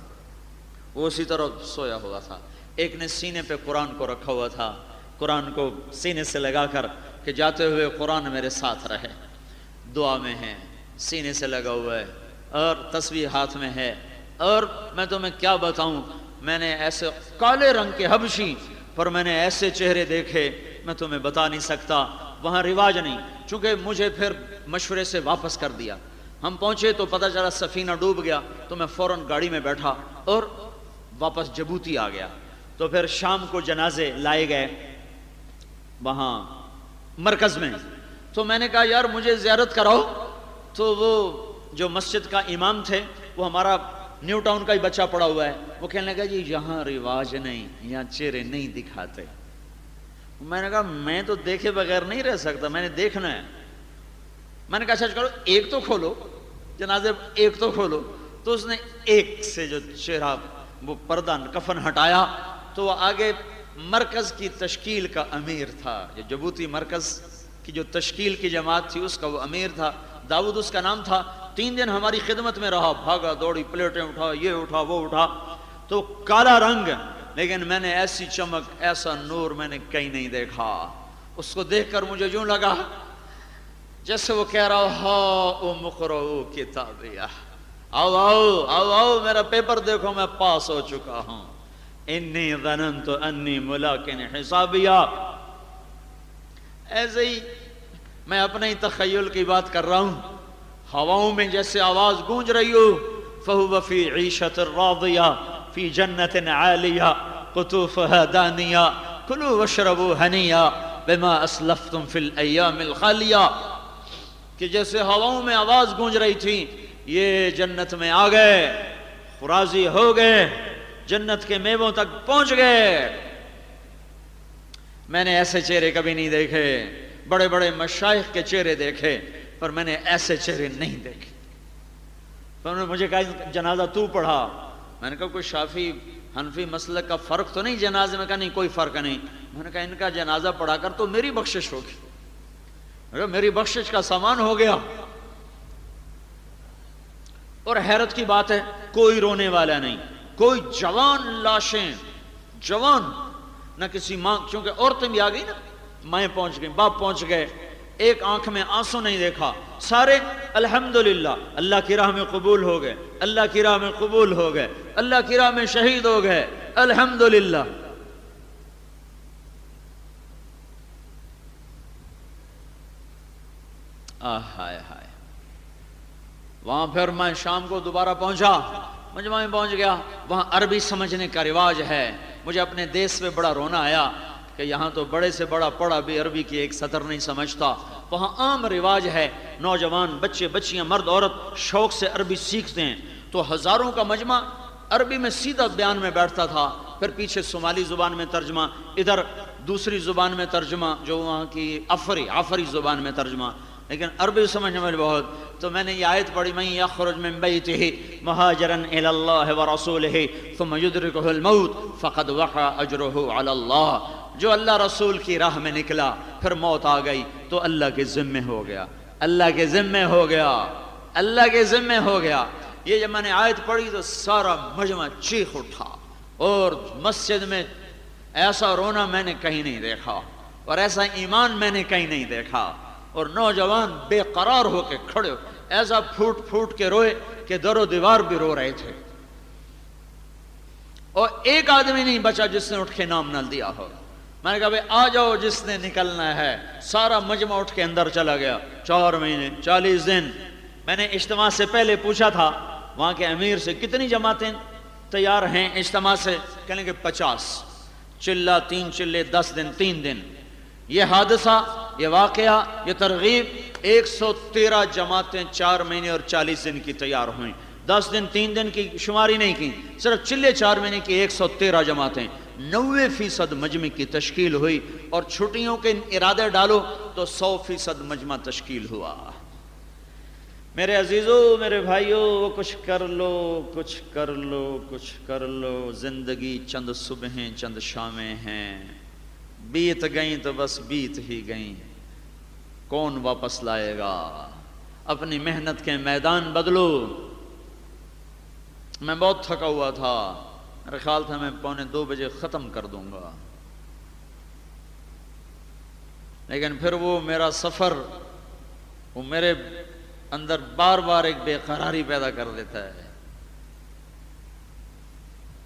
وہ اسی طرح سویا ہوا تھا۔ ایک نے سینے پہ قرآن کو رکھا ہوا تھا، قرآن کو سینے سے لگا کر کہ جاتے ہوئے قرآن میرے ساتھ رہے، دعا میں ہے، سینے سے لگا ہوا ہے، اور تسبیح ہاتھ میں ہے۔ اور میں تمہیں کیا بتاؤں، میں نے ایسے کالے رنگ کے حبشی پر میں نے ایسے چہرے دیکھے میں تمہیں بتا نہیں سکتا۔ وہاں رواج نہیں، چونکہ مجھے پھر مشورے سے واپس کر دیا۔ ہم پہنچے تو پتہ چلا سفینہ ڈوب گیا، تو میں فوراً گاڑی میں بیٹھا اور واپس جبوتی آ گیا۔ تو پھر شام کو جنازے لائے گئے وہاں مرکز میں، تو میں نے کہا یار مجھے زیارت کراؤ۔ تو وہ جو مسجد کا امام تھے، وہ ہمارا نیو ٹاؤن کا ہی بچہ پڑا ہوا ہے، وہ کہنے لگا جی یہاں رواج نہیں، یہاں چہرے نہیں دکھاتے۔ میں نے کہا میں تو دیکھے بغیر نہیں رہ سکتا، میں نے دیکھنا ہے۔ میں نے کہا اچھا کرو ایک تو کھولو جنازے، ایک تو کھولو۔ تو اس نے ایک سے جو چہرہ وہ پردہ کفن ہٹایا، تو وہ آگے مرکز کی تشکیل کا امیر تھا، جو جبوتی مرکز کی جو تشکیل کی جماعت تھی اس کا وہ امیر تھا، داؤد اس کا نام تھا۔ 3 دن ہماری خدمت میں رہا، بھاگا دوڑی، پلیٹیں اٹھا، یہ اٹھا وہ اٹھا۔ تو کالا رنگ، لیکن میں نے ایسی چمک، ایسا نور میں نے کہیں نہیں دیکھا۔ اس کو دیکھ کر مجھے یوں لگا جیسے وہ کہہ رہا ہو مقرؤ کتابیہ، آؤ آؤ آؤ آؤ میرا پیپر دیکھو، میں پاس ہو چکا ہوں، انی ظننت انی ملاق حسابیہ۔ ایسے ہی میں اپنے ہی تخیل کی بات کر رہا ہوں، ہواؤں میں جیسے آواز گونج رہی ہو، فَهُوَ فِي عِيشَةٍ رَاضِيَةٍ فِي جَنَّةٍ عَالِيَةٍ قُطُوفُهَا دَانِيَةٌ كُلُوا وَاشْرَبُوا هَنِيًّا بِمَا أَسْلَفْتُمْ فِي الْأَيَّامِ الْخَالِيَةِ، کہ جیسے ہواؤں میں آواز گونج رہی تھی، یہ جنت میں آ گئے، راضی ہو گئے، جنت کے میووں تک پہنچ گئے۔ میں نے ایسے چہرے کبھی نہیں دیکھے، بڑے بڑے مشائخ کے چہرے دیکھے، پر میں نے ایسے چہرے نہیں دیکھے۔ تو انہوں نے مجھے کہا جنازہ تو پڑھا۔ میں نے کہا کوئی شافعی حنفی مسلک کا فرق تو نہیں جنازے میں؟ کہا نہیں کوئی فرق نہیں۔ میں نے کہا ان کا جنازہ پڑھا کر تو میری بخشش ہوگی، میری بخشش کا سامان ہو گیا۔ اور حیرت کی بات ہے کوئی رونے والا نہیں، کوئی جوان لاشیں، جوان، نہ کسی ماں، چونکہ عورتیں بھی آ گئی نا، مائیں پہنچ گئیں، باپ پہنچ گئے، ایک آنکھ میں آنسو نہیں دیکھا، سارے الحمدللہ اللہ کی راہ میں قبول ہو گئے، اللہ کی راہ میں قبول ہو گئے، اللہ کی راہ میں شہید ہو گئے، الحمدللہ۔ ہائے ہائے۔ وہاں پھر میں شام کو دوبارہ پہنچا، مجمع میں پہنچ گیا، وہاں عربی سمجھنے کا رواج ہے۔ مجھے اپنے دیس میں بڑا رونا آیا کہ یہاں تو بڑے سے بڑا پڑھا بھی عربی کی ایک سطر نہیں سمجھتا۔ وہاں عام رواج ہے، نوجوان، بچے بچیاں، مرد عورت شوق سے عربی سیکھتے ہیں۔ تو ہزاروں کا مجمع عربی میں سیدھا بیان میں بیٹھتا تھا، پھر پیچھے صومالی زبان میں ترجمہ، ادھر دوسری زبان میں ترجمہ جو وہاں کی عفری زبان میں ترجمہ، لیکن عربی سمجھنے میں بہت۔ تو میں نے یہ آیت پڑھی، من یخرج من بیتہ مہاجرا الی اللہ ورسولہ ثم یدرکہ الموت فقد وقع اجرہ علی اللہ۔ جو اللہ رسول کی راہ میں نکلا پھر موت آ گئی تو اللہ کے ذمے ہو گیا، اللہ کے ذمے ہو گیا، اللہ کے ذمے ہو گیا۔ یہ جب میں نے آیت پڑھی تو سارا مجمع چیخ اٹھا، اور مسجد میں ایسا رونا میں نے کہیں نہیں دیکھا، اور ایسا ایمان میں نے کہیں نہیں دیکھا۔ اور نوجوان بے قرار ہو کے کھڑے ہو، ایسا پھوٹ پھوٹ کے روئے کہ در و دیوار بھی رو رہے تھے، اور ایک آدمی نہیں بچا جس نے اٹھ کے نام نہ دیا ہو۔ میں نے کہا بھئی آ جاؤ جس نے نکلنا ہے۔ سارا مجمع اٹھ کے اندر چلا گیا۔ 4 مہینے 40 دن میں نے اجتماع سے پہلے پوچھا تھا وہاں کے امیر سے کتنی جماعتیں تیار ہیں اجتماع سے، کہنے کہ 50 چلہ 3 چلے 10 دن 3 دن۔ یہ حادثہ، یہ واقعہ، یہ ترغیب، 113 جماعتیں 4 مہینے اور 40 دن کی تیار ہوئیں۔ 10 دن 3 دن کی شماری نہیں کی، صرف چلے 4 مہینے کی 113 جماعتیں، 90% مجمع کی تشکیل ہوئی، اور چھٹیوں کے ارادے ڈالو تو 100% مجمع تشکیل ہوا۔ میرے عزیزو، میرے بھائیو، کچھ کر لو، کچھ کر لو، کچھ کر لو، زندگی چند صبحیں چند شامیں ہیں، بیت گئیں تو بس بیت ہی گئیں، کون واپس لائے گا؟ اپنی محنت کے میدان بدلو۔ میں بہت تھکا ہوا تھا، میرا خیال تھا میں 1:45 بجے ختم کر دوں گا، لیکن پھر وہ میرا سفر وہ میرے اندر بار بار ایک بے قراری پیدا کر دیتا ہے۔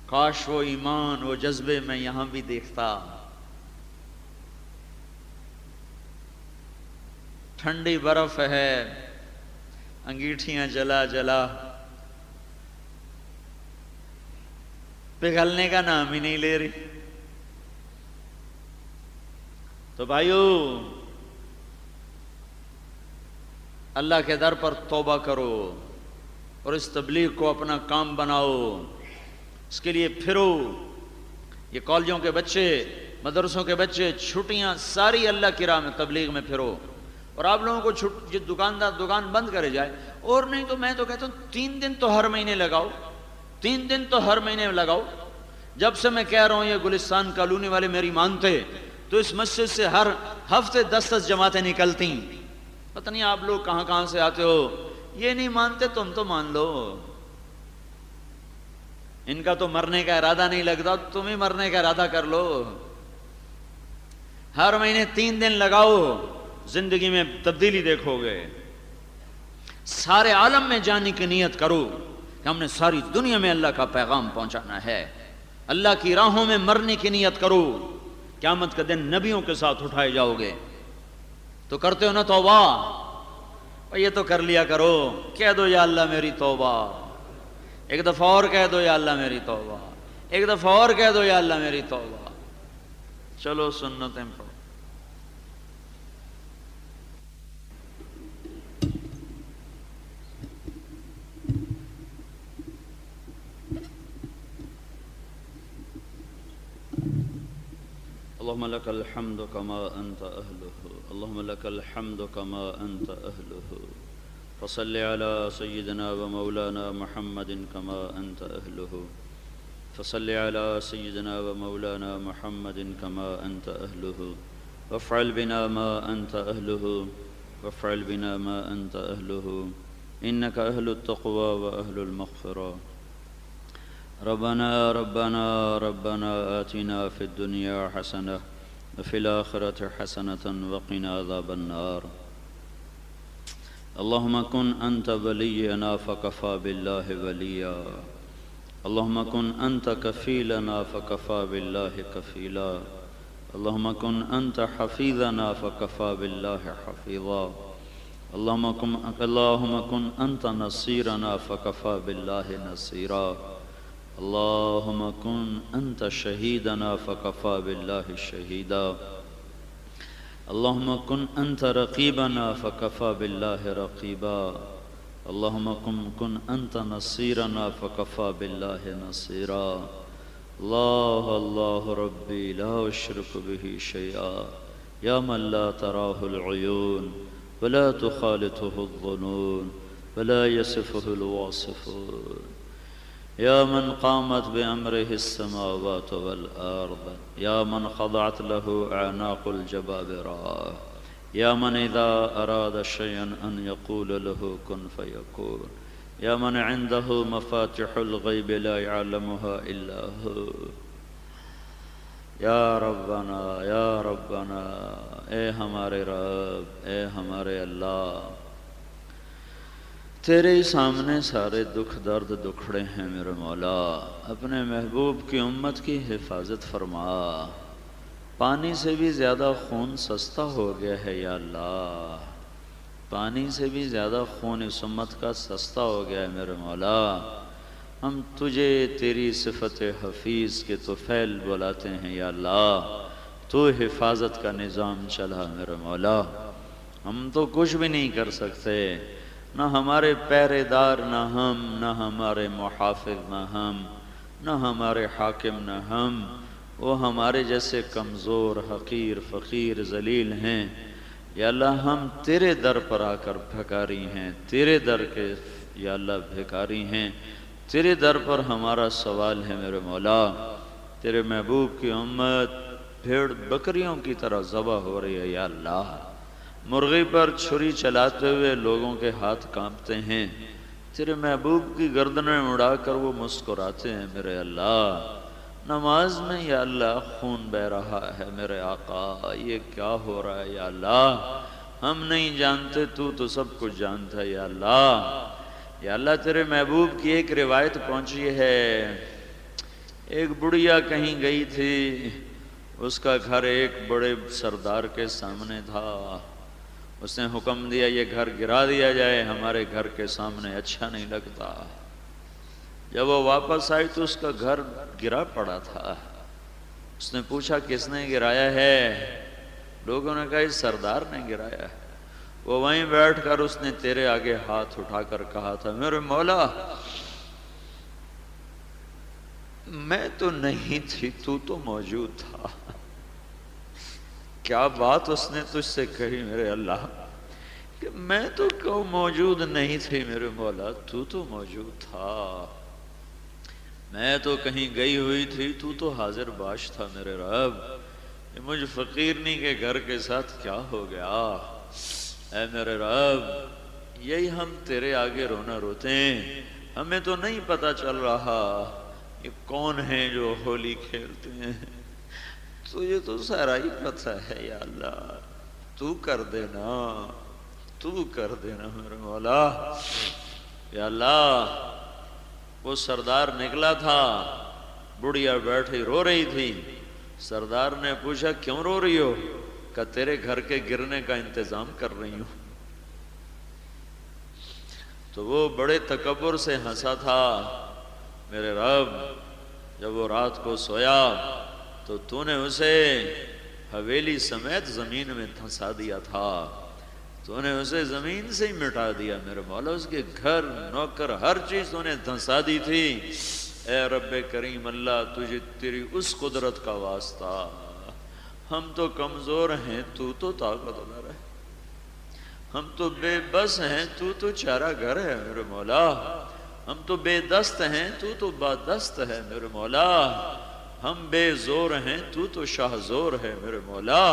کاش وہ ایمان، وہ جذبے میں یہاں بھی دیکھتا۔ ٹھنڈی برف ہے، انگیٹھیاں جلا جلا، پگھلنے کا نام ہی نہیں لے رہی۔ تو بھائیو، اللہ کے در پر توبہ کرو اور اس تبلیغ کو اپنا کام بناؤ، اس کے لیے پھرو۔ یہ کالجوں کے بچے، مدرسوں کے بچے، چھٹیاں ساری اللہ کی راہ میں تبلیغ میں پھرو۔ اور آپ لوگوں کو جو دکاندار دکان بند کرے جائے، اور نہیں تو میں تو کہتا ہوں 3 دن تو ہر مہینے لگاؤ، 3 دن تو ہر مہینے لگاؤ۔ جب سے میں کہہ رہا ہوں یہ گلستان کالونی والے میری مانتے، تو اس مسجد سے ہر ہفتے 10 جماعتیں نکلتی۔ پتہ نہیں آپ لوگ کہاں کہاں سے آتے ہو، یہ نہیں مانتے تم تو مان لو۔ ان کا تو مرنے کا ارادہ نہیں لگتا، تم ہی مرنے کا ارادہ کر لو۔ ہر مہینے 3 دن لگاؤ، زندگی میں تبدیلی دیکھو گے۔ سارے عالم میں جانے کی نیت کرو کہ ہم نے ساری دنیا میں اللہ کا پیغام پہنچانا ہے۔ اللہ کی راہوں میں مرنے کی نیت کرو، قیامت کا دن نبیوں کے ساتھ اٹھائے جاؤ گے۔ تو کرتے ہو نا توبہ؟ یہ تو کر لیا کرو، کہہ دو یا اللہ میری توبہ، ایک دفعہ اور کہہ دو یا اللہ میری توبہ، ایک دفعہ اور کہہ دو یا اللہ میری توبہ۔ چلو سنتیں پڑھو۔ اللهم لك الحمد كما أنت أهله، اللهم لك الحمد كما أنت أهله، فصل على سيدنا ومولانا محمد كما أنت أهله، فصل على سيدنا ومولانا محمد كما أنت أهله، وافعل بنا ما أنت أهله، وافعل بنا ما أنت أهله، إنك أهل التقوى وأهل المغفرة۔ ربنا ربنا ربنا آتنا في الدنيا حسنة وفي الآخرة حسنة وقنا عذاب النار۔ اللهم كن أنت ولينا فكفى بالله وليا، اللهم كن أنت كفيلنا فكفى بالله كفيلا، اللهم كن أنت حفيظنا فكفى بالله حفيظا، اللهم كن أنت نصيرنا فكفى بالله نصيرا، اللهم كن أنت شهيدنا فكفى بالله شهيدا، اللهم كن أنت رقيبنا فكفى بالله رقيبا، اللهم كن أنت نصيرنا فكفى بالله نصيرا، الله الله ربي لا أشرك به شيئا، يا من لا تراه العيون ولا تخالطه الظنون ولا يصفه الواصفون، يا من قامت بأمره السماوات والأرض، يا من خضعت له أعناق الجبابرة، يا من إذا أراد شيئا أن يقول له كن فيكون، يا من عنده مفاتح الغيب لا يعلمها إلا هو، یا ربنا یا ربنا، اے ہمارے رب، اے ہمارے اللہ، تیرے ہی سامنے سارے دکھ درد دکھڑے ہیں میرے مولا، اپنے محبوب کی امت کی حفاظت فرما۔ پانی سے بھی زیادہ خون سستا ہو گیا ہے یا اللہ، پانی سے بھی زیادہ خون اس امت کا سستا ہو گیا ہے میرے مولا، ہم تجھے تیری صفت حفیظ کے طفیل بلاتے ہیں یا اللہ، تو حفاظت کا نظام چلا میرے مولا، ہم تو کچھ بھی نہیں کر سکتے، نہ ہمارے پہرے دار نہ ہم، نہ ہمارے محافظ نہ ہم، نہ ہمارے حاکم نہ ہم، وہ ہمارے جیسے کمزور حقیر فقیر ذلیل ہیں یا اللہ، ہم تیرے در پر آ کر بھکاری ہیں، تیرے در کے یا اللہ بھکاری ہیں، تیرے در پر ہمارا سوال ہے میرے مولا، تیرے محبوب کی امت بھیڑ بکریوں کی طرح ذبح ہو رہی ہے یا اللہ، مرغی پر چھری چلاتے ہوئے لوگوں کے ہاتھ کانپتے ہیں، تیرے محبوب کی گردنیں اڑا کر وہ مسکراتے ہیں میرے اللہ، نماز میں یا اللہ خون بہ رہا ہے میرے آقا، یہ کیا ہو رہا ہے یا اللہ، ہم نہیں جانتے، تو سب کچھ جانتا ہے یا اللہ۔ یا اللہ تیرے محبوب کی ایک روایت پہنچی ہے، ایک بڑھیا کہیں گئی تھی، اس کا گھر ایک بڑے سردار کے سامنے تھا، اس نے حکم دیا یہ گھر گرا دیا جائے، ہمارے گھر کے سامنے اچھا نہیں لگتا۔ جب وہ واپس آئی تو اس کا گھر گرا پڑا تھا، اس نے پوچھا کس نے گرایا ہے، لوگوں نے کہا اس سردار نے گرایا ہے۔ وہ وہیں بیٹھ کر اس نے تیرے آگے ہاتھ اٹھا کر کہا تھا میرے مولا میں تو نہیں تھی، تو موجود تھا۔ کیا بات اس نے تجھ سے کہی میرے اللہ کہ میں تو موجود نہیں تھی میرے مولا، تو موجود تھا، میں تو کہیں گئی ہوئی تھی، تو حاضر باش تھا میرے رب، یہ مجھ فقیرنی کے گھر کے ساتھ کیا ہو گیا، اے میرے رب یہی ہم تیرے آگے رونا روتے ہیں، ہمیں تو نہیں پتہ چل رہا یہ کون ہیں جو ہولی کھیلتے ہیں، تجھے تو سارا ہی پتہ ہے یا اللہ، تو کر دینا، تو کر دینا میرے مولا۔ یا اللہ، وہ سردار نکلا تھا، بڑھیا بیٹھی رو رہی تھی، سردار نے پوچھا کیوں رو رہی ہو؟ کہ تیرے گھر کے گرنے کا انتظام کر رہی ہوں۔ تو وہ بڑے تکبر سے ہنسا تھا، میرے رب جب وہ رات کو سویا تو نے اسے حویلی سمیت زمین میں دھنسا دیا تھا، تو نے اسے زمین سے ہی مٹا دیا میرے مولا، اس کے گھر نوکر ہر چیز تو نے دھنسا دی تھی۔ اے رب کریم اللہ، تجھے تیری اس قدرت کا واسطہ، ہم تو کمزور ہیں، تو طاقتور ہے، ہم تو بے بس ہیں، تو چارہ گر ہے میرے مولا، ہم تو بے دست ہیں، تو بادست ہے میرے مولا، ہم بے زور ہیں، تو شاہ زور ہے میرے مولا،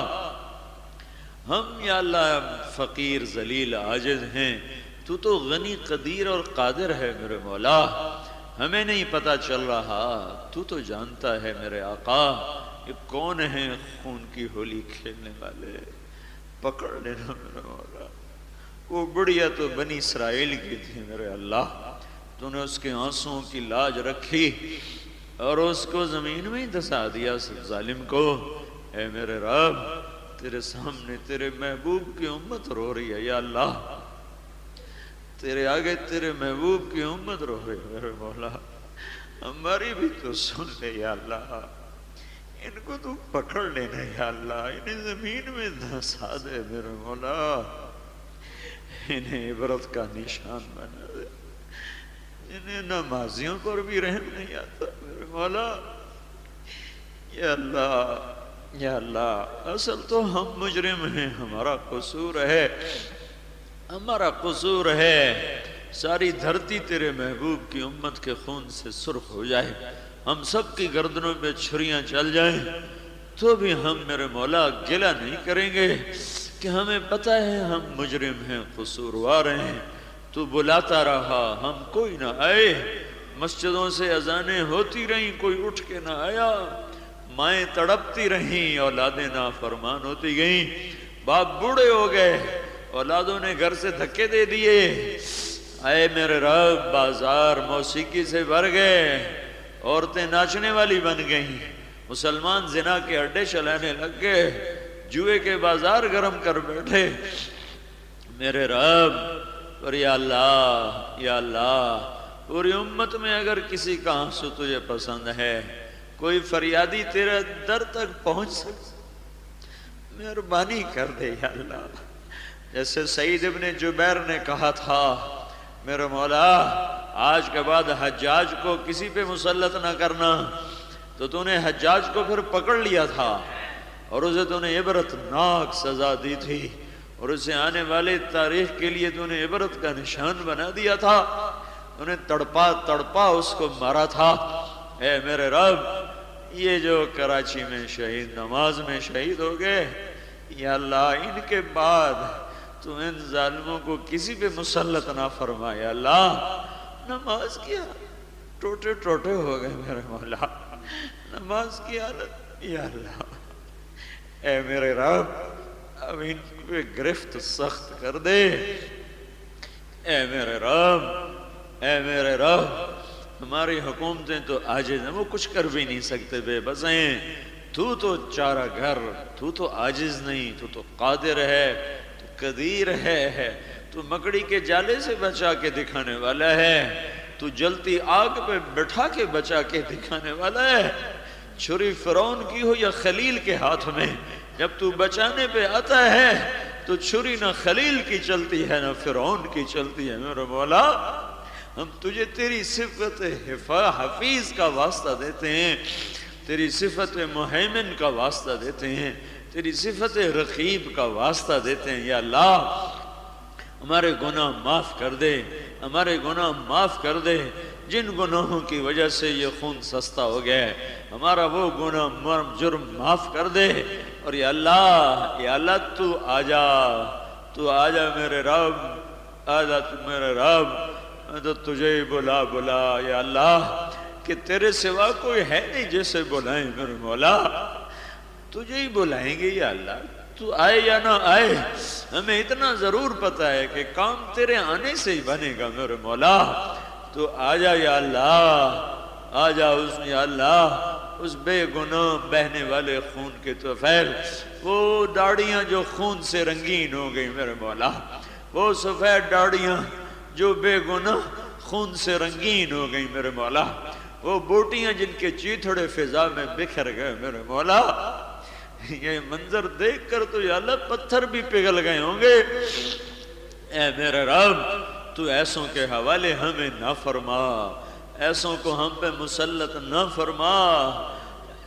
ہم یا اللہ فقیر ذلیل عاجز ہیں، تو غنی قدیر اور قادر ہے میرے مولا، ہمیں نہیں پتہ چل رہا، تو جانتا ہے میرے آقا، یہ کون ہیں خون کی ہولی کھیلنے والے، پکڑ لینا میرے مولا۔ وہ بڑھیا تو بنی اسرائیل کی تھی میرے اللہ، تو نے اس کے آنسوں کی لاج رکھی اور اس کو زمین میں ہی دھسا دیا ظالم کو۔ اے میرے رب، تیرے سامنے تیرے محبوب کی امت رو رہی ہے یا اللہ، تیرے آگے تیرے محبوب کی امت رو رہی ہے میرے مولا، ہماری بھی تو سن لے یا اللہ، ان کو تو پکڑ لینا یا اللہ، انہیں زمین میں دھسا دے میرے مولا، انہیں عبرت کا نشان بنا دے، انہیں نمازیوں پر بھی رحم نہیں آتا میرے مولا۔ یا اللہ، یا اللہ، اصل تو ہم مجرم ہیں، ہمارا قصور ہے، ہمارا قصور ہے، ساری دھرتی تیرے محبوب کی امت کے خون سے سرخ ہو جائے، ہم سب کی گردنوں پہ چھریاں چل جائیں تو بھی ہم میرے مولا گلہ نہیں کریں گے کہ ہمیں پتہ ہے ہم مجرم ہیں، قصوروار ہیں، تو بلاتا رہا، ہم کوئی نہ آئے، مسجدوں سے اذانیں ہوتی رہیں، کوئی اٹھ کے نہ آیا، مائیں تڑپتی رہیں، اولادیں نافرمان ہوتی گئیں، باپ بوڑھے ہو گئے، اولادوں نے گھر سے دھکے دے دیے، اے میرے رب بازار موسیقی سے بھر گئے، عورتیں ناچنے والی بن گئیں، مسلمان زنا کے اڈے چلانے لگ گئے، جوئے کے بازار گرم کر بیٹھے، میرے رب، اور یا اللہ، یا اللہ، پوری امت میں اگر کسی کا آنسو تجھے پسند ہے، کوئی فریادی تیرے در تک پہنچ سکتا، مہربانی کر دے یا اللہ۔ جیسے سعید ابن جبیر نے کہا تھا، میرے مولا آج کے بعد حجاج کو کسی پہ مسلط نہ کرنا، تو نے حجاج کو پھر پکڑ لیا تھا اور اسے تو نے عبرت ناک سزا دی تھی، اور اسے آنے والے تاریخ کے لیے تو نے عبرت کا نشان بنا دیا تھا، تو نے تڑپا تڑپا اس کو مارا تھا۔ اے میرے رب، یہ جو کراچی میں شہید، نماز میں شہید ہو گئے، یا اللہ ان کے بعد تو ان ظالموں کو کسی پہ مسلط نہ فرما یا اللہ۔ نماز کی حالت ٹوٹے ٹوٹے ہو گئے میرے مولا، نماز کی حالت یا اللہ، اے میرے رب اب ان پہ گرفت سخت کر دے، اے میرے رب، اے میرے رب، ہماری حکومتیں تو عاجز ہیں، وہ کچھ کر بھی نہیں سکتے، بے بس ہیں، تو چارہ گھر، تو عاجز نہیں، تو قادر ہے، تو قدیر ہے، تو مکڑی کے جالے سے بچا کے دکھانے والا ہے، تو جلتی آگ پہ بٹھا کے بچا کے دکھانے والا ہے، چھری فرعون کی ہو یا خلیل کے ہاتھ میں، جب تو بچانے پہ آتا ہے تو چھری نہ خلیل کی چلتی ہے نہ فرعون کی چلتی ہے میرے مولا۔ ہم تجھے تیری صفت حفیظ کا واسطہ دیتے ہیں، تیری صفت مہیمن کا واسطہ دیتے ہیں، تیری صفت رقیب کا واسطہ دیتے ہیں، یا اللہ ہمارے گناہ معاف کر دے، ہمارے گناہ معاف کر دے، جن گناہوں کی وجہ سے یہ خون سستا ہو گیا ہے، ہمارا وہ گناہ جرم معاف کر دے، اور یا اللہ تو آجا میرے رب، آجا میرے رب، میں تو تجھے ہی بلا یا اللہ، کہ تیرے سوا کوئی ہے نہیں جیسے بلائیں میرے مولا، تجھے ہی بلائیں گے یا اللہ، تو آئے یا نہ آئے ہمیں اتنا ضرور پتہ ہے کہ کام تیرے آنے سے ہی بنے گا میرے مولا. تو آ جا یا اللہ، آ جا یا اللہ اس بے گناہ بہنے والے خون کے طفیل، وہ داڑیاں جو خون سے رنگین ہو گئی میرے مولا، وہ سفید داڑیاں جو بے گناہ خون سے رنگین ہو گئی میرے مولا، وہ بوٹیاں جن کے چیتھڑے فضا میں بکھر گئے میرے مولا. یہ منظر دیکھ کر تو یا اللہ پتھر بھی پگھل گئے ہوں گے. اے میرے رب تو ایسوں کے حوالے ہمیں نہ فرما، ایسوں کو ہم پہ مسلط نہ فرما.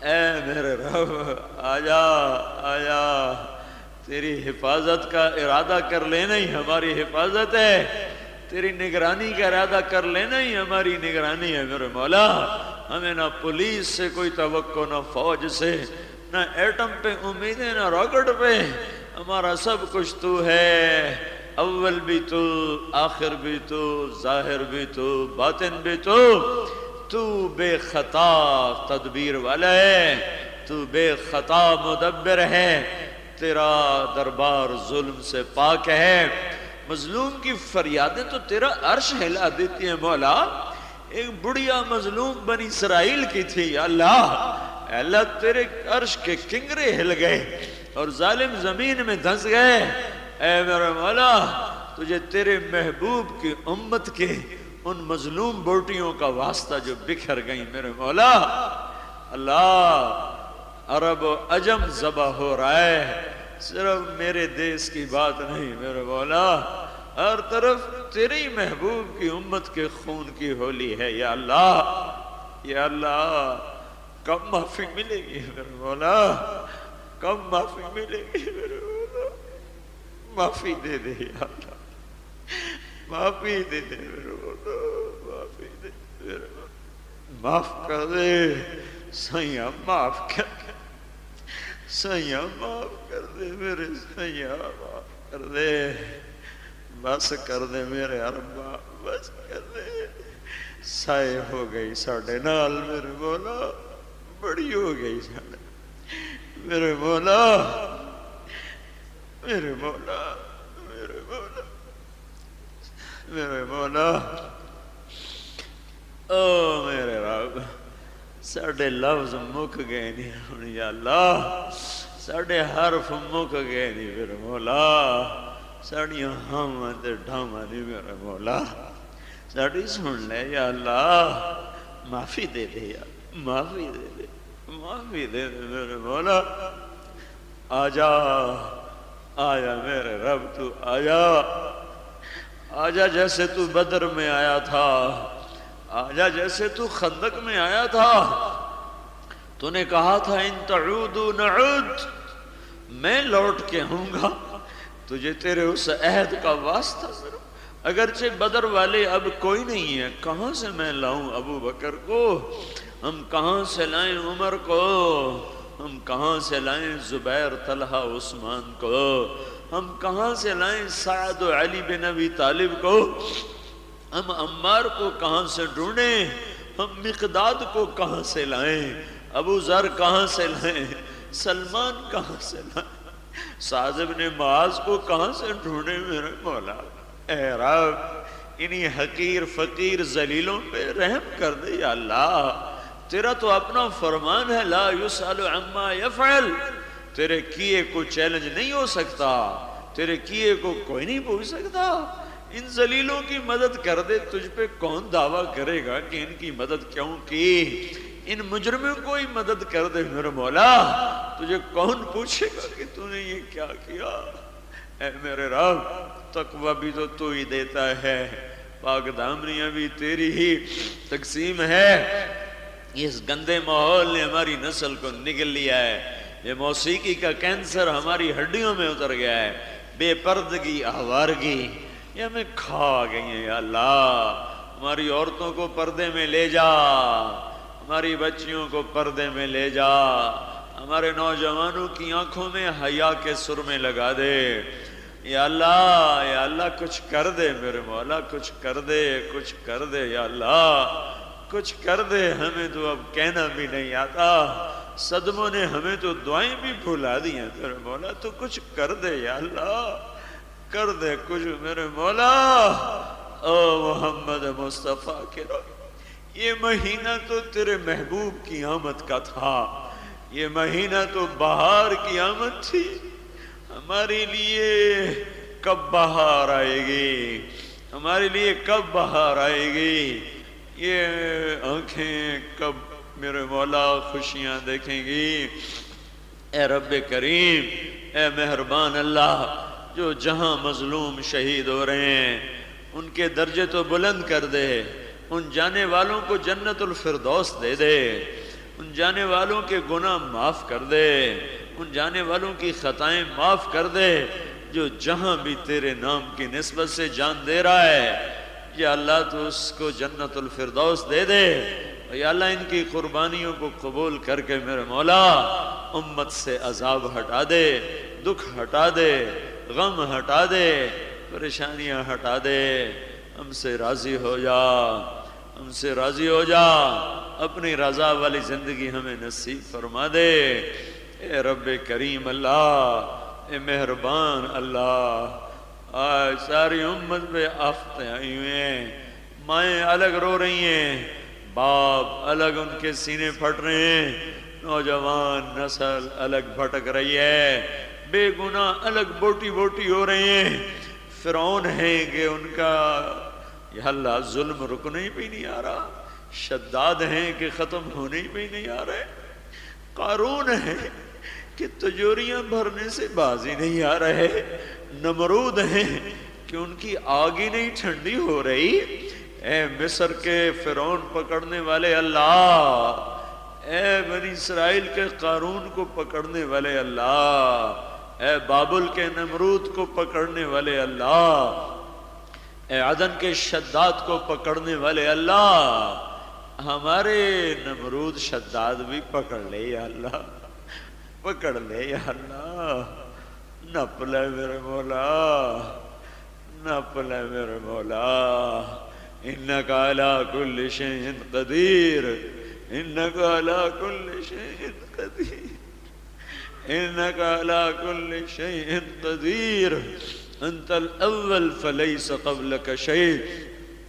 اے میرے رب آجا آجا، تیری حفاظت کا ارادہ کر لینا ہی ہماری حفاظت ہے، تیری نگرانی کا ارادہ کر لینا ہی ہماری نگرانی ہے میرے مولا. ہمیں نہ پولیس سے کوئی توقع، نہ فوج سے، نہ ایٹم پہ امیدیں، نہ راکٹ پہ. ہمارا سب کچھ تو ہے، اول بھی تو، آخر بھی تو، ظاہر بھی تو، باطن بھی تو. تو بے خطا تدبیر والا ہے، تو بے خطا مدبر ہے، تیرا دربار ظلم سے پاک ہے. مظلوم کی فریادیں تو تیرا عرش ہلا دیتی ہیں مولا. ایک بڑھیا مظلوم بنی اسرائیل کی تھی یا اللہ، اے اللہ تیرے عرش کے کنگرے ہل گئے اور ظالم زمین میں دھنس گئے. اے میرے مولا تجھے تیرے محبوب کی امت کے ان مظلوم بوٹیوں کا واسطہ جو بکھر گئیں میرے مولا. اللہ عرب و عجم ذبح ہو رہا ہے، صرف میرے دیس کی بات نہیں میرے مولا، ہر طرف تیری محبوب کی امت کے خون کی ہولی ہے یا اللہ. یا اللہ کب معافی ملے گی میرے مولا، کب معافی ملے گی میرے مولا. معافی دے دے یا اللہ، معافی دے دے میرے مولا، معافی دے میرے مولا. معاف کر دے سیاں، معاف کر دے سیاں، معاف کر دے میرے سیاں، معاف کر دے. بس کر دے میرے اربا، بس کر دے. سائے ہو گئی ساڑھے نال میرے مولا، بڑی ہو گئی ساڑھے میرے مولا، میرے مولا، میرے مولا، میرے مولا. او میرے رب ساڑھے لفظ مک گئے نہیں یا اللہ، ساڑھے حرف مک گئے نہیں میرے مولا، ساڑھیاں ہاں تے ڈھاواں نہیں میرے مولا. ساڑھی سن لے یا اللہ، معافی دے دے یا معافی دے دے، معافی دے دے میرے مولا. آجا آجا میرے رب، تو آجا آجا جیسے تو بدر میں آیا تھا، آجا جیسے تو خندق میں آیا تھا. تو نے کہا تھا ان تعودوا نعود، میں لوٹ کے آؤں گا. تجھے تیرے اس عہد کا واسطہ ضرور، اگرچہ بدر والے اب کوئی نہیں ہے، کہاں سے میں لاؤں ابو بکر کو، ہم کہاں سے لائیں عمر کو، ہم کہاں سے لائیں زبیر طلحہ عثمان کو، ہم کہاں سے لائیں سعد و علی بن ابی طالب کو، ہم عمار کو کہاں سے ڈھونڈیں، ہم مقداد کو کہاں سے لائیں، ابو ذر کہاں سے لائیں، سلمان کہاں سے لائیں، سعد بن معاذ کو کہاں سے ڈھونڈیں میرے مولا. اے رب انہی حقیر فقیر ذلیلوں پہ رحم کر دے یا اللہ. تیرا تو اپنا فرمان ہے لا یسأل عما یفعل، تیرے کیے کو چیلنج نہیں ہو سکتا، تیرے کیے کو کوئی نہیں پوچھ سکتا. ان ذلیلوں کی مدد کر دے، تجھ پہ کون دعویٰ کرے گا کہ ان کی مدد کیوں کی. ان مجرموں کو ہی مدد کر دے میرے مولا، تجھے کون پوچھے گا کہ تو نے یہ کیا کیا. اے میرے رب تقوی بھی تو ہی دیتا ہے، پاک دامنیاں بھی تیری ہی تقسیم ہے. اس گندے ماحول نے ہماری نسل کو نگل لیا ہے، یہ موسیقی کا کینسر ہماری ہڈیوں میں اتر گیا ہے، بے پردگی آوارگی یہ ہمیں کھا گئی ہیں یا اللہ. ہماری عورتوں کو پردے میں لے جا، ہماری بچیوں کو پردے میں لے جا، ہمارے نوجوانوں کی آنکھوں میں حیا کے سرمے لگا دے یا اللہ. یا اللہ کچھ کر دے میرے مولا، کچھ کر دے، کچھ کر دے یا اللہ، کچھ کر دے. ہمیں تو اب کہنا بھی نہیں آتا، صدموں نے ہمیں تو دعائیں بھی بھلا دی ہیں، میرے مولا تو کچھ کر دے یا اللہ، کر دے کچھ میرے مولا۔ او محمد مصطفیٰ کے رو، یہ مہینہ تو تیرے محبوب کی آمد کا تھا، یہ مہینہ تو بہار کی آمد تھی، ہمارے لیے کب بہار آئے گی، ہمارے لیے کب بہار آئے گی، یہ آنکھیں کب میرے مولا خوشیاں دیکھیں گی۔ اے رب کریم، اے مہربان اللہ، جو جہاں مظلوم شہید ہو رہے ہیں ان کے درجے تو بلند کر دے، ان جانے والوں کو جنت الفردوس دے دے، ان جانے والوں کے گناہ معاف کر دے، ان جانے والوں کی خطائیں معاف کر دے، جو جہاں بھی تیرے نام کی نسبت سے جان دے رہا ہے یا اللہ تو اس کو جنت الفردوس دے دے، یا اللہ ان کی قربانیوں کو قبول کر کے میرے مولا امت سے عذاب ہٹا دے، دکھ ہٹا دے، غم ہٹا دے، پریشانیاں ہٹا دے، ہم سے راضی ہو جا، ہم سے راضی ہو جا، اپنی رضا والی زندگی ہمیں نصیب فرما دے۔ اے رب کریم اللہ، اے مہربان اللہ، آج ساری امت پہ آفتیں آئی ہوئے ہیں، مائیں الگ رو رہی ہیں، باپ الگ ان کے سینے پھٹ رہے ہیں، نوجوان نسل الگ بھٹک رہی ہے، بے گناہ الگ بوٹی بوٹی ہو رہے ہیں، فرعون ہے کہ ان کا یا اللہ ظلم رکنے ہی پہ نہیں آ رہا، شداد ہیں کہ ختم ہونے ہی پہ نہیں آ رہے، قارون ہے کہ تجوریاں بھرنے سے بازی نہیں آ رہے، نمرود ہیں کہ ان کی آگ ہی نہیں ٹھنڈی ہو رہی۔ اے مصر کے فرعون پکڑنے والے اللہ، اے بنی اسرائیل کے قارون کو پکڑنے والے اللہ، اے بابل کے نمرود کو پکڑنے والے اللہ، اے عدن کے شداد کو پکڑنے والے اللہ، ہمارے نمرود شداد بھی پکڑ لے یا اللہ، پکڑ لے یا اللہ، نپ لے میرے مولا، نپ لے میرے مولا، انکا علی کل شیء قدیر، انکا علی کل شیء قدیر، انکا علی کل شیء قدیر، انت الاول فلیس قبلک شیء،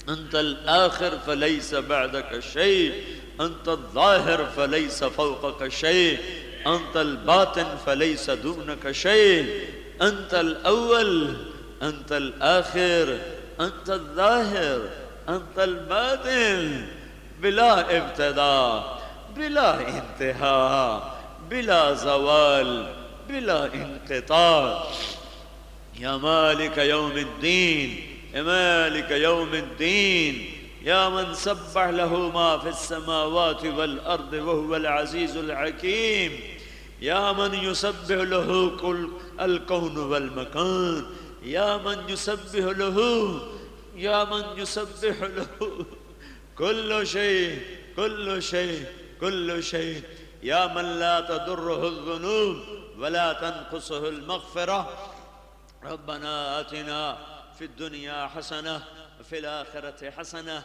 انت الآخر فلیس بعدک شیء، انت الظاہر فلیس فوقک شیء، انت الباطن فلیس دونک شیء، انت الاول انت الآخر انت الظاہر انت الباطن، بلا ابتداء بلا انتہا بلا زوال بلا انقطاع، یا مالک یوم الدین، یا مالک یوم الدین، یا من سبح له ما فی السماوات والارض وهو العزیز الحکیم، یا من یسبح له کل الکون والمکان، یا من یسبح له، یا من یسبح له کل شیء کل شیء کل شیء، یا من لا تضره الذنوب ولا تنقصه المغفرة، ربنا آتنا في الدنيا حسنة وفي الآخرة حسنة